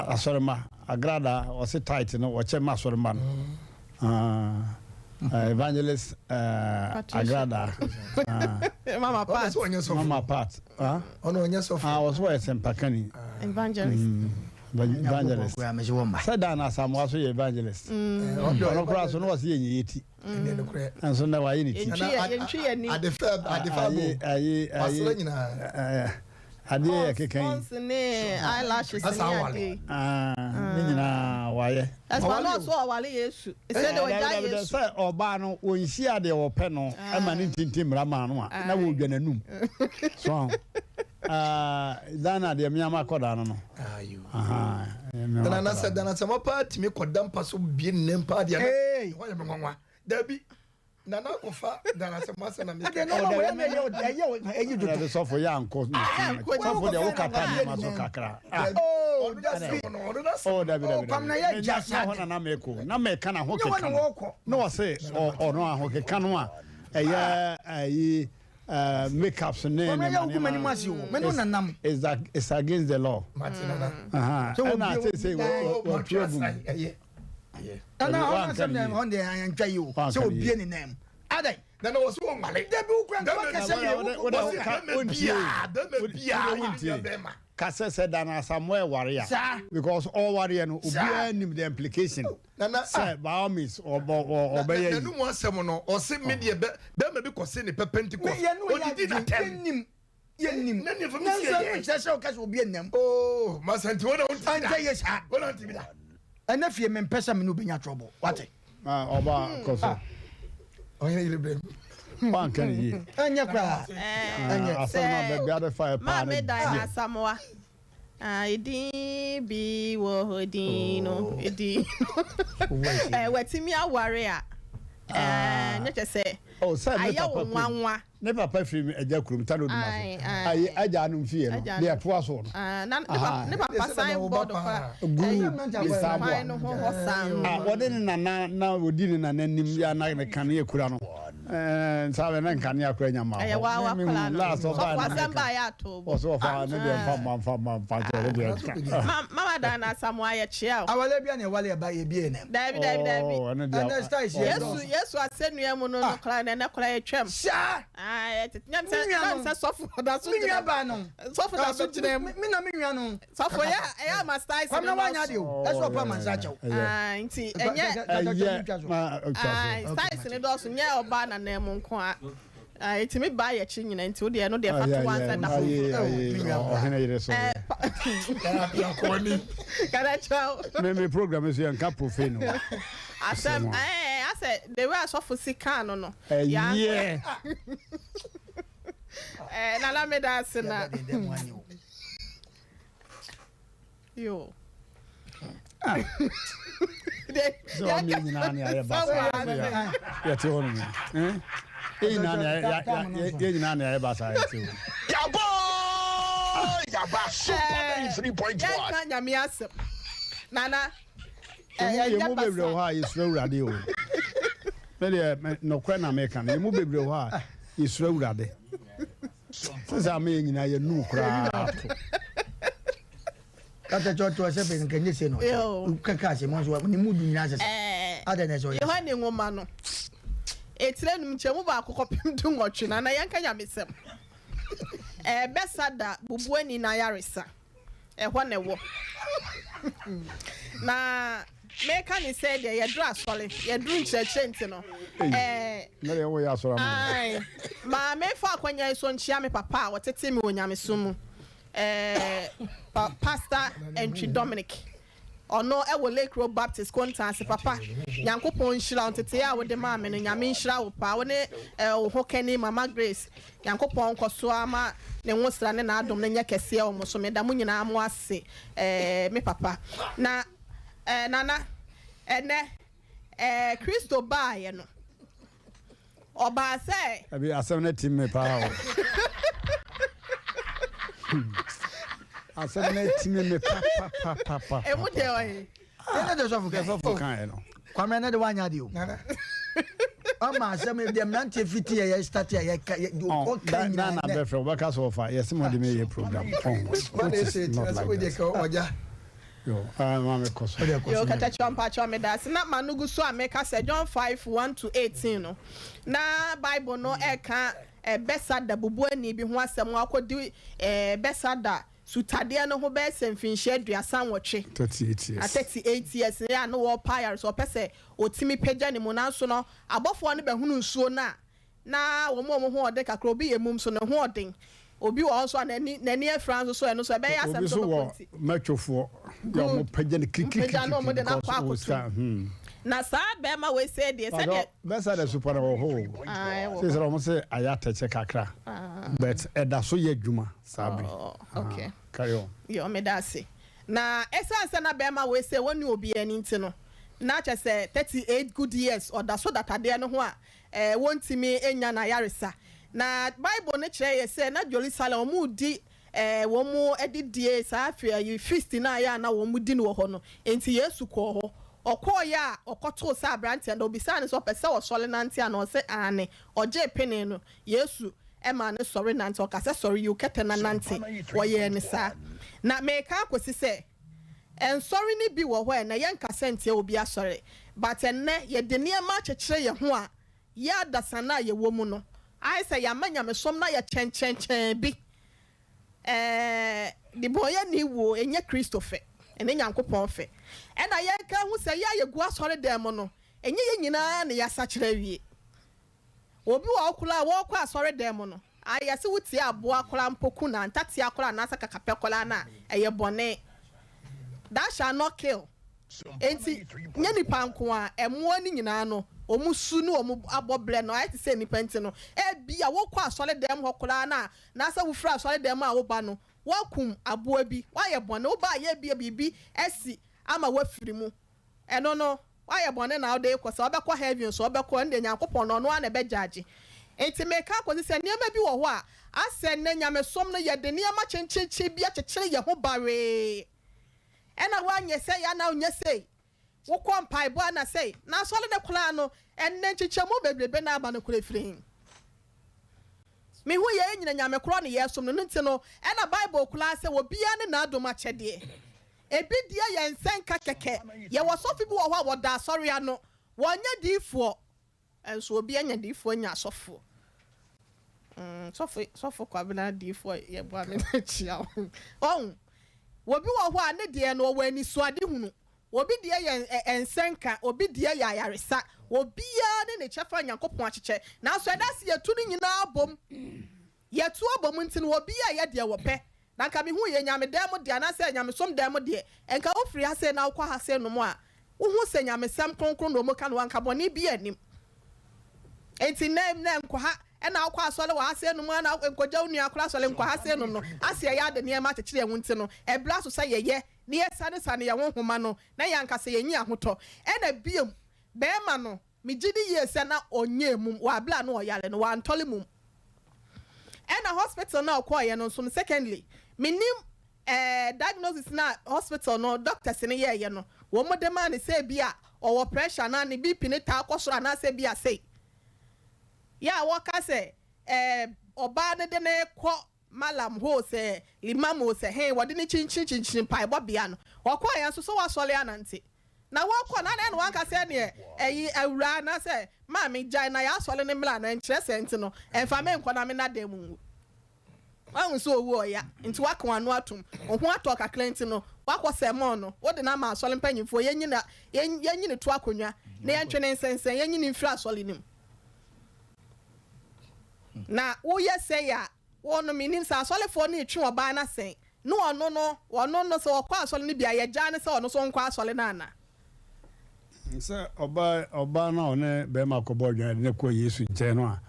S1: asori ma agrada o se tight no o che ma asori ma no evangelist agrada mama part
S3: ono onye so
S1: was where Asem Mmpe
S3: evangelist
S1: evangelist said that na Samoa so evangelist ono kura so no was ye yeti and so na wa ye ti
S4: at the
S1: ade kekan
S5: eyelashes
S1: ni nyina wa ye
S5: asma so awale Yesu said they were die Yesu
S1: say oba no onhia de wo pe no ama ni tintim rama no a na wo dwananum so dana de miama koda no
S4: ayo dana said dana sama party me kodam paso bi nempa de na ho ye me nwanwa dabi nana kofa dana sama sana me
S3: ade no we na ye do
S1: to so for ya anko so for de wo kata ni ma so kakra dabi
S3: kam na ye jasa
S1: ho na meko na me kana ho keka no wo say no ho keka no a ayi makeups name is that it's against the law. So na say what trouble.
S3: And now I'm saying on the and try you. So be any name. Adai.
S4: Then I was so male.
S3: They be
S1: Kase said that somewhere warrior because all warrior no obi nim the implication. Say by all means or obey.
S4: No one semono or say media be me be cause ni Pentecost. O did not tell him. Yenim. Nani from me say okash obi enem. Oh, masanti wona unti.
S3: Yes,
S4: wona unti bi da.
S3: And if you me pesa me no be nya trouble. What?
S1: Oba koso.
S4: Oyin ile blame.
S1: Man can ye.
S3: Anya kra.
S1: Asama be gather fire pan.
S5: Ma me die na Samoa. Idi bi wo hodino. Idi. Wetimi aware a. Na che say.
S1: Oh, say me
S5: papa. Nwanwa.
S1: Ne papa firi eja kurum tano dum aso. Ayi aja anum fie no. Ne to so no.
S5: Ne papa sign board fa.
S1: Guru Isabwa.
S5: No ho san.
S1: Wode ni na wodi ni na nanim ya na ne kan ye kura no. Sabe na kan ya kura nya ma.
S5: Wa kula no.
S1: La so ba.
S5: So ba ya to.
S1: O so fa ne de fam to de.
S5: Mama da na Samoa ya chia.
S3: Awale bia na wale ba ye bia nem.
S5: David. Yesu asenu ya mu no kra na kra ya twam.
S3: Sha.
S5: Nyam say sofo da so
S3: jina ba no
S5: sofo da so jina
S3: mi na mi nwa no
S5: sofo ya ma style
S3: kwam na wanya de o eso pa man sa chew
S5: nti enye style ne do so nye oba na na mu nko a itimi ba ya chi nyina nti wo de no de fatu wan sa da fo
S1: o hena yire so
S4: ya ko ni
S5: kada chow
S1: me program is yan kapo fe no
S5: Asem I said the way sofo sika no
S1: yeah
S5: na la me da sina yo
S1: so mi nyina na ya ba ya ti hono mi nyina na ya nyina na ya ba sa ya ti
S2: ya ba super 3.1
S5: ya kan nya mi asem nana
S1: ye mo bebre ho a yesura urade o me no kwa na me kan ye mo bebre ho a yesura urade sasa me nyina ye nu kra
S3: kata chocho se pe nkenye se no kaka se mo so ni mudu nyina se ada na so
S5: ye ho ne ngoma no etire num chemu ba akokopim du ngotwe na yanka nya mesem besada bubuani na yaresa ho ne wo na meka ni said ye dra sole ye dru nchechenti no
S1: na ye wo ya sora
S5: ma me fa kwanya so nchia me papa wotete me onyame so mu pastor entry Dominic ono e wo Lake Road Baptist kontanse papa yankopon nhira ontete ya wo de ma me no nyame nhira wo pa wo ne wo hokani mama Grace yankopon koso ama ne nwosra ne na adom ne nya kese o mo so me da mu nyina mo ase me papa na nana ene Kristo ba ye no oba say
S1: abi asem na tim me pa o asem na tim me pa
S5: e mu de o
S3: e na de so
S1: kan no
S3: kwame na de wanya de o ama asem de mnante fiti ye start ye
S1: o kan na be fro ba ka so fa yes mo de me ye program
S4: what is it that's what they call oja
S1: yo mama koso
S5: yo kata chompa chome da na manugu so ameka se John 5:1-18 no na Bible no eka besada bubuani bi ho asem akodi besada sutadeɛ no ho bɛyɛ sɛ mfinhyia aduasa nwɔtwe 38 years ya no wɔ pyre so ɔpɛ sɛ ɔtumi pagya ne mu nanso no abɔfoɔ no bɛhunu nsuo no a na wɔn ho ɔde kakra obi yɛ mum so ne ho ɔden obi wɔ nso n'ani afra nso so ɛno so ɛbɛyɛ asɛm so
S1: bɛkɔnti mɛtwofoɔ yɛ ɔmo pagya ne kikikiki
S5: na saa bɛrima wei sɛ deɛ sɛdeɛ
S1: bɛsa de super wɔ hɔ sɛ sɛ ɔmo sɛ ayɛ atɛkyɛ kakra but ɛda so yɛ adwuma saa bere
S5: okay
S1: carry on
S5: yɛ ɔmeda ase na ɛsiane sɛ na bɛrima wei sɛ wɔne obi ani nti no na kyɛ sɛ 38 good years ɔda so datadeɛ no ho a wɔntumi anya na yaresa na bible no kyerɛ yɛ sɛ na Jerusalem ɔmo di wɔn mu adidie saa afei feast na ayɛ na wɔn mu di no wɔ hɔ no enti Yesu kɔɔ hɔ ɔkɔɔyɛ a ɔkɔtoo sɛ aberanteɛ na obisa ne sɛ ɔpɛ sɛ ɔsɔre nante a na ɔsɛ ane ɔgye pene no Yesu ɛma ne sɔre nante ɔkasɛ sɔre yi kɛtɛ na nante wɔyɛ ne saa na meka akɔsi sɛ ɛnsɔre ne bi wɔ hɔ na yɛn kasa ntie obi asɔre but ɛnnɛ yɛde nneɛma akyekyere yɛn ho a yɛ adasa na yɛwɔ mu no ayɛ sɛ yɛama nyamesom na yɛ kyɛnkyɛnkyɛn bi de bɔyɛ ne wo ɛnyɛ Kristo fɛ ɛne Nyankopɔn fɛ ɛna yɛka ho sɛ yɛ gu asɔre dɛm no ɛnyɛ yɛ nyinaa ne yɛasa kyerɛ wie obi wɔ ɔkola a wɔkɔ asɔre dɛm no ayɛ sɛ wotie aboa kola mpoku na ntatea kola na asa kakapɛ kola na ɛyɛ bɔne that shall not kill enti nyɛ nipa nko a ɛmoa ne nyinaa no omu su no omu abobre no ayɛ sɛ nipa nti no bia wɔkɔ asɔre dɛm hɔ kola na asa wo fra asɔre dɛm a wo ba no wakum aboa bi wayɛ bɔne wo ba yɛ bia bibi asi ama wafiri mu ɛno no wayɛ bɔne na wode kɔ sɛ wobɛkɔ heaven so wobɛkɔ nde Nyankopɔn no ana bɛgyaagye enti meka akɔsi sɛ nneɛma bi wɔ hɔ a asɛ ne nyamesom no yɛde nneɛma kyenkyenkye bi akyekyere yɛ ho baree ɛna wanyɛ sɛ ya na onyɛ sɛ wokɔ mpaebɔ ana sɛ na asɔre ne kola no ɛnne nkyekyɛmu bebrebe na aba no kora firin me hu ye nyina nyame kro ne yesom no nti no e na bible kula se wo bia ne na adom akyede ebi dia ye nsenka keke ye wo sofi bi wo ho wo da asori ano wonya difo enso obi anya difo nya asofo sofo kwa bina difo ye bo ame chia on wo bi wo ho a ne de no wo ani so ade hunu obi dia ye ensenka obi dia ya yaresa obi ya ne chefa Nyankopon akyeche na so eda se yetu ni nyina abom yetu abom nti no obi ya ye de wo pe na nka me hu ye nyame dem de na se nyame som dem de enka ofiri ha se na akwa ha se no mo a wo hu se nyame sam kronkron no mo ka no anka boni bi anim enti na nkwa ha na akwa asole wa ha se no mo na nkogya unu akora asole nkwa ha se no no ase ya de ne ma akyekyere hu nti no ebla so se ye ne sane ya wo homa no na yanka se yenyi ahoto na biem bema no migidi yese na onye mum wa bla no oyale no wa ntole mum na hospital na okoye no so secondly minim diagnosis na hospital no doctors ne ye no wo mo dem an se bia owo pressure na ne BP ne ta akosoro na se bia sei ya wo ka se oba ne de ne ko malam ho se limamo se he wode ne chinchin pai bobia no okoye so wasole anante na wako na na wanka se ne awura na se ma me jai na ya asole ne mla na nkyere sent no emfa me nkwa na me na dem wan so owu oya nti wako anu atum ohun ato kakra nti no wako se mo no wode na ma asole mpanyimfo yenyi ne to akonwa na yentwe nsensen yenyi ne mfira asole nim na wo ye se ya wono minim sa asole fo na etwe oba na sen no ono no so okwa asole ne bia ye gya ne se ono so nkwa asole na ana
S1: sɛ ɔba na ɔne bɛrima akɔbɔ adwane ne kɔ Yesu nkyɛn no a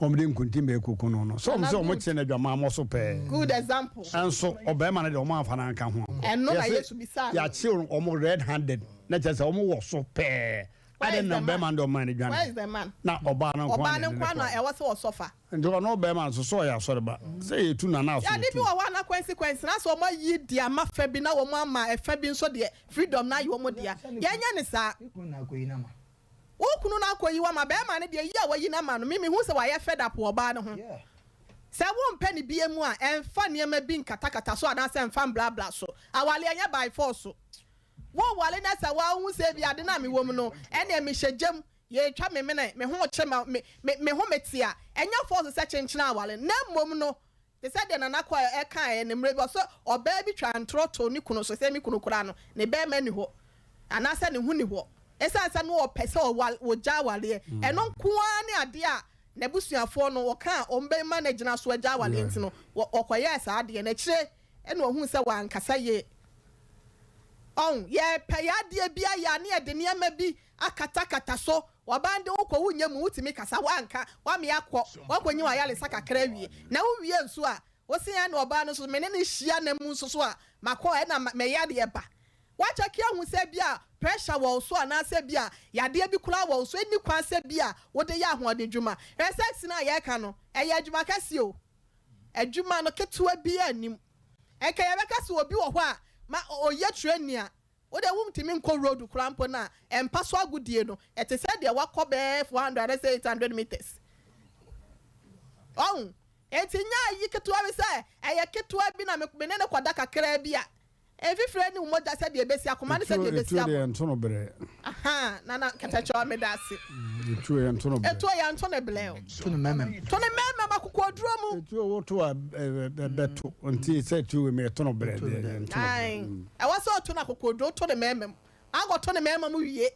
S1: ɔmde nkuntim bɛkuku no so ɔmo sɛ ɔmo kyerɛ no adwama mɔ so pɛɛ
S5: good example
S1: ɛnso ɔbɛrima no deɛ ɔmo amfa no anka ho
S5: ɛno na Yesu bisa
S1: yɛakye ɔmo red handed na kyerɛ sɛ ɔmo wɔ so pɛɛ ade na bɛrima no de ɔma no dwane
S5: where is the man
S1: na ɔba no
S5: nkwa na ɛwɔ sɛ wɔsɔfa
S1: nti ɔno bɛrima no so ɔyɛ asɔre ba sɛ yɛtu na na asɔre
S5: ya de bi wɔ hɔ na consequence na so ɔmo yi dia ma fa bi na wɔn ama ɛfa bi nso deɛ freedom na yi wɔn dia yɛnya ne saa okunu na akoyi wa ma bɛrima ne deɛ yi a wɔyi na ma no mimi hu sɛ wɔayɛ fed up ɔbaa no ho sɛ wo mpɛ ne bie mu a ɛmfa nneɛma bi nkatakata so anaasɛ ɛmfa bla bla so awale ɛnyɛ by force wo wale na sɛ wa hu sɛ bi ade na me wɔ mu no ɛne me hyɛgyam ye twa me ho kye me ho metia enya force sɛ kyenkyena awale na mmom no they said the nana kwa eka ne mrebe so oba bi twa ntroto ni kunu so se mi kunu kura no ne be ma ni ho anasa ne hu ni ho esansa no opese wo ja wale eno nkoa ne ade a ne busuafo no wo ka ombe manage na so ja wale ntino okoye sa ade na kire eno ohun se wa nkasa ye on ye pe ya ade bia ya ne ade ne ma bi akatakata so wabande wo ko wunye mu utimi kasa wanka wa me akọ wakonyi wa yale saka kra wie na wo wie nso a wo se ya na oba no so me ne hia na mu nso so a makọ e na me ya de ba wacha kia hu se bia pressure wo so ana se bia ya de bi kula wo so eni kwa se bia wo de ya ho de dwuma sex na ye ka no e ya dwuma kase o adwuma no ketua bi anim e ka ya be kase obi wo ho a ma oye training a wo de wum timi nko road krampo na empa so agudie no ete se de wakọ be 400 meters on etinya yi ketua be se eye ketua bi na me ne kwada kakra bi a efifre ni umoja se de besi akoma ne se de besi akoma
S1: etu ntono bere
S5: aha nana katacho me dase
S1: etu ya ntono bere
S5: etu ya ntono bele
S3: to ne meme
S5: makoko duro mu
S1: etu woto a beto nti se etu me ntono bere de
S5: ai e waso otu na kokoko duro to ne meme ago to ne meme mu wie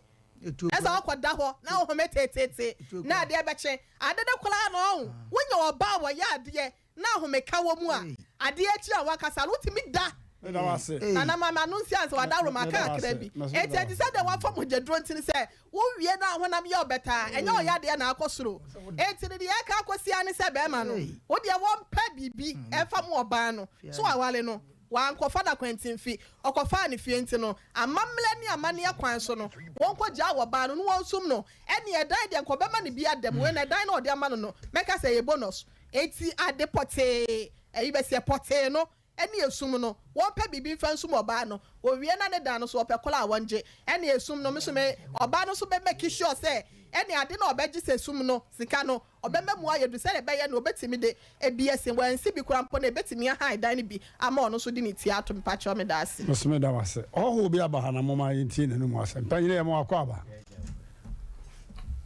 S5: esa akwada ho na ho metetete na de beche adede kula no wonya oba wo ya ade na ho meka wo mu a ade achi a wakasa lutimi da na mama anunciants wadaro maka akrabi eti say the one from jedro ntini say wo wie na honam ye obeta enye oya de na akosoro eti de ye ka akosia ne say be ma no wo de won pa bibi e fa mo oba no so awale no wan ko fada kwantin fi okofa ne fie nti no amamle ni amane akwan so no won ko ja wo ba no no won sum no ene e dan de ko be ma ne bi adem we na dan na ode ama no meka say e bonus eti ade pote e be se pote no eni esum no wo pe bibi fa nsum oba no wo wie na ne dan no so wo pe kola wonje eni esum no me so me oba no so be make sure say eni ade na obeji se esum no sika no obembe mu ayedu se be ye no obetimi de ebiese wansi bi kurampo na ebetimi ha dan bi ama ono so di ni ti ato mpacho me da ase
S1: so me da wase oho bi aba na moma yinti ne mu ase mpanyire mo akọ aba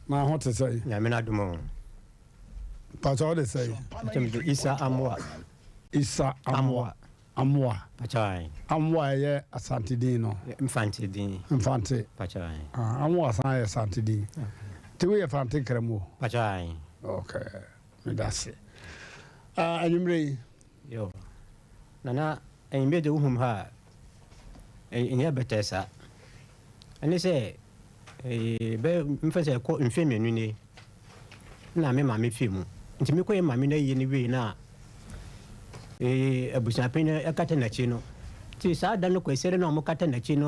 S1: na ho te say
S18: ya me na dumo
S1: pacho de say
S18: Isa
S1: Amwa.
S18: Pachai.
S1: Amwa ye asantidin no. Infante.
S18: Pachai.
S1: Amwa san ye asantidin. Tiwe ye fante kremo.
S18: Pachai.
S1: Okay. Me dase. Anyumre.
S18: Yo. Nana enbe de uhum ha. Enya betesa. Ani se be mfese ko mfemi nu ni. Na me ma me fimu. Ntimi ko ye ma me na yi ni we na abusapin akata na chi no ti sa da no kwesere na mo kata na chi no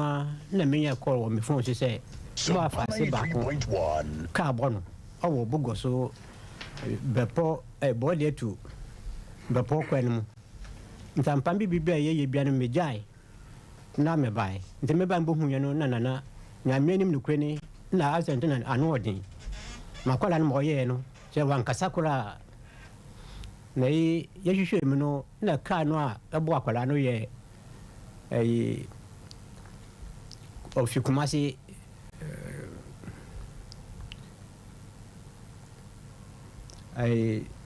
S18: na me ya call wo me phone so say ba fa se ba ko ka bo no owo bugo so bepo body to bepo kwenu mu ntampa bibia ye bia no mejai na me bai nteme ba mbo hunye no na nya me nim no kwani na asent na anu odin makwala no mo ye no je wan kasakura na ye hwehwe mu no na ka no a ebo akwala no ye ofikumasi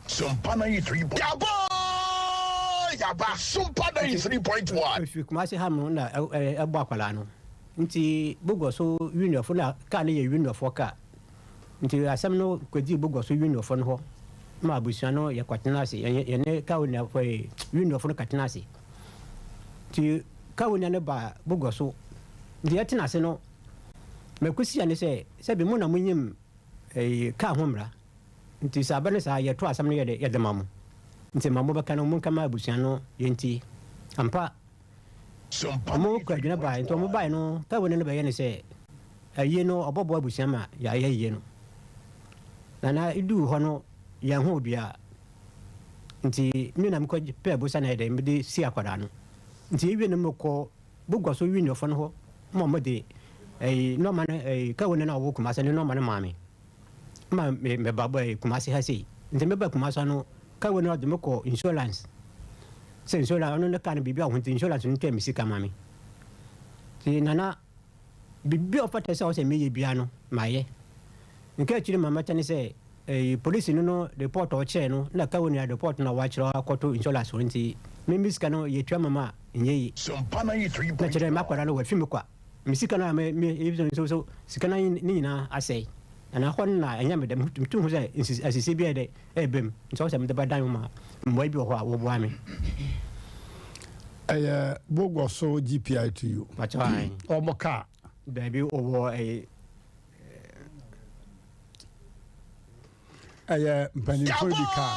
S2: Sumpana 3. Yaba Sumpana 3.1.
S18: Ofikumasi ha no na ebo akwala no nti bugo so union fo na ka na ye union fo ka nti asem no kwedi bugo so union fo no ho ma busuano ya kwatenase ye ne kawunya fo windo fo katenase ti kawunya ne ba bugoso ndi atenase no mekusi ane se bi mu na munyim ka homra nti sabane sa ye to asam no ye de mamu nti mamu ba kana mun kama busuano ye nti ampa mo ko adwena ba nti mo ba no kawunya ne ba ye ne se aye no obobo abusuama ya ye no na idu ho no yan ho bia nti mi na mko pe bo sana de mbi si akwada no nti ewie no mko bugwa so wi no fo no ho mo de no man ka wona na wo kuma se no man maami ma me babo kuma se ha sei nti me ba kuma so no ka wona de mko insurance se insurance no ka na bibia ho nti insurance no temi sika maami ti nana bibia ofata se o se me ye bia no maye nke chiri mama tani se police no report o che no na ka woni report na wa chiro akoto insurance nti me misika no ye twa mama nyi
S2: Sompana yi 3.1
S18: na chere makwara no wa fi me kwa misika no me so sika na ni nyina asai na hon na anya me dem tu hu say asisi bi de ebem nso se me de badan ma mboy bi ho a wo bo ami
S1: bogo so GPI to you
S18: patwai
S1: omoka
S18: baby owo
S1: mpanimfo di ka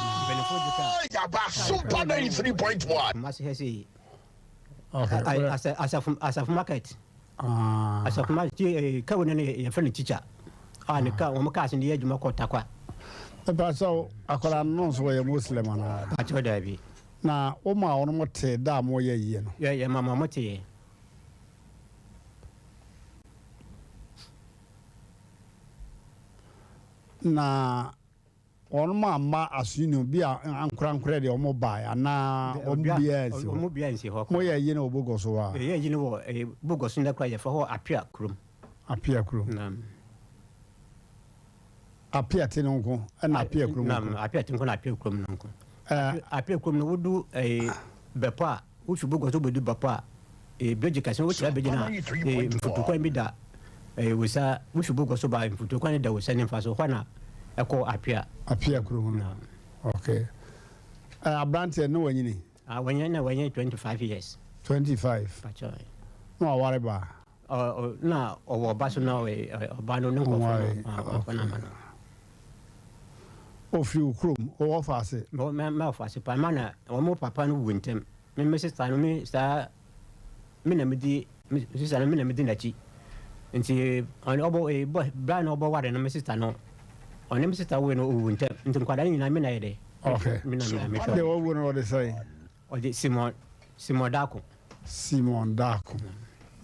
S2: yaba Sompana yi 3.1
S18: must he say
S1: okay
S18: as of market as of market ka woni ne ye friend teacher ne ka o maka sin ye juma ko takwa
S1: ba so akola no so ye muslim na
S18: patwa da bi
S1: na o ma ono mote da mo ye yie no
S18: ye mama mote
S1: na ono ma asunu bi ankura de omo bai ana omo bia nsi
S18: ho
S1: mo ye yie na obogo so wa
S18: ye yie no bogo so nda kwa ye fa ho apia krum
S1: na apia tinonko na apia krum
S18: na apia tinko na apia krum nonko apia krum no wudu bepa wufu bogo so bodu bepa beji kasin wutu abeji na mfutu kwa mbida wisa wufu bogo so ba mfutu kwa da wisa nimfa so hwana eko apia
S1: krum na okay abrante no wanyini
S18: wanyina 25 years
S1: 25
S18: pacho
S1: no aware ba
S18: na owo baso na obano no ko na mano
S1: ofri ukrom o ofase
S18: me ofase pa mana o mo papa no wuntem me sister no me sta me na medi sister no me na medi na chi nti on obo bra no obo ware no me sister no on me sister we no wuntem nti kwada ni na me na yede
S1: okay
S18: me na me
S1: de wo no de say
S18: o de Simon Dako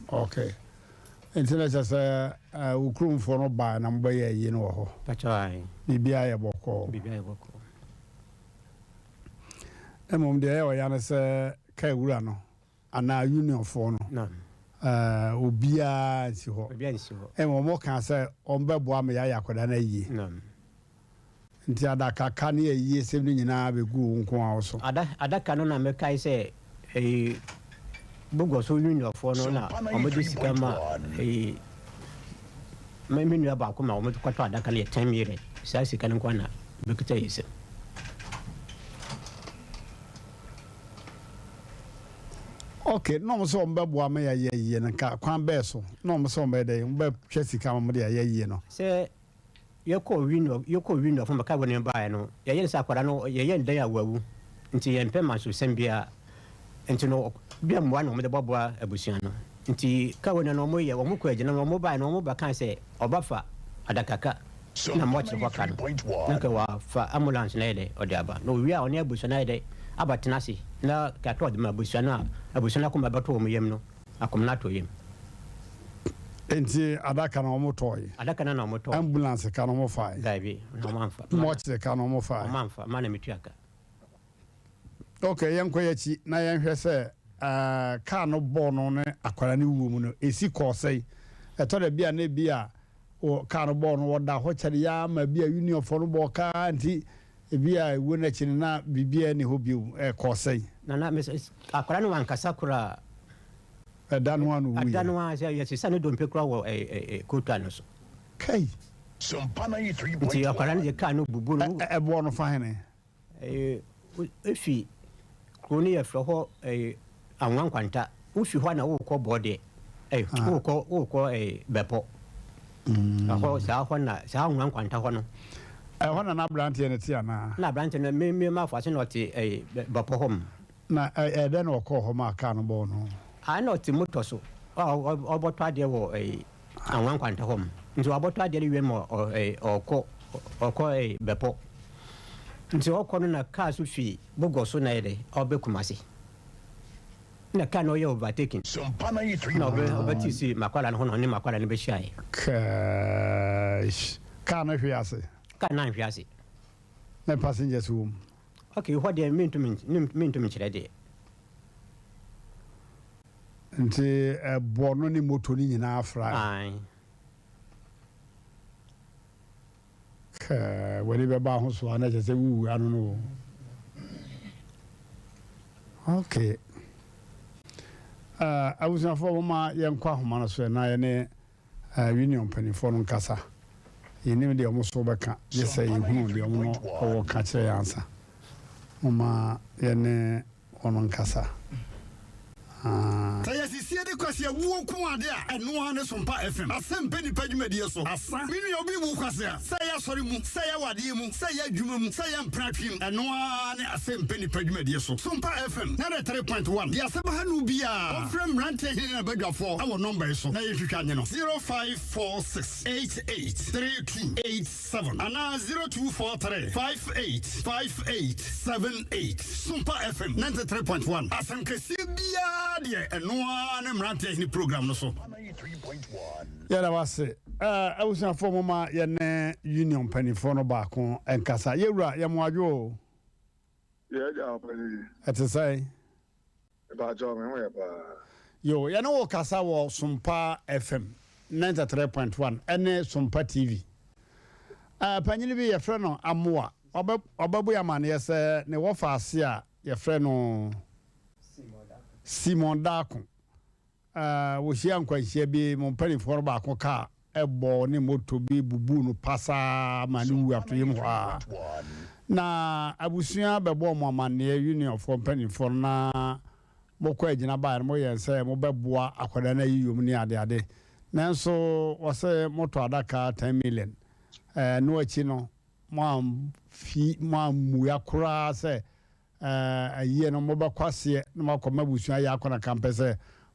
S1: okay internet say ukrum for no ba na mba ye yi no ho
S18: pachai
S1: bibia ye boko emom de ye ya na say kai wura no ana union for no obia nsi ho emom mo kan say ombebo am ya yakoda na yi nti adaka ka ne yi sem ni nyina be gu nko a so
S18: adaka no na me kai say bogo so union for no na omodi sika ma me nua ba ko ma omodi kwato adaka le 10 mire sa sika no kwana bekita yise
S1: okay no mo so mbebo am ya ye na ka kwan be so no mo so mbe de mbe hwe sika mo de ya ye no
S18: se yeko window from ka woni ba no ye yen sa kwara no ye yen dan ya wawu nti ye mpema so sembia nti no bia mwa no mo de boboa abusia no nti ka woni no mo ye wo mo ko agina no mo ba no mo ba kan se obafa adakaka na mo che kwaka no na ka wa fa ambulance na ide odiaba no wi a oni abusia na ide abatena si na ka to de ma abusia na ko mabato mo yem no akom na to yem
S1: enti adaka na omo toy
S18: adaka na omo toy
S1: ambulance ka no mo fai
S18: daibi no manfa
S1: mo che ka no mo fai
S18: manfa mana mituaka
S1: okay yenko yachi na yenhwe se ka no bo no ne akwara ne wuo mu no esi kosei eto da bia na bia o ka no bo no woda ho kyere ya ma bia union for no bo ka anti bia ewu na chi na bibia ne ho bi kosei
S18: na akwara no wankasa kura
S1: adanwa
S18: yes sane do mpe kura wo kota no so
S1: kai
S2: Sompana yi 3.1
S18: ti akwara ne ka no bubu no
S1: ebo no fa hene
S18: efi kroni ya fro anwan kwanta ufi hɔ na wo kɔ bɔde wo kɔ bepo akɔ saa hɔ na saa anwan kwanta hɔ no
S1: hɔ na brante ne ti ana
S18: na brante no me ma fa se no te bepo hɔ
S1: na ɛdɛ na ɔkɔ hɔ ma ka no bɔ no
S18: ana te moto so ɔbɔtɔ ade wɔ anwan kwanta hɔ nti ɔbɔtɔ ade le wem ɔkɔ bepo nti ɔkɔ no na kaa so fi bogo so na yɛde ɔbɛkumase na kaa no ɔyɛ overtaking na ɔbɛti si makwala no ho na ɔne makwala no bɛhyiaeɛ
S1: kaa no hwe ase
S18: kaa no anhwe ase
S1: na passengers wɔ mu
S18: okay hɔ deɛ mentumi nkyerɛ deɛ
S1: nti ɛbɔ no ne moto no nyinaa fra When you be back so I just say, "Ooh, I don't know." Okay. I was not for my young Quahumana, so now union penny for Nkasa. You knew the almost overcome. Just say you know the almost or catch the answer. Mama, yene on Nkasa.
S19: Say, you see the question, walk one there, and no one is from FM. Asem Mmpe Nipa media so. Asa, we will be Wukasa. Say, sorry, say, Wadimu, say, Jumum, say, Mmrantehene, and no one Asem Mmpe Nipa media so. Sumpa FM, not 3.1. The Asem Bia, from Mmrantehene and Bega 4. Our number so. Now, if you can, 0546 883287 and now 0243 585878. Sumpa FM, 93.1. Asem Bia. And no one Mmrantehene program no so.
S1: Yeah, that was it. I was a former union penny for no back on and Casa. You're right, Yamwajo.
S20: Yeah,
S1: at the say
S20: about John.
S1: Yo, you know, Casa was Sumpa FM 93.1 and Sumpa TV. Penny be a friend on Amua. Obabu man, yes, ne wafasia, your friend on. Simon Dako. We see uncle Shebi, mon penny for back on car, a born in moto be bubu no passa manu after him. Na Abusia Bebo man near union for penny for na Mokwe Jinaba and Moya and say Mobabua Aquadana Yumnia de Ade. Nanso was a motor adaka 10 million. No chino, Mam Muyakura say. A year no mobile quasi no come Mabusia Yakona campus,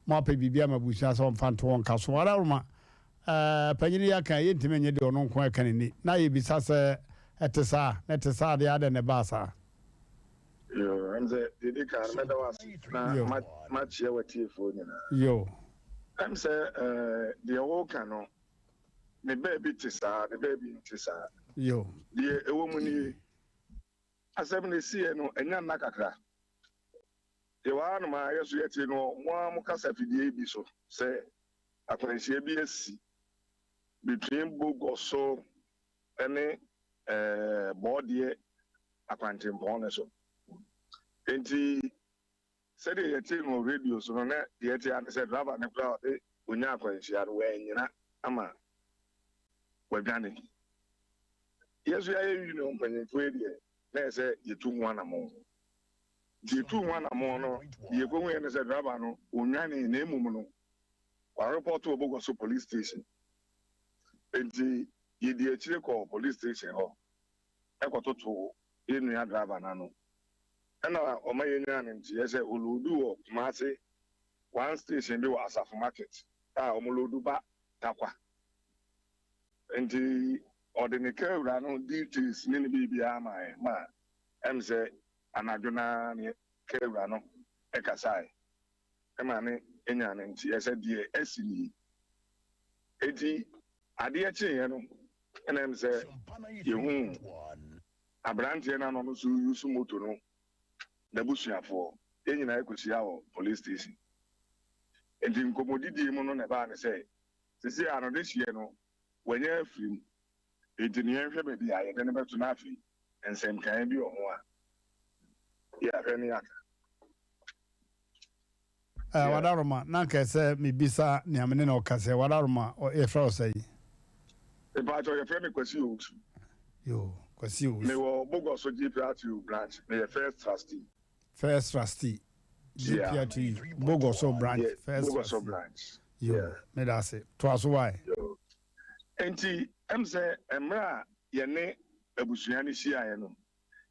S1: Mope Bibia Mabusia, some fan to one castle. Whatever, Pagania can intimate or no quite can. Now you be such at the sa, let the sa the other in the basa.
S20: Yo, and the Dican was much your tea for
S1: you.
S20: I'm say, the old cano, the baby tisa, the baby tisa.
S1: Yo,
S20: the woman. Asem see no enya nakakra e wa no ma yeso yeti no mo am kasa fidie bi so say akwanhie bi asi between Bogoso ene bodie akwantempo ne so enti say de yeti no radio so no na yeti an say driver ne kra de onya akwanhie no we nyina ama wadwane yeso ya yi no mpanyefo e de na say you two one among. You two one among no, you go in as a driver no, Unyani name no. Or report to Bogoso police station. And you did call police station or Equato to in your driver nano. And now, O my union and yes, Uludu or Masi, one station do as a market. Omuludu ba takwa. And the ordinary rano duties nini bibi ama ma emse anaduna ni kewrano ekasai emane enyane nti ese die esini eti ade eche no ena emse yehu abrante na no so yusu moto no na busuafo enyina ekosia wo police station enti nkomodidi mu no na ba ne se sisi anode hie no wanya film engineer hwe be ya ye ne beto na afi ensem kan bi o ho a ya hwe ne aka
S1: wadaroma na ka se me bisa ni amene na okase wadaroma e fra o sai
S20: e ba to ye hwe me kwasi o
S1: yo kwasi o
S20: me wo Bogoso GPRTU branch me first trustee
S1: GPRTU Bogoso branch
S20: Bogoso branch
S1: yo me da se to aso why
S20: enti emse emra ye ne abusua ne hia ye no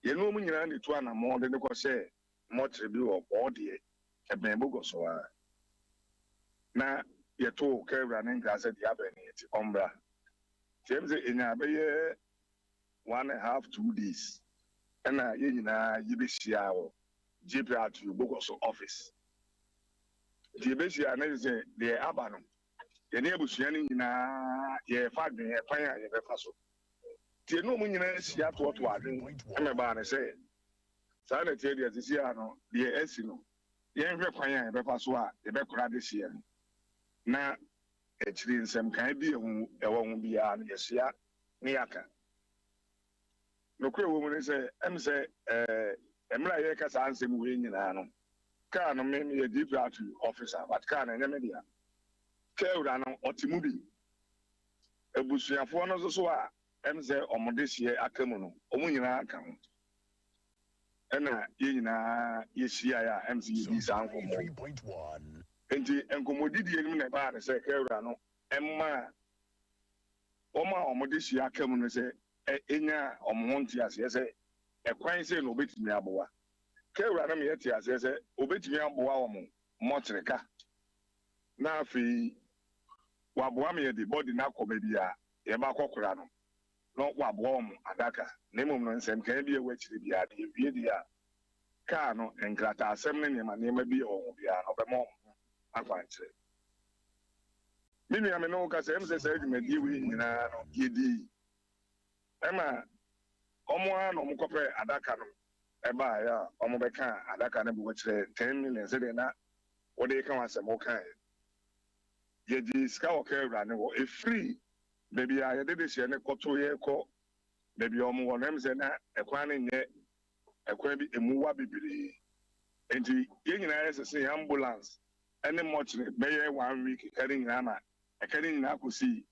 S20: ye no mu nyina ne to ana mo de ko se mo trebi wo ode e ben Bogoso a na ye to kewra ne ngase dia be ne ti ombra emse enya be ye 1.5 2 days ena ye nyina ye be hia wo GPRTU Bogoso office ye be hia na se de aba no ye ne abusua ne nyina ye fa dwen ye kwan a ye be fa so tie no mu nyina sia to adwen e me ba ne se sa na tie de sia no ye esi no ye hwe kwan a ye be fa so a ye be kora de sia na e chiri nsem kan bi ehu e wo hu bia na ye sia ne yaka no kwe wo mu say em say emra ye kasa ansem we nyina no car no me ye deep officer but car na nyame dia kewura no otimu bi ebusuafo no so a em say omodesie akamu no omu nyina aka ho ena ye nyina ye sia ya em say ye bisa anko 3.1 enti enkomodidi enim na ba ne say kewura no emma omodesie akamu no say enya omonti ase say ekwan say no betimi aboa kewura na me yeti ase say obetimi aboa omo motreka na afi waboa me de body na akoma bia ye ba kokora no no waboa omo adaka na emom no nsem kan bia wachiri bia de wie dia ka no enkrata asem ne nema bia omo bia no be mo akwanche minu ya me no ka se say adwumadi we nyina no yedi ema omo ano mo kope adaka no eba ya omo be kan adaka na bi wachire 10 million se de na wode kan asem o kan ye di ska o ka ewra ne wo e free baby a ye de de ne koto ye ko baby omo wo nem se na ekwan ne nye ekwan bi emuwa bibiri enti ye nyina ye se ambulance ene mochine be ye 1 week kari nyina na ekari nyina akosi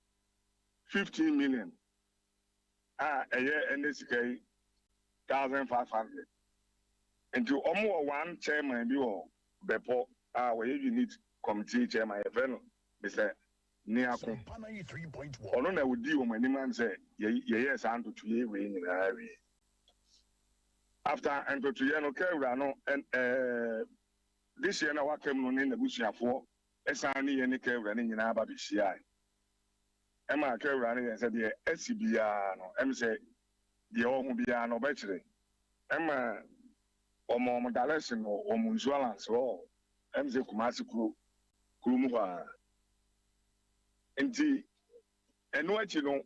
S20: 15 million eye ene sikai 1500 enti omo one chairman bi wo bepo we unit committee chairman e fe no Mr. Niako. Ono na wudi wo mani man say ye santo to ye we ni na we. After ento to ye no kewura no this year na wakem no ne nabusuafo esan ne ye ne kewura ne nyina aba bihia. Ema kewura ne ye say de asibia no em say de ohun bia no ba kire. Ema omo direction no omo insurance wo em say kumasi kuru mu ha. Nti enu achi no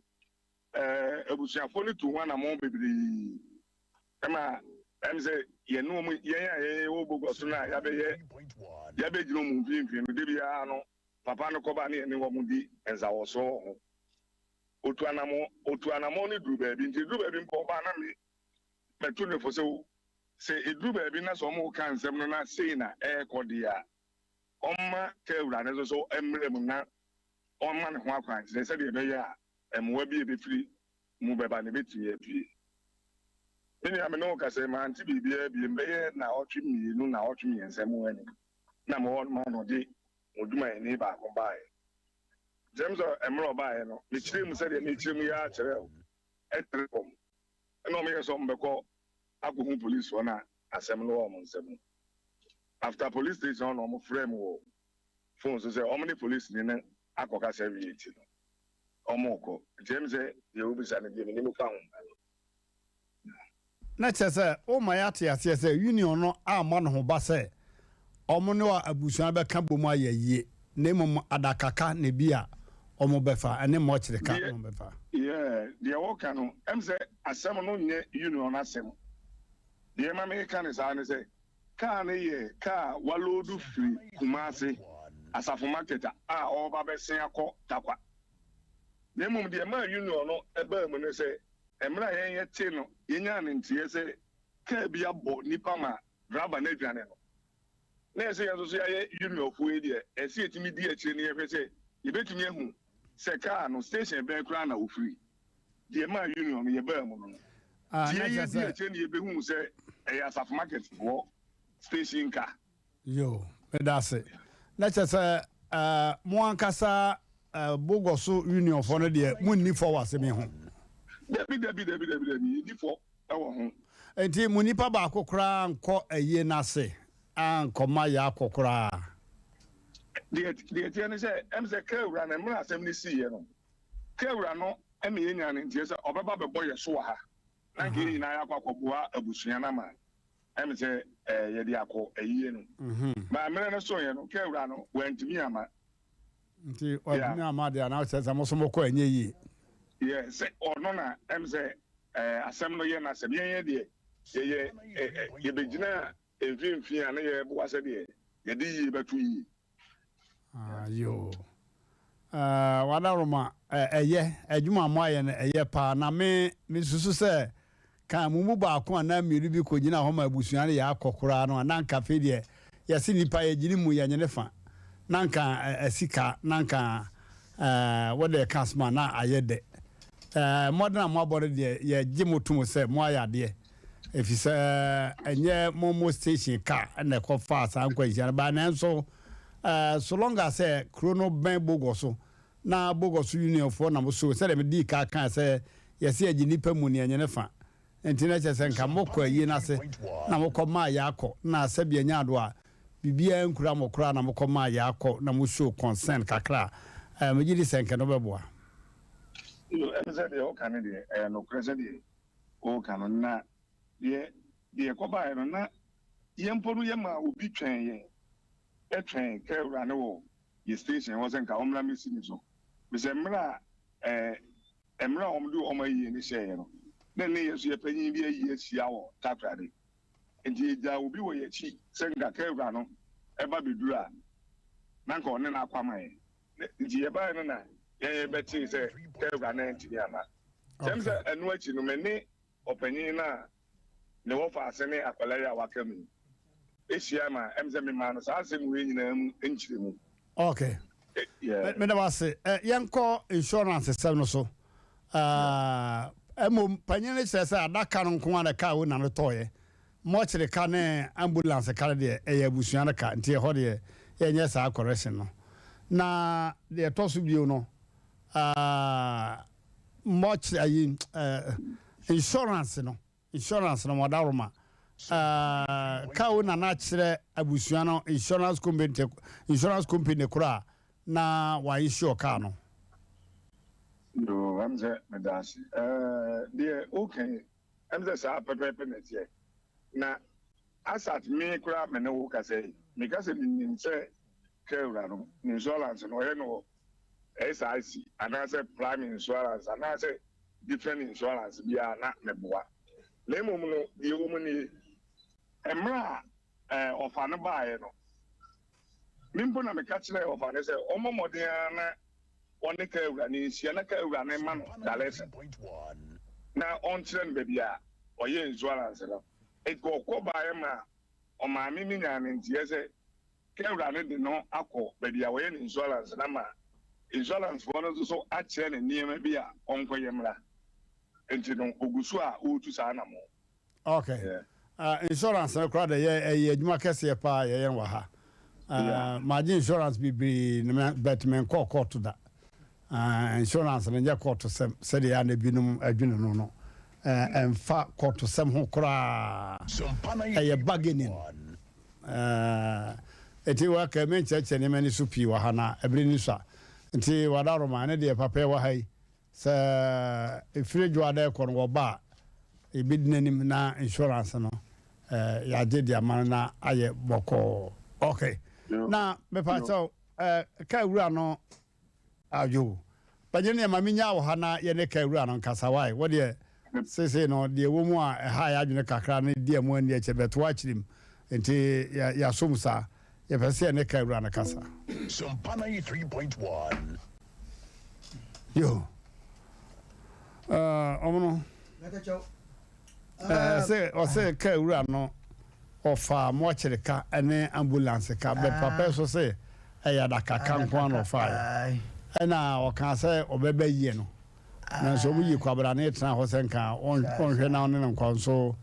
S20: ebusuafo ne tu ho na mo bebiri ema em say ye no mu ye ya ye wo bogoso na ya be jiro mu mfimfim de bia no papa no koba ne ne wo mu di enza wo so otu anamo ne duru baabi nti duru baabi mpo ba na me metu ne fo se eduru baabi na so mo kan nsem no na sei na kodi a omma kewura ne so emrem na on man ho akwan say say be ya emwa bi be free mu beba ne betumi apie eni ame no ka say man ti bibia bi mbeye na otwi mienu na otwi yensem wani na mo man no de oduma ni ba ko bae james emro bae no me chiri mu say de me chiri mu ya kire etrekom eno me yeso mbeko akohu police wona asem no wo mo nsem after police station no mo frame wo phone so say omni police ni na akoka service no omoko james ye obisa ne bi ni mu fa ho
S1: na chese o ma ya te ase se union no ama no ho ba se omo ne wa abusuan be ka bomu ayeye ne mum adakaka ne bia omo befa ene mo chireka omo befa
S20: de woka no em se asem no nye union asem de ma me ka ne sa ne se ka ne ye ka walodu free kumase asafo market oba be sen akọ takwa na mum de ma union no eba mu ne se emra yen ye te no yenya ne ntie se ka bia bo nipa ma raba na aduane no na ese ya so ya union fu e de ese etimi di akire ne ye fe se ye betumi ehu se ka no station ben kra na ofiri de ma union ye ba mu no ye di akire ne ye behu se e asafo market wo station ka
S1: yo medase na chese mo ankasa bogoso union for no de munni for wasemi ho
S20: Debi di for ewo ho
S1: enti munipa ba akokra nko eye na se ankoma ya akokra
S20: de tie ne se em se kewura na mra asem ne si ye no kewura no em ye nya ne ntie se obeba be boye so ha na ke na ya kwakoboa abusua na ma em se ye di akọ eyiye no ma mre ne so ye no kewura no wantimi ama
S1: nti odimi ama de na se se mo so mo ko enye yi
S20: yes ono na em se asem no ye na asem ye de ye begina emfimfin ana ye bo ase de ye di yi betu yi
S1: yo wada roma eye adwuma mo aye na eye pa na me susu se kan mu ba ko na miru bi ko gina ho ma abusua ne ya akokora no na nka fe de ya si nipa ye gini mu ya nyene fa na nka asika na nka what the casma na ayede modern mobile de ye gimutum se mo ayade if is enye momo station car na ko fast an kwa ija ba na so so long as chrono ben bogoso na bogoso union for na so se dem di ka kan se yesi agini pa mu ne nyene fa entina che se nka mokọ yi na se na mokọ ma ya akọ na se bia nya do a bibia nkura mokura na mokọ ma ya akọ na mo show concern kakra me gidi se nka no beboa
S20: say the whole Canada, no president, oh, canon, na, the Coba, na, Yamporu Yama will be trained, a train, Kerano, your station wasn't Kaumla missing so. Miss Emra, Emra, do on my year, say, then there's your penny be a year, Siao, Tapradi. And there will be where she send that Kerano, a baby dura. Nanko, and Aquamai. The Abana. Yeah, but she said, "Tell me, Tiana." James, and what you know, many opinion no offer any apolaya wakami. Ishama, Emsemi man, Asem winning in.
S1: Okay. Yeah. Me never say, young call insurance seven so. Panini says that cannon come on a car and a toy. Much the cane ambulance a car there, a busiana car, and tear hodie, and yes, our correction. Na the toss you know. Much insurance no modaroma ka na chire abusuano insurance company kura na wa insure car no
S20: I'm say medasi the okay I'm say sa pepe netie na asat me kura me no ka say me ka say ni say kewra no insurance no he no SIC, and I said prime insurance, and I said different insurance, be a not meboa. Lemuno, the woman, Emra of Anabaye. Mimpona me catch of an essay, Omo Modiana, one Kevran, Sienaka ran a man, Dalesa. Now on trend baby, or ye insurance. It go by Emma, or my miming and yes, Kevran did not acco, baby away in insurance, Nama. Insurance for us so actually near maybe on Koyamla. And you don't Ogusua, who to Sanamo.
S1: Okay. Insurance, I cried a Marcus pa, Yawaha. My insurance be Batman call to that. Insurance and your court to some, said the Anne Binum, no. And far court to some who cry a bargaining. It work a main church and many supi wahana, a brinusa. Nti wadaroma ne de papa wa hai sa ifrejo ada ko no ba e bidnanim na insurance no ya de dia man na aye boko okay na me pa so ka wura no ayo banyene ma minya wo ha na ye ne ka wura no kasawai wo de sese no de wo mu a ha ya adwene kakra ne de mu ani eche beto achirim nti ya somsa ye pese ne ka wura no kasa
S2: Sumpana 3.1.
S1: Yo. Omono. Say ka wura no ofa mo chirika ene ambulance ka be papa so say eya da kaka nko no fa. Ena o kan say obeba yie no. Na so bu yi kwabra na etna ho sen kan on hwe na on ne nko so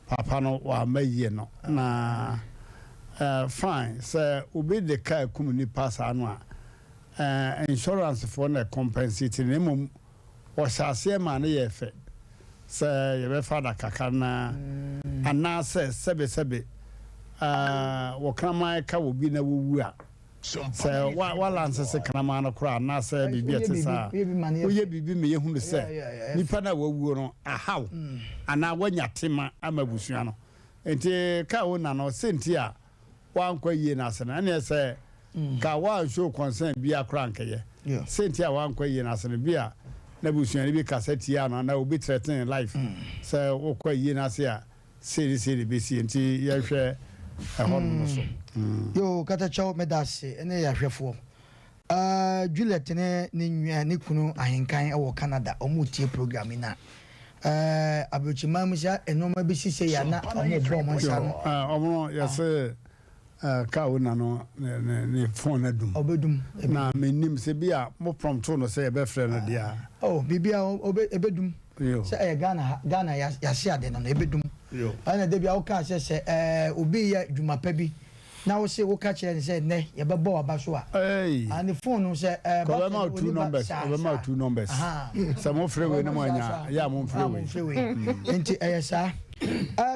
S1: papa no wa mayie no. Na fine, so ubi the car community pass anwa insurance for na compensate nemu was ase ma na ye fe so ye be father kaka na ana se sebe wo krama ka wo bi na wo wu a so wa lance se krama na kra na se bibia te sa oye bibi me ye hu se nipa na wo wu no ahaw ana wanya tema amabusua no enti ka wo na no senti a one quay na sana and yes, ka one show concern be a crank ye. Sentia one quay na sana be a Nebusian be cassettiana and I will be threatening life. So, o quay na sea, city BC and tea, yes, a home.
S3: Yo, got a chow medasi, and a shefo. Juliet Nikuno, I in kind of Canada or multi programming. Abuchima Musa enoma bi sise ya na omo bo mo nsa no
S1: omo ya se ka wona no ne phone adum
S3: obedum
S1: na menim se bia mo prompt no se e be frɛ no dia
S3: bibia obedum se e Ghana ya se ade no ebedum ana de bia wo ka se obi ya dwumapa bi na wo se wo ka kire ne se ne ye be bo aba so a and the phone no se
S1: ba ma two numbers se mo frɛ we no mo anya ya mo frɛ we
S3: enti eyesa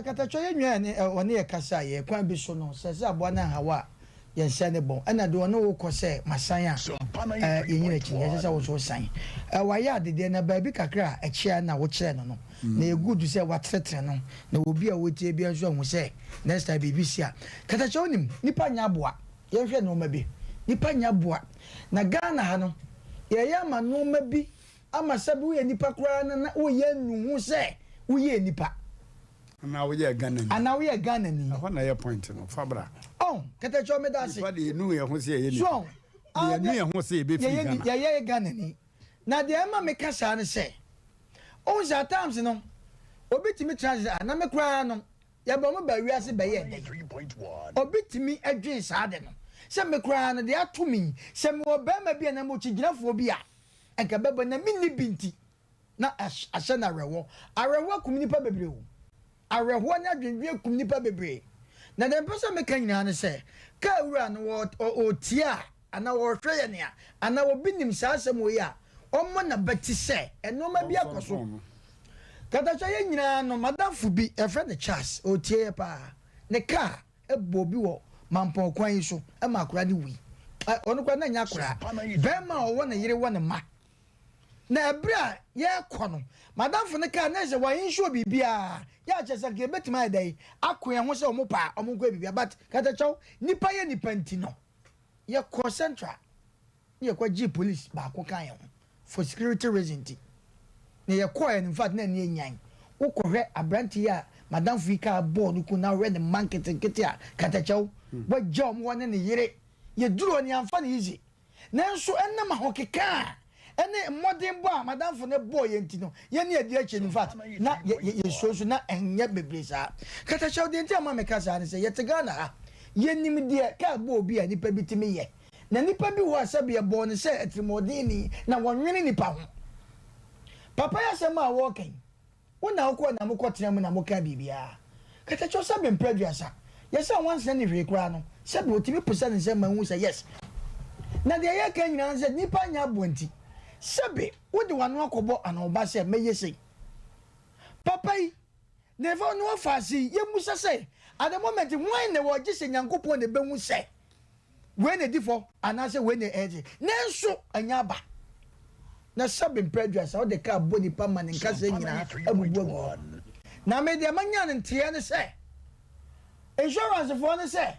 S3: katacho ye nwa ne one ye kasa ye kwan bi so no se abo na hawa ye nse ne bon ana de one wo kɔ se masan a ye nyina chi ye se wo so san wa ya de na ba bi kakra a chia na wo kire no na egudu se wa tretre no na obi a wotie bi anso hu se next time BBC a katacho nim nipa nya aboa ye hwɛ no ma bi nipa nya aboa na Ghana ha no ye ya ma no ma bi ama sabi wo ye nipa kura na wo ye nuhu se wo ye nipa
S1: na wo ye Ghana ni
S3: ana wo ye Ghana ni
S1: ho na ye point no fabra
S3: katacho me da se
S1: fa de nu ye ho se ye ni
S3: so
S1: de nu ye ho se be fi Ghana
S3: ye Ghana ni na de ma me kasa ne se o za times no obitimi transit na me kura no ya ba mo ba wiase be ye de obitimi adwen sa de no se me kura no de atumi se me obema bi na mo chiginafo bi a enka beba na minni binti na ahye na arewo kum nipa bebre o arewo na adwenwe kum nipa bebre na de pesa me kan nyina ne se ka wura no o tia ana wo hwe ye ne a ana wo binim sa asem wo ya omo na beti se enoma bi akoso katacha ye nyina no madamfo bi e friend Charles o tie pa ne ka ebo bi wo mampon kwan yi so e makura ne wi onu kwa na nya akura be ma wo na yire wo ne ma na ebra ye kɔ no madamfo ne ka na se wa insure bibia ya chese ke betima dai akoya ho se omo pa omo kwa bibia but katacha nipa ye nipa ntino ye kɔ central ye kɔ G police ba ko kan ye for security reason ti na ye kɔ in fact na ne nyan wo kɔhwɛ abranti ya madam fika ball no ku na we ne market kete a katachaw bo jom wona ne yire ye duro ne amfa ne easy nanso enna ho keka ene modern bo a madam fo ne ball ye ntino ye ne adi achi in fact na ye so na enye bebresa katachaw de ntia ma me kasa ne se ye tegana ha ye nim de ka ball bi a nipa bitimi ye na nipa bi ho asabe ye ball ne se etrimodini na wonwene nipa ho papa ya sema walking wona ukọ na mukọ tena na muka bibia katacho sabe mpreduasa yesa wanse ne hwe kura no sabe otimi pusa ne sema hu say yes na de ya kan nyina se nipa nya bonti sabe wodi wano akobo anoba se meyese papa yi never no fasi ye musa say at the moment when ne wo gise nyankopon ne behu say we ne difo anase we ne eje nenso anya ba na sabe mpreduasa o de ka body permanent nkase nyina abubuagu na me de manya ntie ne se insurance for ne se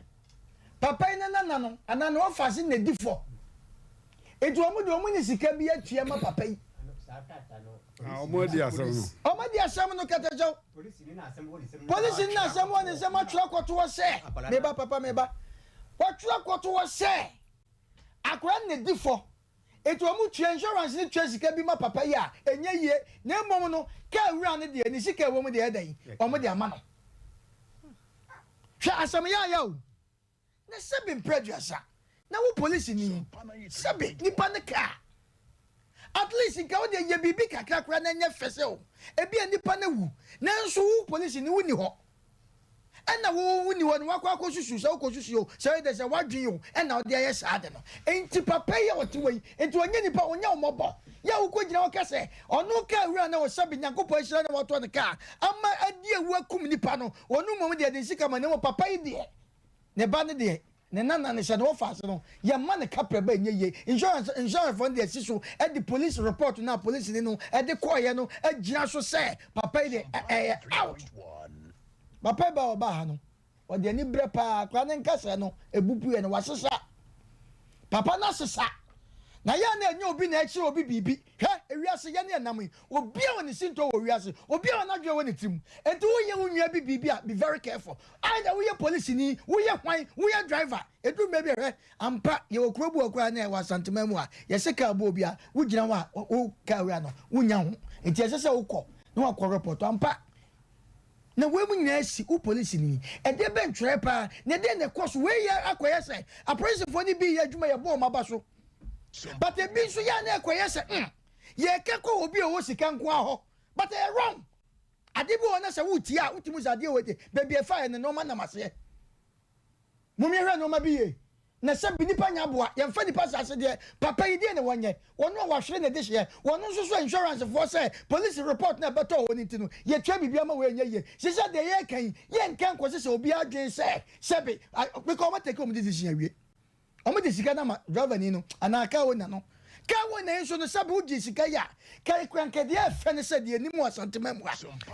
S3: papa ina nana no ana no ofase ne difo etu omu ni sika bi atua ma papa yi
S1: omo di asem no katajo police ni na asem woni se ma twa kwoto wo se me ba papa me ba wo twa kwoto wo se akora ne difo etu omu twa insurance ni twa sika bi ma papa yi a enye yie na emom no ka wura ne de ni sika wo mu de edan omu de ama no twa asem ya o na sabe mpreduasa na wo police ni sabe nipa ne ka at least nka wo de ye bibi kakra kra na nya fese o ebi nipa na wu na nso wo police ni wuni ho ena wo wuni wo no wakwa kosusu se wo kosusu o se de se wadwen o ena wo de ye saade no enti papa ye oti wei enti onye nipa onya omobo ya wo kogina wo kase onu ka wura na wo sabe nyankopɔ hira na wato ne ka ama adi ewu akum nipa no onu mom de de sika ma ne mo papa yi de ne ba ne de ne nana ne shade office no ye man ne kapre ba nye ye insurance fund de siso e the police report na police ni no e de koye no agina so say papa de out papa ba oba ha no o de ni bre pa kwa ne nkasa no ebupu ye no wasesa papa na sesa na ya na enye obi na echi obi bibi he ewiase ye na enam obi a woni sinto wo wiase obi a na dwe woni tim enti wo ye wonua bibi a be very careful either wo ye police ni wo ye hwan wo ye driver edu mebi he ampa ye wo krobu okura na e wasantema mu a ye seka bo obi a wo gina wa wo ka wi ano wo nya ho enti ese se wo kɔ
S3: no akɔ report ampa na we mu nyina si u police ni e de ben twerɛ pa na de ne kɔ so we ya akɔyɛ sɛ a police for ni bi ya adwuma ya bɔ ma ba so but e bi so ya na akɔyɛ sɛ ye kekɔ obi o sika nko ahɔ but e wrong ade bi wona sɛ wutia utimu sɛ ade wete baby e fa ne no ma na mase mumye hwɛ no ma bi ye na sɛ bi nipa nya boa ye mfa nipa sase de papa yi de ne wonye wono wa hwere ne de hye wono nso so insurance for say police report na beto woni ntino ye twa bibia ma we nya ye se sɛ de ye kan ye nkan ko se obi adwen sɛ sɛbe because ma take home decision awie omo de sika na ma driver ni no ana ka wona no ka wona nso no sɛbe uji sika ya kai kwankade ya fa ne sɛ de animu asantema mu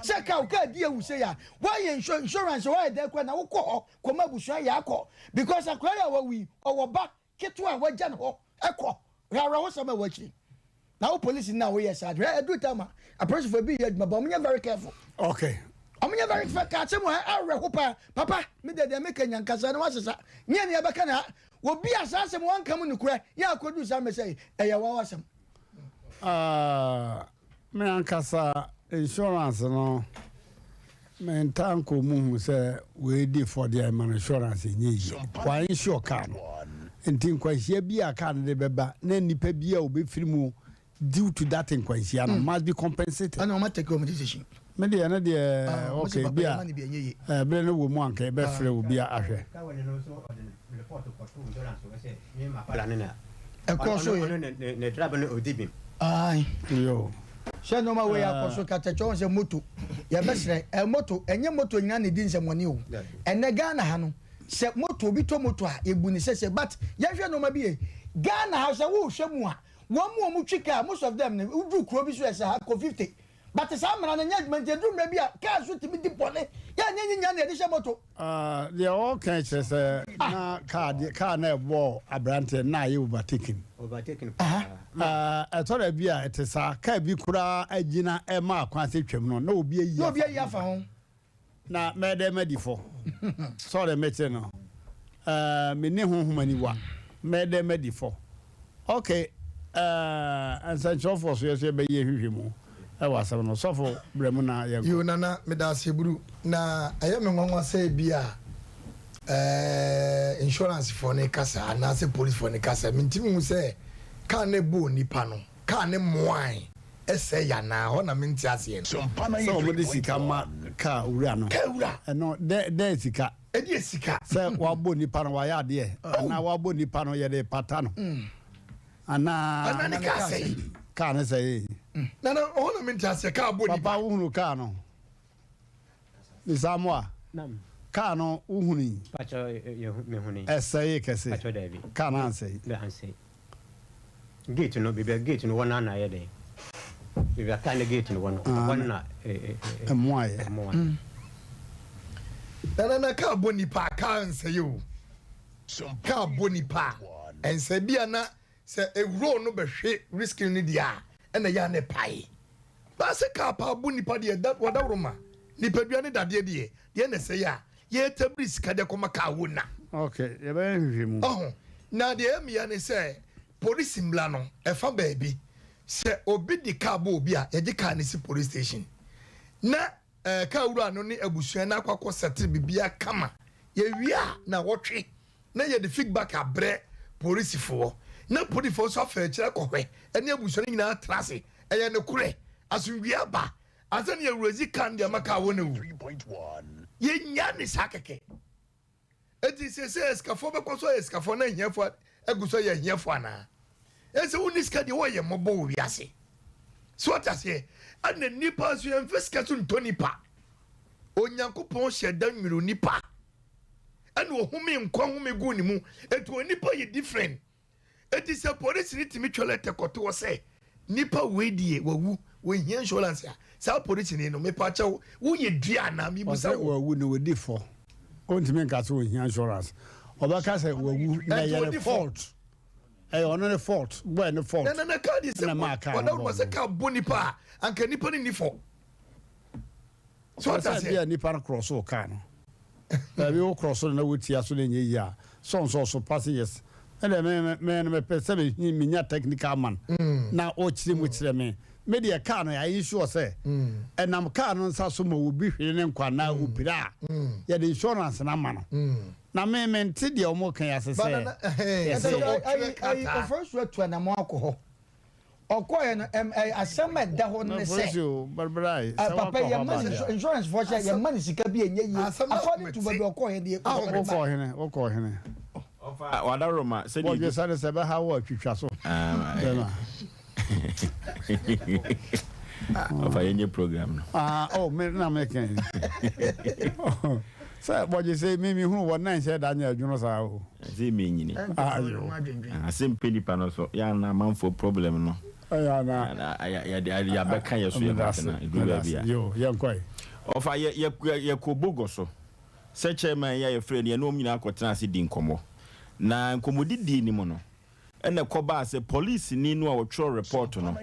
S3: sɛ ka o ka di ewu se ya why insurance why de kwa na wo kɔ ko ma busua ya akɔ because akwa ya wawi owoba keto a wagya ne hɔ ɛkɔ rara wo sama wachi na wo police na wo yes adre edu tama a person for be yadma but I'm very careful
S1: okay
S3: I'm very careful ka temu awe ko papa me de make nyankasa na wasesa nya ne yabaka na obi asase mo wanka mu nukura ya akodu sa me say eya wa wasam
S1: me ankasa insurance no me tanko mu say we dey for the insurance nyi wa insure car no ntin kwanhia bi aka ne beba na nipa bi a obefiri mu due to that kwanhia no must be compensated
S3: and no take home decision
S1: me dey na dey okay bi a be no wo mu anka be frɛ obi a ahwɛ
S18: report ko to insurance we say me ma pala ne na
S3: e ko so
S18: ne driver no odibim
S3: ai
S1: yo
S3: sɛ no ma we akɔso katachon sɛ moto ya besrɛ moto enye moto nyina ne din sɛ mɔne o ene Ghana ha no sɛ moto bi to moto a ebu ne sɛ but ya hwɛ no ma bi e Ghana ha sɛ wo hwɛ mu a wɔn mu twika most of them ne udu kuro bi so ɛsɛ ha ko 50 but sa mra na nyadment edu mra bi a car so timi di pone ya nya na de hye moto
S1: they all can say na car na ebo abrante na ye overtaking atora bi a etesa car bi kura agina e ma akwan se twam no na obi ayi
S3: afa ho
S1: na medi fo sorry mete no me ne honhomani wa medi fo okay ansancho for so ye be ye hwehwe mu ewa asem no sofo bremu na ye
S4: yo nana me da seburu na aye me nwanwa say bia insurance for ne kasa na say police for ne kasa mintimi mu say ka ne bo nipa no ka ne moan ese ya na ho na minti ase en
S1: so mo de sika ma ka ura no no de sika
S4: edi sika
S1: say wa bo nipa no wa ya de na wa bo nipa no ye de pata no ana
S4: ne ka say
S1: ka ne say
S4: na ho na minti ase ka bo nipa
S1: papa uhunu ka no ni samwa
S18: nam
S1: ka no uhuni
S18: pacho me huni
S1: ese kese
S18: pacho davi
S1: ka na ansay
S18: be ansay gate no be gate no wana na ye de be ka na gate no wana
S1: moye
S4: na ka bo nipa ka ansay o ka bo nipa ense bia na se ewro no be hwe risk ni dia na ya ne pai ba se ka pa bo nipa dia that wadawroma nipa dua ne dade die na se ya ye tabris ka de koma ka wona
S1: okay ye ba hwehwemu
S4: na de emi ya ne se police mbla no e fa baabi se obi di ka bo obi a ye di ka ne si police station na ka wura no ne abusua na akwakọ settle bibia kama ye wia na wotwe na ye de feedback abre police fo na police fo so fa kire kohwe ene abusua nyina trase eye ne kure asumwia ba asan ye rozi kan de maka wona wu
S2: 3.1
S4: ye nya ne sakeke eti se eskafo be kwaso eskafo na hiafo eguso ye hiafo ana ese uniska de wo ye mobo wi ase so atase ana nipa so ye mfiska so ntonipa onyankopon hyeda nwiro nipa ana ohumi nkwa humi gu ni mu etu onipa ye different eti se police ni timi twelete koto se nipa wedie wawu we hia insurance ya sa police ni no me pa cha wo ye dua na mi bu sa
S1: wawu no wedi fo ontimi nka so hia insurance obaka say wawu na ye fault ono ne fault boy ne fault
S4: na ka di se wada wo se ka boni pa anka nipa ni fo
S1: so ta se nipa cross o ka no bi o cross na wuti aso na nye ya so pass yes and me pese me nya technical man na o chire mu chire me media car na ya sure say enam car no nsa so ma obi hwere ne nkwa na opira ya the insurance na ma no na me mente de o mo kan ya se say
S3: I first went to an alcohol okoye no asem da ho ne say papa your money insurance for your money sika bi enye yi according to what okoye de
S1: okoye ne
S21: wada Roma said
S1: you said say ba how twitwa so
S21: of any program
S1: oh me na me kan say what you say me hu what nine say Daniel adwuno sa o
S21: say me nyini Asem Mmpe Nipa no so ya na man for problem no
S1: ya na
S21: ya beka yeso ya na edura bia
S1: yo yankoi
S21: of ye ko bogo so say chairman ya friend ye no nyina akotena ase di nkomo na nkomodidi ni mo no ene koba se police ni no a wotro report no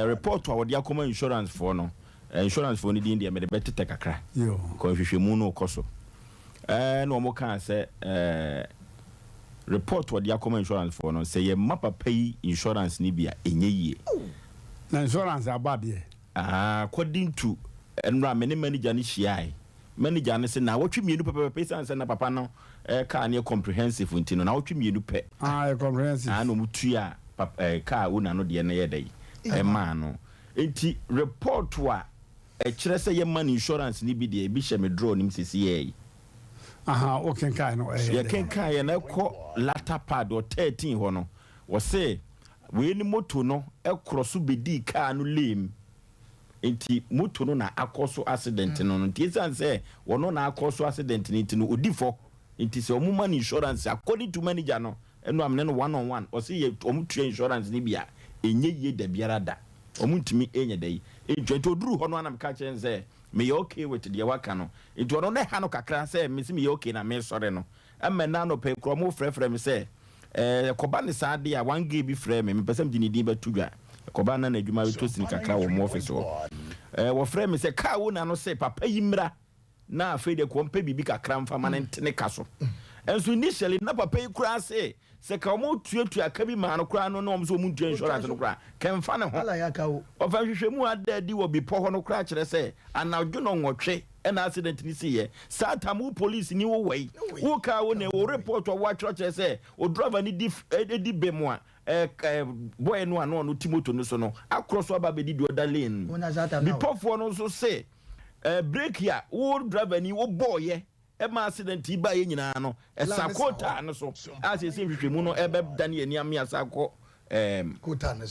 S21: report a wodi akoma insurance for no insurance for ni di me de betete kakra
S1: yo
S21: ko hwehwemu no koso no mo kan se report wodi akoma insurance for no say ye mapa pay insurance ni bia enye yie
S1: na insurance abade
S21: according to enra many manager ni hia manager ne se na wotwe mienu pepe sanse na papa no car ne comprehensive ntino na wotwe mienu pe
S1: comprehensive
S21: no mutua car una no de ne yedai ma no enti report wa kire se ye man insurance ni bi de bi hye me draw nim sisi ye
S1: o kenkai no
S21: ye kenkai na ko latter pad o 13 ho no wo se we ni moto no cross bedi car no lame enti moto no na akoso accident no nti sanse wono na akoso accident nti no odifo nti se omuma insurance according to manager no eno amne no one on one o se ye omutua insurance ni bia enye ye da biara da omuntimi enye dai enti oduru ho no anam ka chenze me okay with the waka no enti ono ne ha no kakra se me se me okay na me sore no amma na no pe kro mo frefre me se koba ne saade a 1 GB frɛ me pese mdi ni din batudwa koba na adwuma to sin kakra wo mo office wo wo frɛ me se ka wo na no se papa yimra na afei de ko mpa bibi kakra mfa ma ne ntene kaso enso initially na papa yi kura se ka mo tuatua ka bi ma no kura no na so mo ntua insurance no kura kemfa ne ho
S3: ala ya ka wo
S21: ofa hwehwemu adadi wo bi po ho no kura kire se anadwo no nwotwe ena accident ni siye satamu police ni wo wei wo ka wo ne wo report wo atwere se o driver ni di bemu a boy no ano no timoto no so no across aba be di do other lane before for no so say break here wo driver ni wo boy e ma accident ba ye nyina no sakota no so as e se hwehwemu no e be dane ani am ya sako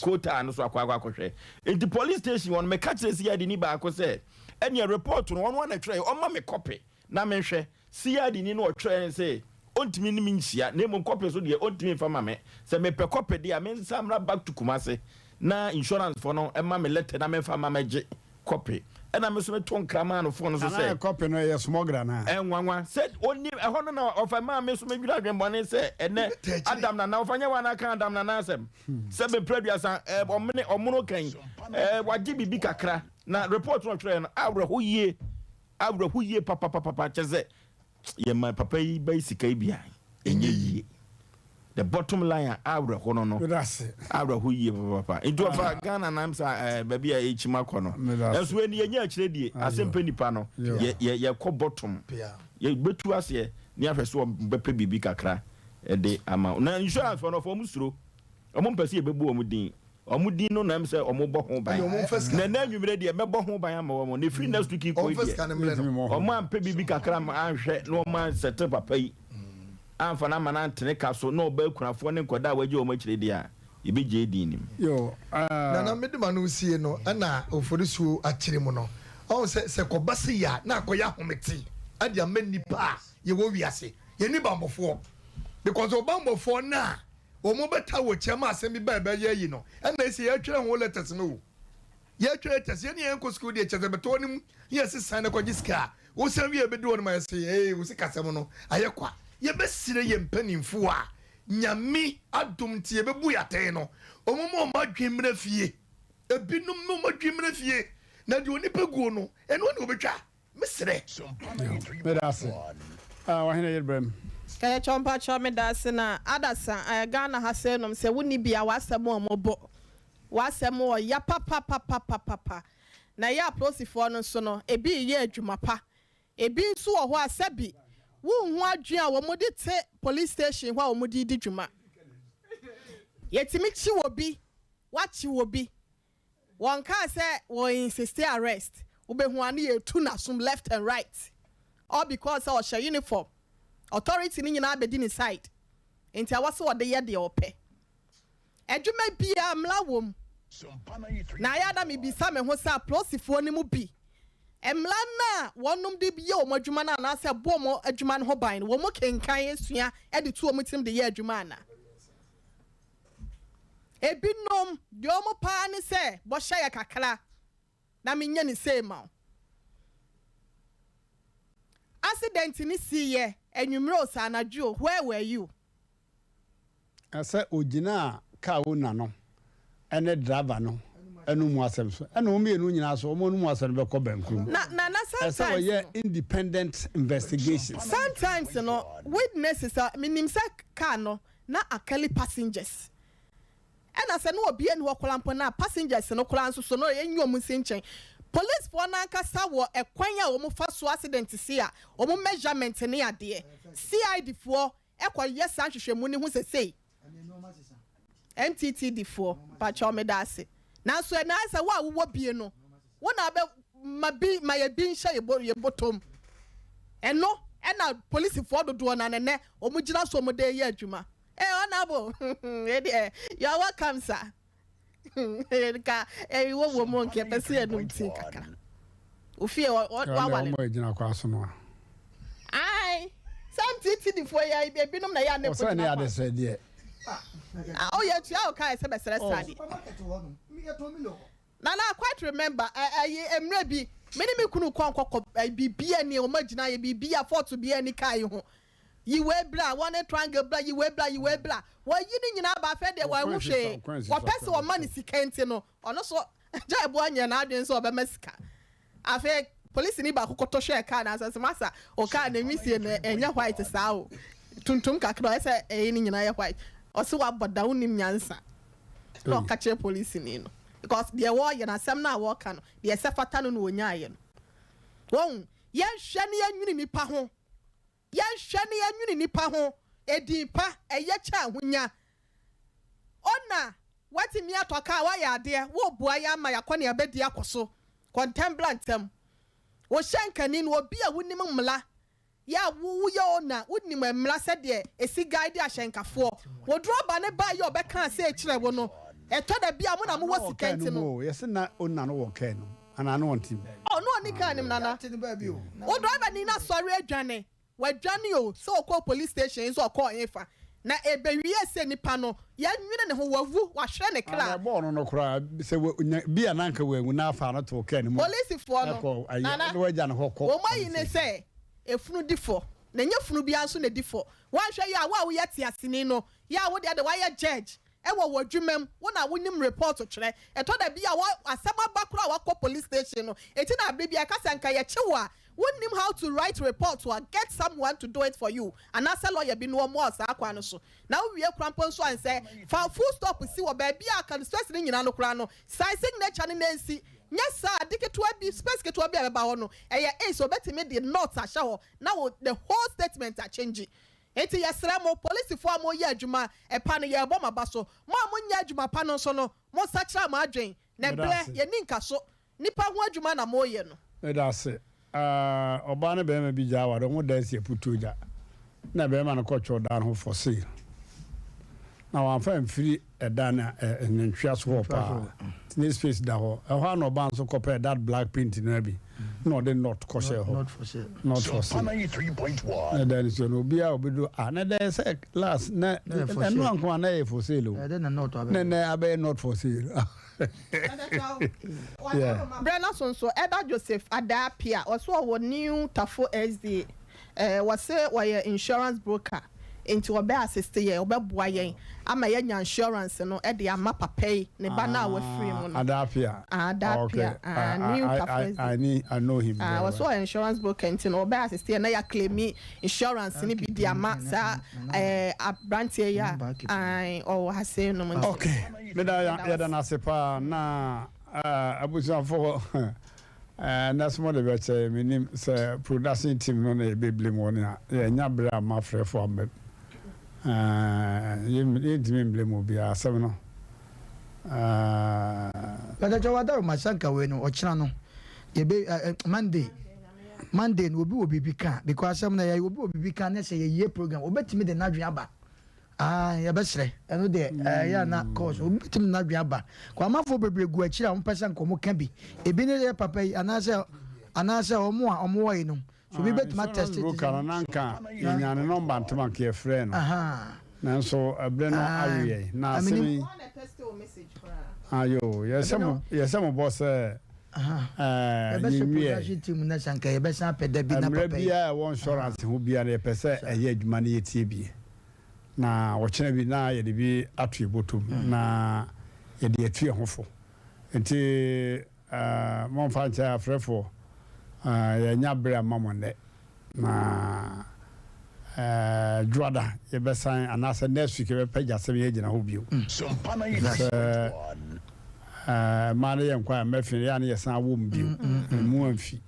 S21: kota no so akwa hwe the police station won me catch say ya di ni ba ko say any report no one na try o ma me copy na me hwe CID ni no try say ontimi ni minchia na mo copy so de ontimi fa ma me say me pe copy de a me samra back to Kumasi na insurance for no e ma me letter na me fa ma me copy e na me so me ton krama no for no so say
S1: copy no ye smuggler na
S21: enwanwa said oni e hono na ofa ma me so me dwira dwenbone say ene Adam na ofanya wa na kan Adam na asem say be producer omne omono kan waji bibi kakra na report no try no awre ho yie papa cheze ye my papa yi bai sika bia enye yie the bottom line awre ho no awre ho yie papa into of Ghana na amsa baby a echima ko no enso eni enye akire die Asem Mmpe Nipa no ye ko bottom ye betu ase ni ahweso bepe bibi kakra de ama na insurance for no for musuro omo mpese ye bebu omudin omudi no na mse omobo ho ban na na nwumre de mebo ho ban ama wo ne free next week ko die omo ampe bibi kakra ma ahwe no ma set papa yi amfa na mana ntene kaso no ba kunafo ne nkoda waje o makire dia ibeje edinim
S4: yo na medema no sie no na oforisu akire mu no on se ko base ya na akoya hometi ade amanipa ye wo wiase ye ni bambofo because obambofo na omo beta wo chema asemi ba ye yi no na esi ye twere ho letters no ye twere letters ye ne enko school de cheze beto nim ye se sign ko giska wo se wi ebedi won ma ye se wo se kasem no ayekwa ye besire ye mpanimfo a nyame adum tie bebu yate no omo mo madwemre fie ebinum mo madwemre fie na de oni peguo no eno ne obetwa mesere
S1: medase wahina yebrem
S5: kaya chompa chome dase na adasa Ghana ha se nom se woni bia wasem omobo wasɛm wɔ ya papa na ya apolisifoɔ no nso no ebi yɛ adwuma pa ebi nso wɔ hɔ a sɛbi wo ho adwene a wɔn de te police station hɔ a wɔn de di dwuma yɛtimi kyi wɔ bi wakyi wɔ bi wɔn ka sɛ wɔn insist arrest wobɛhu ani yɛtu n'asom left and right all because of ɔhyɛ uniform authority ni nyinaa bɛdi ne side nti awɔsɛ wɔde yɛ deɛ ɔpɛ adwuma bia mla wom na ya da me bisa me ho sɛ apolisifoɔ ne mu bi emla na wɔnom de yɛ wɔn adwuma na na sɛ bɔ wɔn adwuma no ho ban wɔn mo kenkan esua de tu wɔn tim de yɛ adwuma na ebinom de wɔn paa ne sɛ bɔhyɛ yɛ kakra na me nya ne sɛ ma accident ni si yɛ enwumere osanadwo where were you
S1: asa ogina ka wo na no ene driver no enu mu asem so ena o mienu nyina so o mu asem be ko bankrum
S5: na sometimes
S1: esa we independent investigation
S5: sometimes no witnesses minim say car no na akali passengers ena se no obi eni wo kolampo na passengers no kolan so no enyo mu sinchen police for na nkasa wo ekwan a wo mu fa so accident si a wo mu measurement ne ade CID for ekwa san hwehwemu ne hu sesei MTTD for pacho medase na so na asa wo bie no wo na be mabi mayebi nhye ye botom eno na police for dodo na ne omu gina so mu de ye adwuma honorable you are welcome sir ka wo mo nke pese enum tin kakra ofie wa wale
S1: mo gina kwa so no
S5: ai MTTD for ya ebinom na ya ne
S1: po so na ya de se de
S5: oh yeah, tu ya okay say besere study na quite remember emre bi me ni me kunu kwankọ bibia ni o magina ye bibia fort bia ni kai ho yi we bla one triangle bla yi we bla wo yi ni nyina ba fe de wo hwe wo pese wo mani sikenti no ono so ja ebo anya na adwen so obemasika afa police ni ba kokoto hwe ka na asase masa o ka na misie na enya white saa o tuntum kakra ese ni nyina ye white osi wa boda unim nyansa no kache police ni no because the war ye na sem na war kan the sefata no onya ye no won ye hwe ne anwuni nipa ho ye hwe ne anwuni nipa ho edipa eye cha ahonya ona wati mi atoka wa ya ade wo bua ya ma yakone abedi akoso contemplantem wo hyenkani no obi a wonim mla ya wu ye ona wonim mla se de esi guide ahyenkafo wo droba ne ba ye obeka se ekire wo no eto da bia mo na mo wasikenti no
S1: yes na ona no wo kan no ana no wontim
S5: oh no ni kan nim nana wo droba ni na sori adwane wadwane o so ko police station so ko yefa na ebewie se nipa no ya nwene ne ho wavu wa hwe ne kra
S1: bo no kra se bia na nka wagu na afa no to kan mo
S5: police for no
S1: nana no wagya ne hokko
S5: wo mayi ne se efunu difo na nya funu bia so na difo wan hwe ya wa wo yete asini no ya wo de wa ya judge e wo wadwumam wo na wonim report kire eto da bia wa asema bakura wa ko police station no eti na abre bia kasa nka ye chewa wonim how to write report or get someone to do it for you and as a lawyer bi no mo asa akwa no so na wo wie krampo so an say fa full stop si wo ba bia kan stress ni nyina no kra no sign signature ni nansi yes sir diketo abi space keto abi aba ho no eye so betime the notes a ho na the whole statement a change enti yesra mo police for mo ye adwuma e pa no ye bo maba so mo nya adwuma pa no so no mo sachra ma adwen na ble ye ni nka so nipa ho adwuma na mo ye no
S1: that's it oba ne be ma bi ja wa do mo da sie putoja na be ma no kɔtwo dan ho for sale na wan fa mfiri edan nantwia so ho pa ni space da ho ho na oba nso kɔpɛ that black paint na bi no they not kɔhyɛ ho not for sale
S2: 93.1
S1: na dan so no bia obedo na there say last na no anko na e for sale o na abe not for sale
S5: Brenna so Eda Joseph Adapia also our new Tafo SD was say why insurance broker into obe assist ye obe boa yen ama ye nya insurance no e de ama papa yi ne ba na wa free mu no
S1: Adapia.
S5: Adapia.
S1: I know him.
S5: Was so insurance broker into no obe assist ye na ya claim insurance ni bi di ama sa Mmrantehene ya o ha say no mo.
S1: Okay. Me da ya da na sepa na abusan for that's more the better minim say production team no na be blame one ya nya bra ma frɛ for am you blame obi asem no
S3: but jawada masanka we no ochina no ye be Monday no obi bi kan because asem na ye obi bi kan na say ye program obetimi de nadwe aba ya besre eno de ya na course obetimi nadwe aba kwa mafo bebre gu akira mo pesa nkomo ka bi ebi ne papa yi anase omo a omo yi no so bi betuma test it
S1: kana nanka nyane number ntama ke frɛ no nanso abre no awie na asemi ayo yesem boss
S3: production team na sanka ye besa peda bi na papa
S1: yi bia won insurance ho bia na pese eye adwuma na yetie bi na wokyena bi na ye de bi atu ebotum na ye de atu ehofo enti mon fancha frefo ye nya bra mamonde na Juada ye besan anasa next week be pagya se ye gina ho bio mane ye nkwa mafin ya na ye san wo mbio mu amfi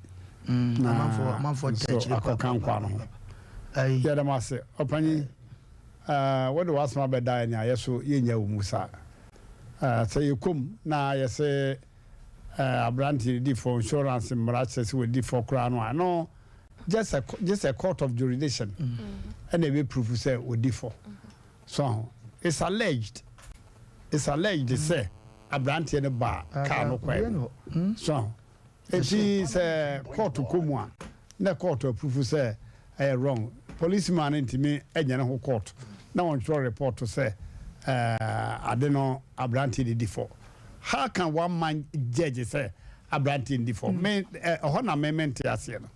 S3: na manfo touch the
S1: kan kwa no ya da mase opanyi what was my bed die na yeso ye nya wo musa say yekom na ye se Mmrantehene di for insurance Mmrantehene we di for kra no just a court of jurisdiction and they will prove say we di for so it's alleged say Mmrantehene ba ka no kwa so it is court komua na court prove say wrong policeman intimi enya ho court na on report to say adeno Mmrantehene di for. How can one man judge say Mmrantehene di for me na amendment ase no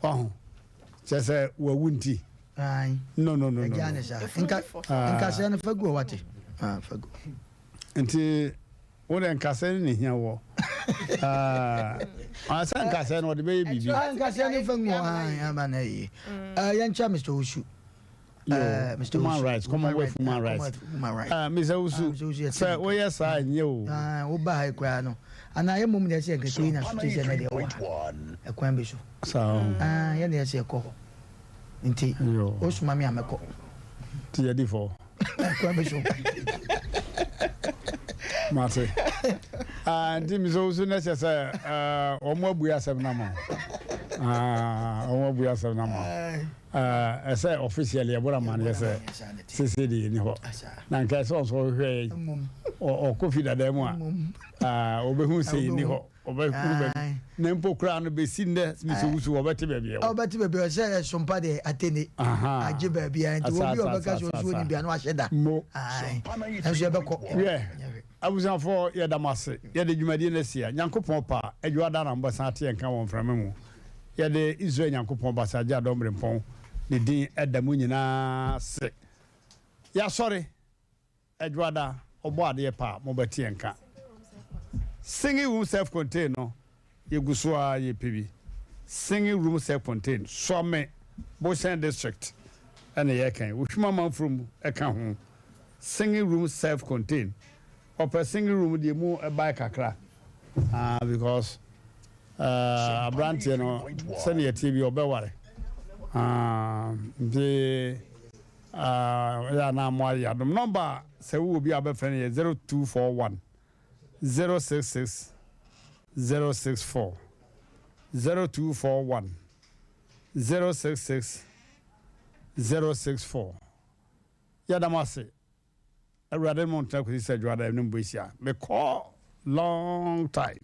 S1: oh just say we wunti no
S3: nka se na fagu wate fagu
S1: enti wona nka se ni hia wo asa nka se no de be bibi
S3: nka se ni fagu ama na yi yancha Mr. Ushu
S1: Mr. Human Rights, Commonwealth Human Rights. Mr. Usu, sir, oh yes, I knew.
S3: Oh, by Grano. And I am moving the secretary and a quambish.
S1: So,
S3: yes, a call. Indeed, Osmami, I'm a call.
S1: To your default. Marty. And Tim is also necessary. Or more we are 7 number. We are 7 number. I say officially, what man, yes, CCD in ho. Nanka so hey or coffee that them one. Who say in ho. Nempo crown be seen there, Mr. Usu, or better baby.
S3: Oh, but baby, say somebody attend a baby, and to be over because you wouldn't be an wash that. Mo,
S1: yeah. I was on for Yadamase, Yadi Jumadinasia, Yanko Pompa, and you are done ambassador and come on from him. Yade Israel Yanko Pompa, Saja Dombrimpon, the Dean at the Munina sick. Ya sorry, Edwada, or body a pa, Mobatianka. Singing room self contained, no, ye guswa ye PB. Singing room self contained, Swame, Bosan district, and the Yakan, which mamma from Ekahum. Singing room self contained. Or per singing room, the move a bike akra. Because Mmrantehene, send your TV or Beware. The number say we will be able to 0241 066 064 0241 066 064. Yadamase. I read a month ago, he said, you are a number. Me call long time.